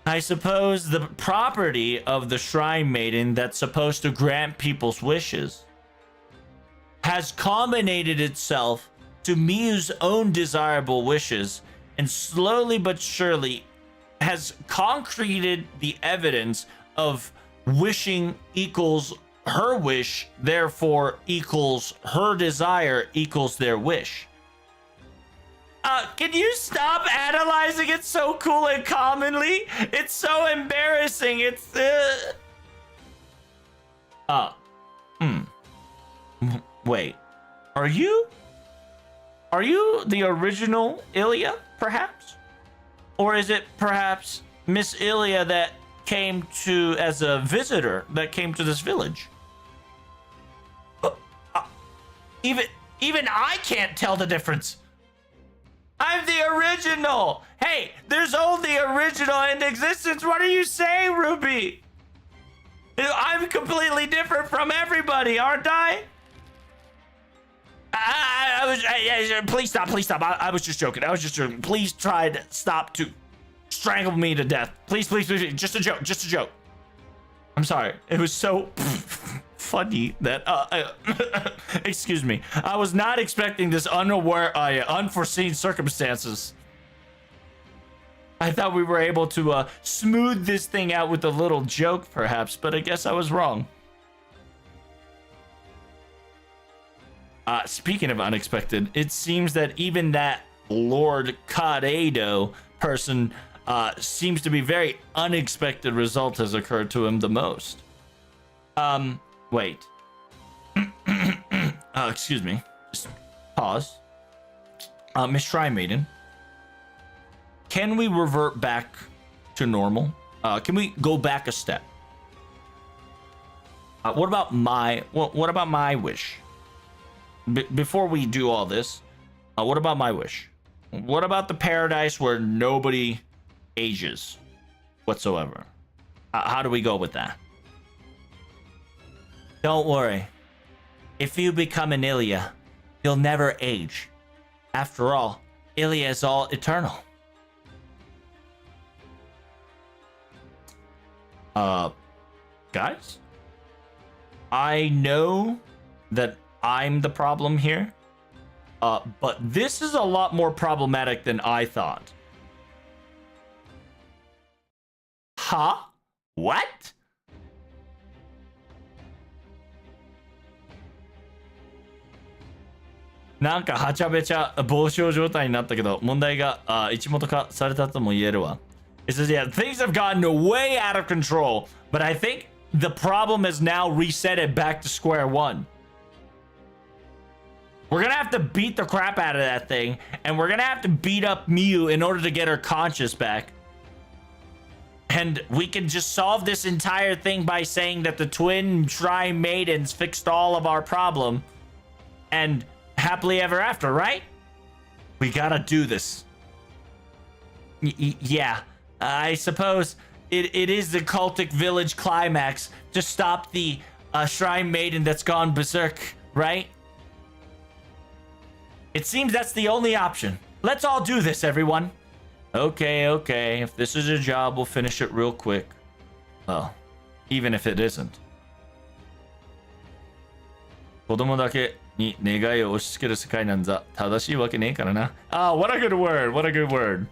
I suppose the property of the Shrine Maiden that's supposed to grant people's wishes has combinated itself to Miyu's own desirable wishes, and slowly but surely has concreted the evidence of wishing equals her wish, therefore equals her desire equals their wish. Can you stop analyzing it so cool and commonly? It's so embarrassing. It's Wait. Are you the original Ilya, perhaps? Or is it perhaps Miss Ilya that came to as a visitor that came to this village? Even I can't tell the difference. I'm the original. Hey, there's only original in existence. What are you saying, Ruby? I'm completely different from everybody, aren't I? Please stop. I was just joking. Please try to stop to strangle me to death. Please. Just a joke. I'm sorry. It was so funny that excuse me. I was not expecting this unforeseen circumstances. I thought we were able to smooth this thing out with a little joke, perhaps, but I guess I was wrong. Speaking of unexpected, it seems that even that Lord Karedo person seems to be very unexpected result has occurred to him the most. Wait. Excuse me. Just pause. Miss Shrine Maiden, can we revert back to normal? Can we go back a step? What about my wish? Before we do all this, what about my wish? What about the paradise where nobody ages whatsoever? How do we go with that? Don't worry. If you become an Ilya, you'll never age. After all, Ilya is all eternal. Guys? I know that I'm the problem here, but this is a lot more problematic than I thought. Huh? What?なんかはちゃめちゃ暴走状態になったけど、問題が一元化されたとも言えるわ。It says, yeah, things have gotten way out of control, but I think the problem has now reset it back to square one. We're gonna have to beat the crap out of that thing, and we're gonna have to beat up Miyu in order to get her conscious back. And we can just solve this entire thing by saying that the twin Shrine Maidens fixed all of our problem, and happily ever after, right? We gotta do this. Yeah, I suppose it is the cultic village climax to stop the Shrine Maiden that's gone berserk, right? It seems that's the only option. Let's all do this, everyone. Okay. If this is a job, we'll finish it real quick. Well, even if it isn't. 子供だけに願いを押し付ける世界なんざ正しいわけねえからな。Oh, what a good word. What a good word.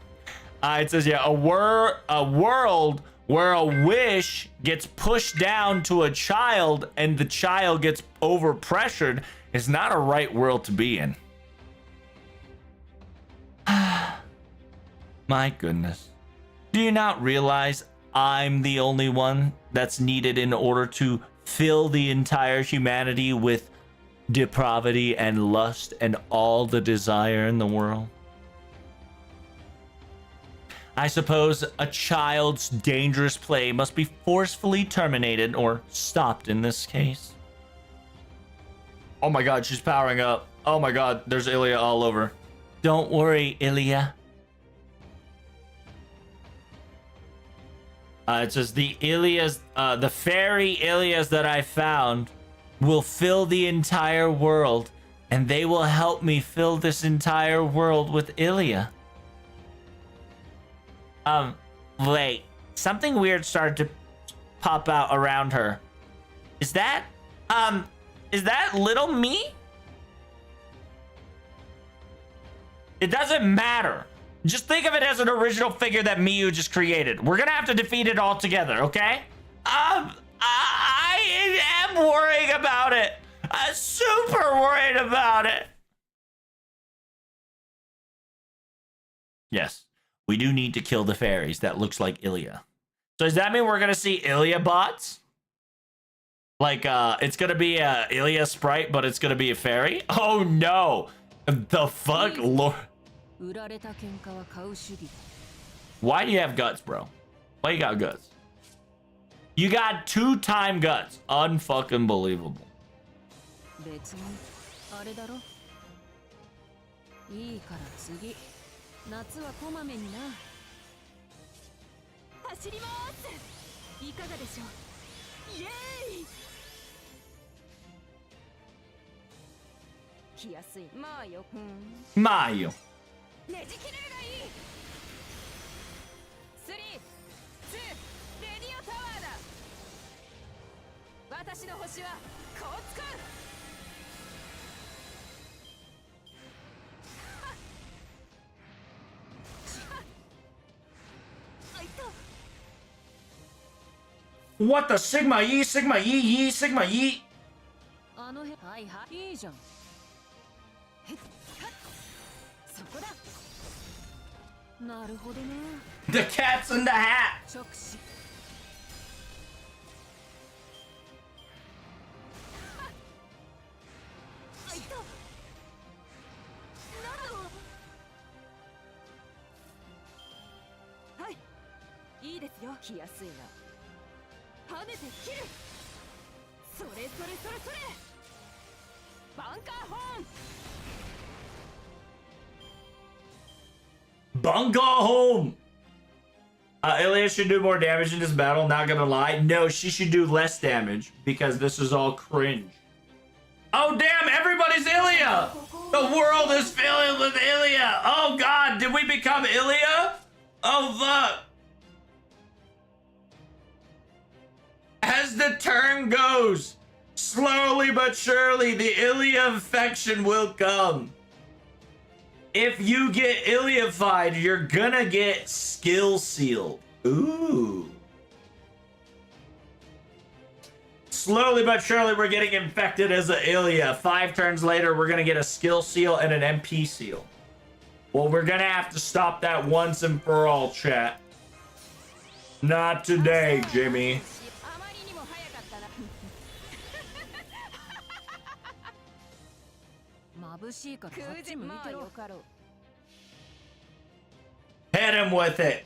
It says, yeah, a world where a wish gets pushed down to a child and the child gets overpressured is not a right world to be in. My goodness. Do you not realize I'm the only one that's needed in order to fill the entire humanity with depravity and lust and all the desire in the world? I suppose a child's dangerous play must be forcefully terminated or stopped in this case. Oh my god, she's powering up. Oh my god, there's Ilya all over. Don't worry, Ilya. It says the fairy Ilyas that I found will fill the entire world, and they will help me fill this entire world with Ilya. Wait. Something weird started to pop out around her. Is that little me? It doesn't matter. Just think of it as an original figure that Miyu just created. We're gonna have to defeat it all together, okay? I am worrying about it. I'm super worried about it. Yes, we do need to kill the fairies. That looks like Ilya. So does that mean we're gonna see Ilya bots? Like, it's gonna be a Ilya sprite, but it's gonna be a fairy? Oh no! The fuck, Lord. Why do you have guts, bro? Why you got guts? You got 2-time guts. Unfucking believable. いいから次夏はこまめにな走りますいかがでしょうイエーイ来やすいまあよまあよねじ切れるがいい3、2、レディオタワーだ私の星はこう使うWhat the Sigma Yi, Sigma Yi, Yi, Sigma Yi? あの辺はいはいいいじゃんそこだなるほどね The cat's in the hat. 直視あいたなんだろうはいいいですよ来やすいな跳ねて切るそれそれそれそれバンカーホーン Bunga home. Ilya should do more damage in this battle, not gonna lie. No, she should do less damage because this is all cringe. Oh damn, everybody's Ilya! The world is filled with Ilya! Oh god, did we become Ilya? Oh fuck! As the turn goes, slowly but surely the Ilya infection will come. If you get Ilyified, you're gonna get skill sealed. Ooh. Slowly but surely, we're getting infected as an Ilya. 5 turns later, we're gonna get a skill seal and an MP seal. Well, we're gonna have to stop that once and for all, chat. Not today, Jimmy. Hit him with it.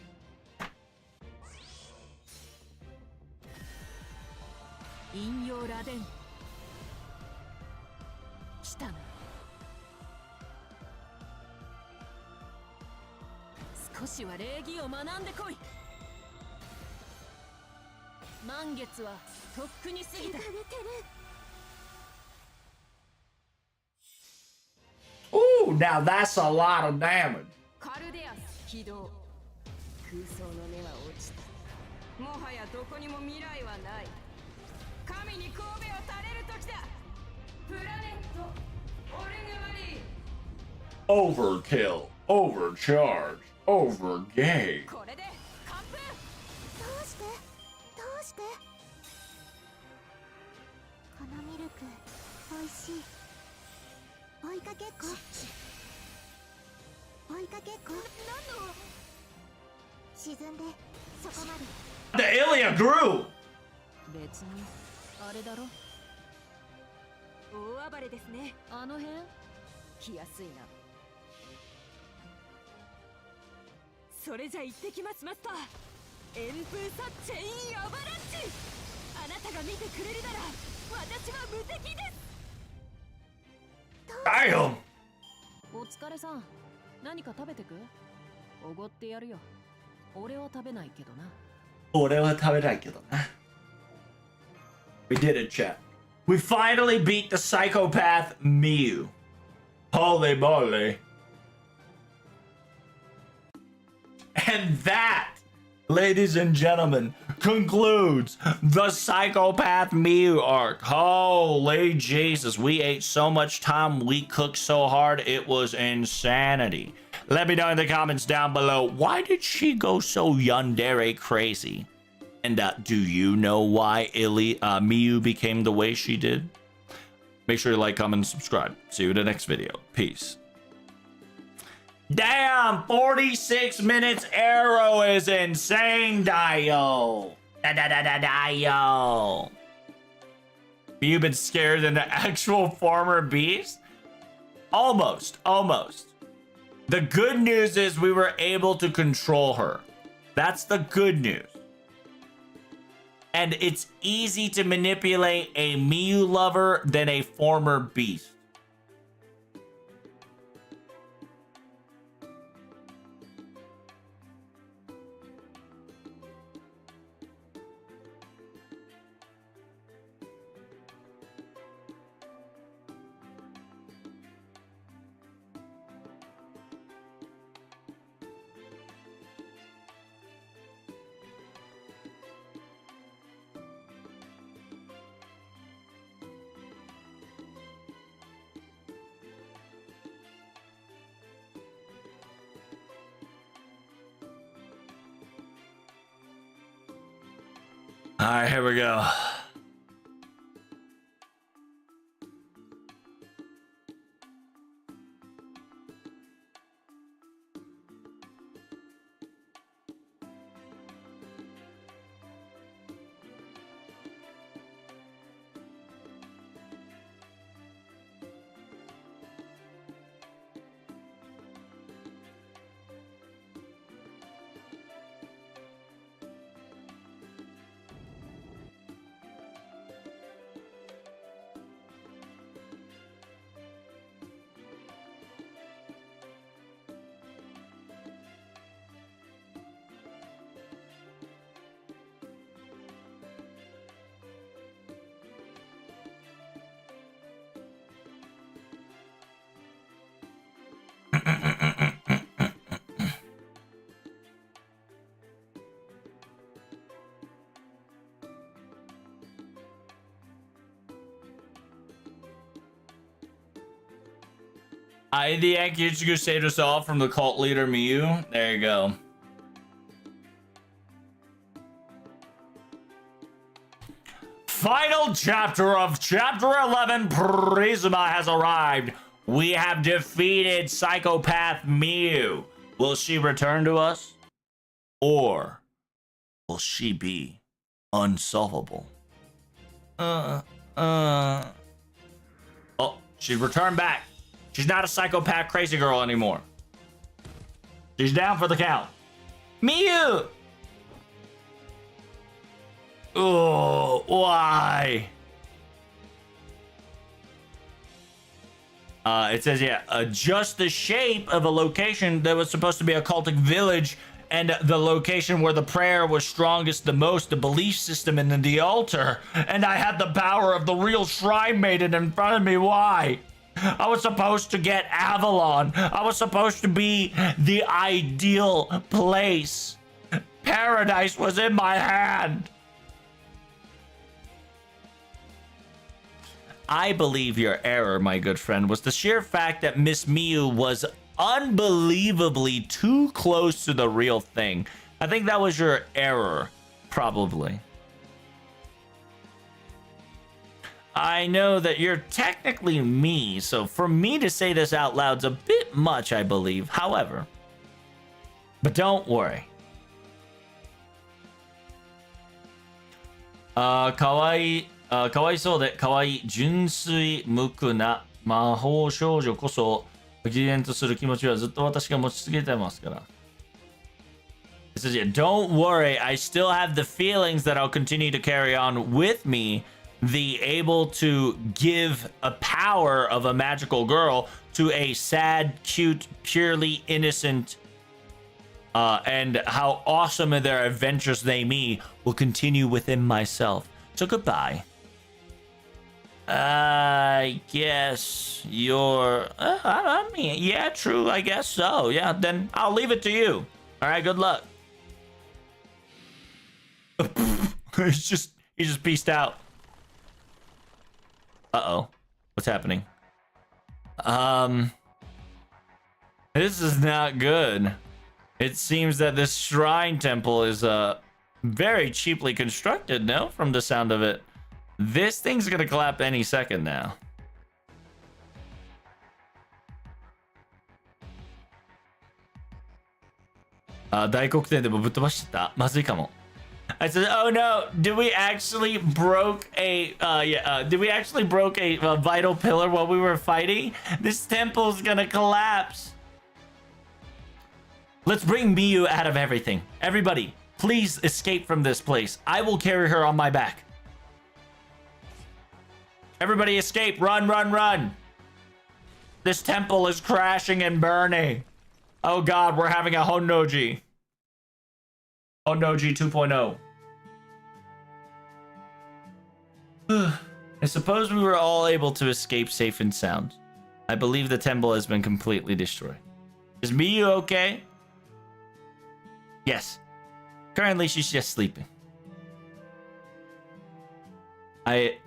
Ooh, now that's a lot of damage. もはやどこにも未来はない神に神戸を垂れる時だプラネットオルグマリー Overkill, overcharge, overgay. これで完封どうしてどうしてこのミルクおいしい追いかけっこ追いかけっこ何の沈んでそこまで The Ilya grew. 別にあれだろ大暴れですねあの辺来やすいなそれじゃ行ってきますマスター旋風サチェインアバラッチあなたが見てくれるなら私は無敵です Damn. お疲れさん何か食べてくおごってやるよ俺は食べないけどな We did it, chat. We finally beat the psychopath Miu. Holy moly. And that, ladies and gentlemen, concludes the Psychopath Miu arc. Holy Jesus, we ate so much time, we cooked so hard, it was insanity. Let me know in the comments down below, why did she go so yandere crazy? And do you know why Miu became the way she did? Make sure to like, comment, and subscribe. See you in the next video. Peace. Damn, 46 minutes arrow is insane, Dio. Dio. You been scared than the actual former beast? Almost. The good news is we were able to control her. That's the good news. And it's easy to manipulate a Miu lover than a former beast. All right, here we go. The Yankee saved us all from the cult leader Miu. There you go. Final chapter of Chapter 11, Prisma has arrived. We have defeated Psychopath Miu. Will she return to us? Or will she be unsolvable? Oh, she returned back. She's not a psychopath crazy girl anymore. She's down for the count. Miu! Oh, why? It says, yeah, adjust the shape of a location that was supposed to be a cultic village and the location where the prayer was strongest the most, the belief system and the altar. And I had the power of the real shrine maiden in front of me. Why? I was supposed to get Avalon. I was supposed to be the ideal place. paradise was in my hand. I believe your error, my good friend, was the sheer fact that Miss Miyu was unbelievably too close to the real thing. I think that was your error, probably. I know that you're technically me, so for me to say this out loud's a bit much, I believe. However, but don't worry. かわいい、かわいそうでかわいい純粋無垢な魔法少女こそ義援とする気持ちはずっと私が持ち続けてますから。It says, yeah, don't worry, I still have the feelings that I'll continue to carry on with me, the able to give a power of a magical girl to a sad, cute, purely innocent, and how awesome in their adventures they me will continue within myself. So goodbye. I guess you're... I mean, yeah, true, I guess so. Yeah, then I'll leave it to you. All right, good luck. He just peaced out. Uh-oh. What's happening? This is not good. It seems that this shrine temple is very cheaply constructed, no? From the sound of it. This thing's gonna collapse any second now. I said, oh no, did we actually broke a vital pillar while we were fighting? This temple's gonna collapse. Let's bring Miyu out of everything. Everybody, please escape from this place. I will carry her on my back. Everybody escape. Run, run, run. This temple is crashing and burning. Oh god, we're having a Honnoji. Honnoji 2.0. I suppose we were all able to escape safe and sound. I believe the temple has been completely destroyed. Is Miyu okay? Yes. Currently, she's just sleeping. I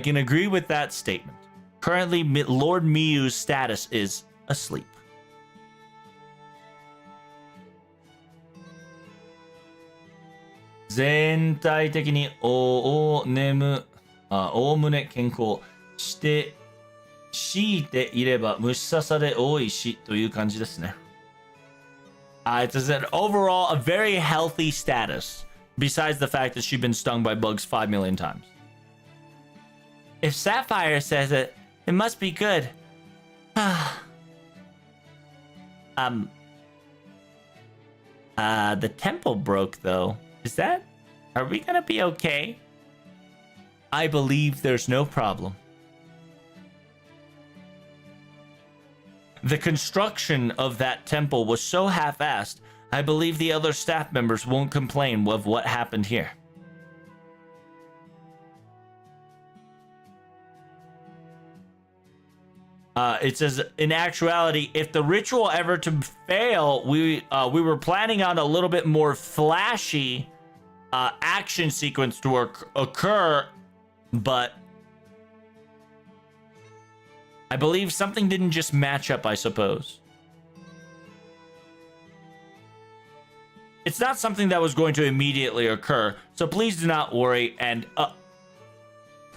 can agree with that statement. Currently, Lord Miyu's status is asleep. Zentai 的におおむね健康して強いていれば虫刺され多いしという感じですね。It's an overall a very healthy status, besides the fact that she's been stung by bugs 5 million times. If Sapphire says it, it must be good. The temple broke though. Are we gonna be okay? I believe there's no problem. The construction of that temple was so half-assed, I believe the other staff members won't complain of what happened here. It says, in actuality, if the ritual ever to fail, we were planning on a little bit more flashy action sequence to occur, but I believe something didn't just match up, I suppose. It's not something that was going to immediately occur, so please do not worry. And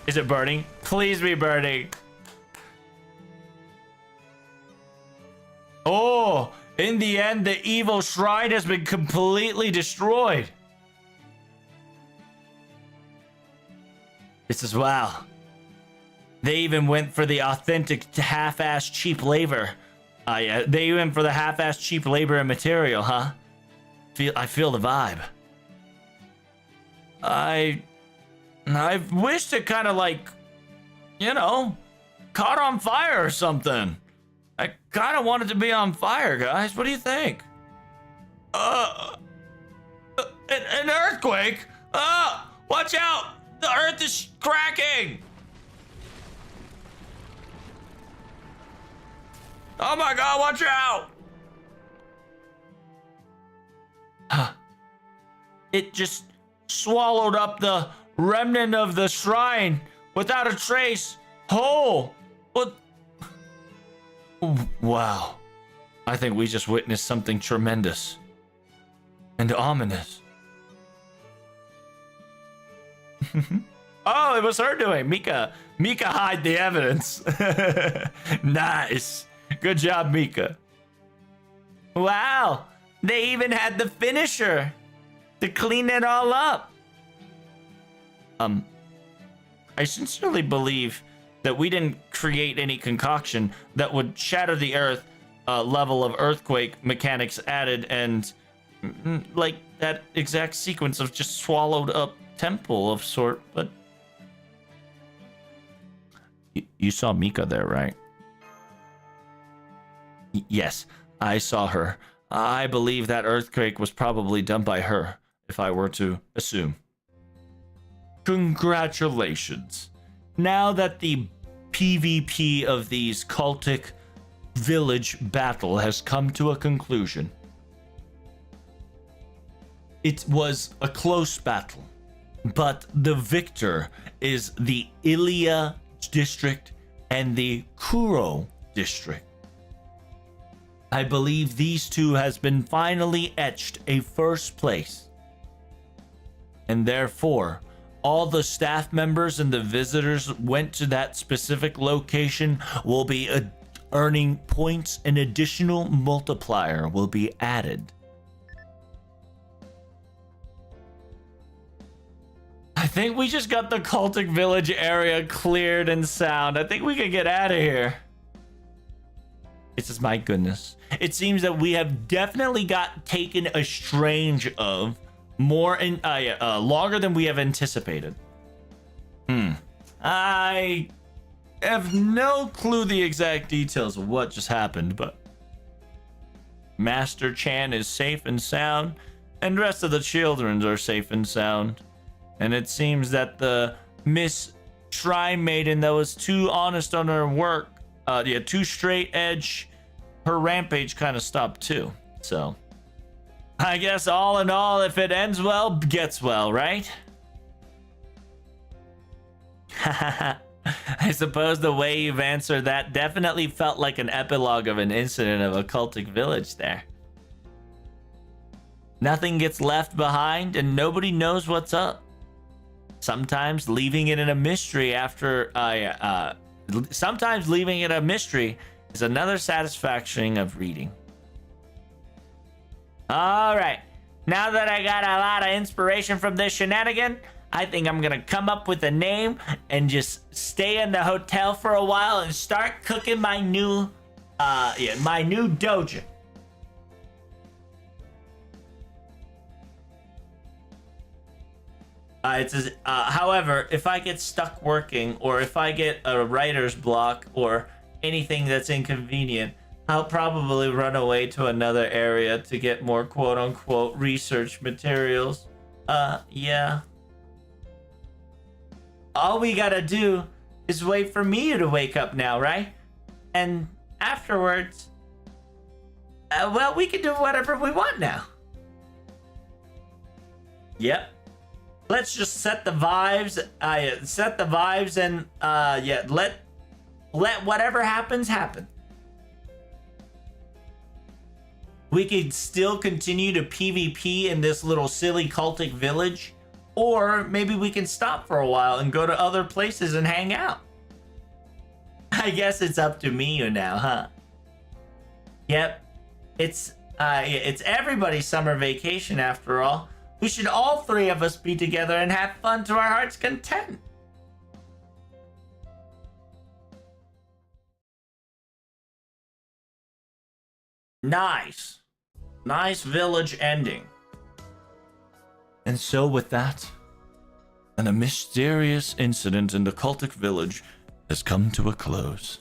is it burning? Please be burning. Oh, in the end, the evil shrine has been completely destroyed. This is wow. They even went for the authentic half-ass cheap labor. Yeah, they went for the half-ass cheap labor and material, huh? I feel the vibe. I wished it kind of like, you know, caught on fire or something. I kind of wanted to be on fire, guys. What do you think? An earthquake? Watch out! The earth is cracking! Oh my god, watch out! it just swallowed up the remnant of the shrine without a trace. Oh, what? Wow. I think we just witnessed something tremendous and ominous. Oh, it was her doing. Mika hide the evidence. Nice. Good job, Mika. Wow. They even had the finisher to clean it all up. I sincerely believe that we didn't create any concoction that would shatter the earth level of earthquake mechanics added and like that exact sequence of just swallowed up temple of sort, but you saw Mika there, right? Yes, I saw her. I believe that earthquake was probably done by her, if I were to assume. Congratulations. Now that the PvP of these cultic village battle has come to a conclusion. It was a close battle, but the victor is the Ilia district and the Kuro district. I believe these two has been finally etched a first place. And therefore, all the staff members and the visitors went to that specific location will be earning points. An additional multiplier will be added. I think we just got the cultic village area cleared and sound. I think we could get out of here. It's just, my goodness. It seems that we have definitely got taken estrange of more in longer than we have anticipated. I have no clue the exact details of what just happened, but Master Chan is safe and sound, and the rest of the children are safe and sound. And it seems that the Miss Shrine Maiden that was too honest on her work, too straight edge, her rampage kind of stopped too. So I guess all in all, if it ends well, gets well, right? I suppose the way you've answered that definitely felt like an epilogue of an incident of a cultic village there. Nothing gets left behind and nobody knows what's up. Sometimes leaving it in a mystery sometimes leaving it a mystery is another satisfaction of reading. All right, now that I got a lot of inspiration from this shenanigan, I think I'm gonna come up with a name and just stay in the hotel for a while and start cooking my new dojo. However, if I get stuck working or if I get a writer's block or anything that's inconvenient, I'll probably run away to another area to get more quote-unquote research materials. Yeah. All we gotta do is wait for me to wake up now, right? And afterwards, well, we can do whatever we want now. Yep. Let's just set the vibes. And let whatever happens happen. We could still continue to PvP in this little silly cultic village, or maybe we can stop for a while and go to other places and hang out. I guess it's up to me now, huh? Yep. It's everybody's summer vacation after all. We should all three of us be together and have fun to our heart's content. Nice. Nice village ending. And so with that, and a mysterious incident in the cultic village has come to a close.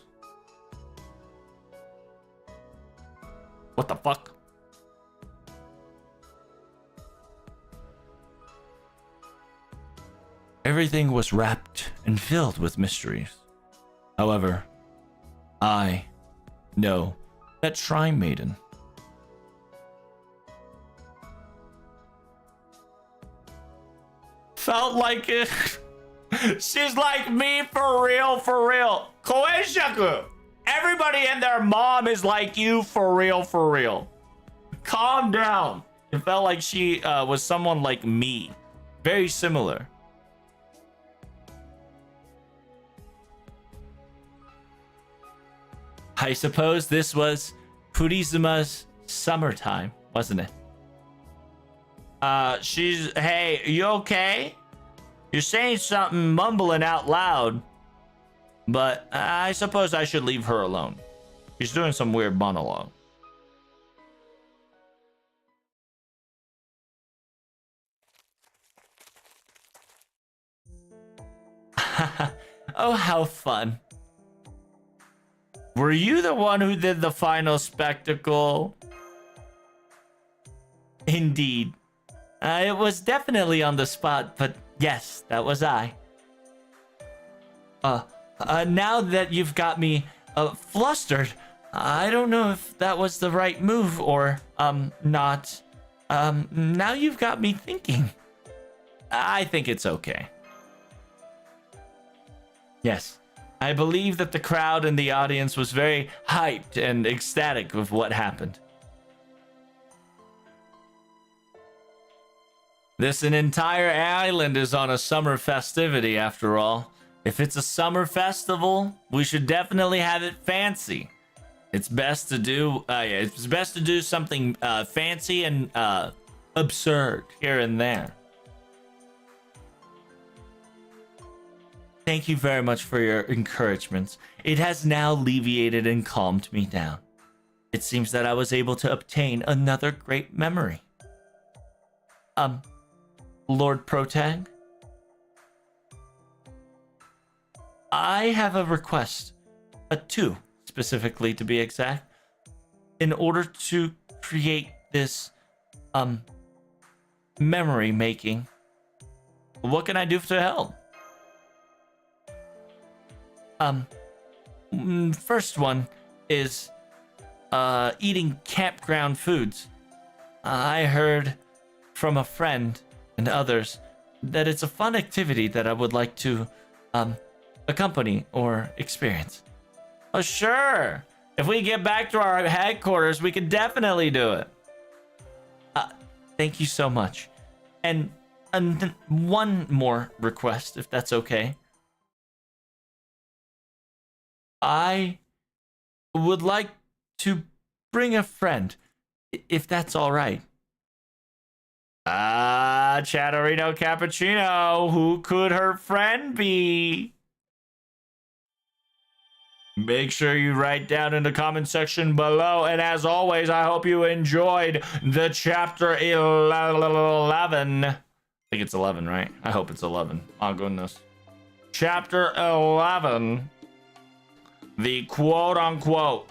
What the fuck? Everything was wrapped and filled with mysteries. However, I know that Shrine Maiden felt like it. She's like me for real, for real. Koenshaku, everybody and their mom is like you for real, for real. Calm down. It felt like she was someone like me. Very similar. I suppose this was Purizuma's summertime, wasn't it? Hey, you okay? You're saying something mumbling out loud, but I suppose I should leave her alone. She's doing some weird monologue. Oh, how fun. Were you the one who did the final spectacle? Indeed. It was definitely on the spot, but yes, that was I. Now that you've got me flustered, I don't know if that was the right move or not. Now you've got me thinking. I think it's okay. Yes, I believe that the crowd and the audience was very hyped and ecstatic with what happened. This entire island is on a summer festivity, after all. If it's a summer festival, we should definitely have it fancy. It's best to do, it's best to do something fancy and absurd here and there. Thank you very much for your encouragements. It has now alleviated and calmed me down. It seems that I was able to obtain another great memory. Lord Protag? I have a request. Two, specifically to be exact. In order to create this, memory making, what can I do to help? First one is eating campground foods. I heard from a friend and others that it's a fun activity that I would like to accompany or experience. Oh, sure. If we get back to our headquarters, we could definitely do it. Thank you so much. And one more request, if that's okay. I would like to bring a friend, if that's all right. Chatterino Cappuccino, who could her friend be? Make sure you write down in the comment section below. And as always, I hope you enjoyed the chapter 11. I think it's 11, right? I hope it's 11. Oh, goodness. Chapter 11. The quote-unquote,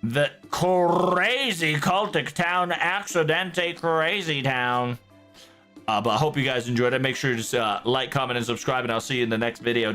the crazy cultic town, Accidente Crazy Town. But I hope you guys enjoyed it. Make sure to just like, comment, and subscribe, and I'll see you in the next video.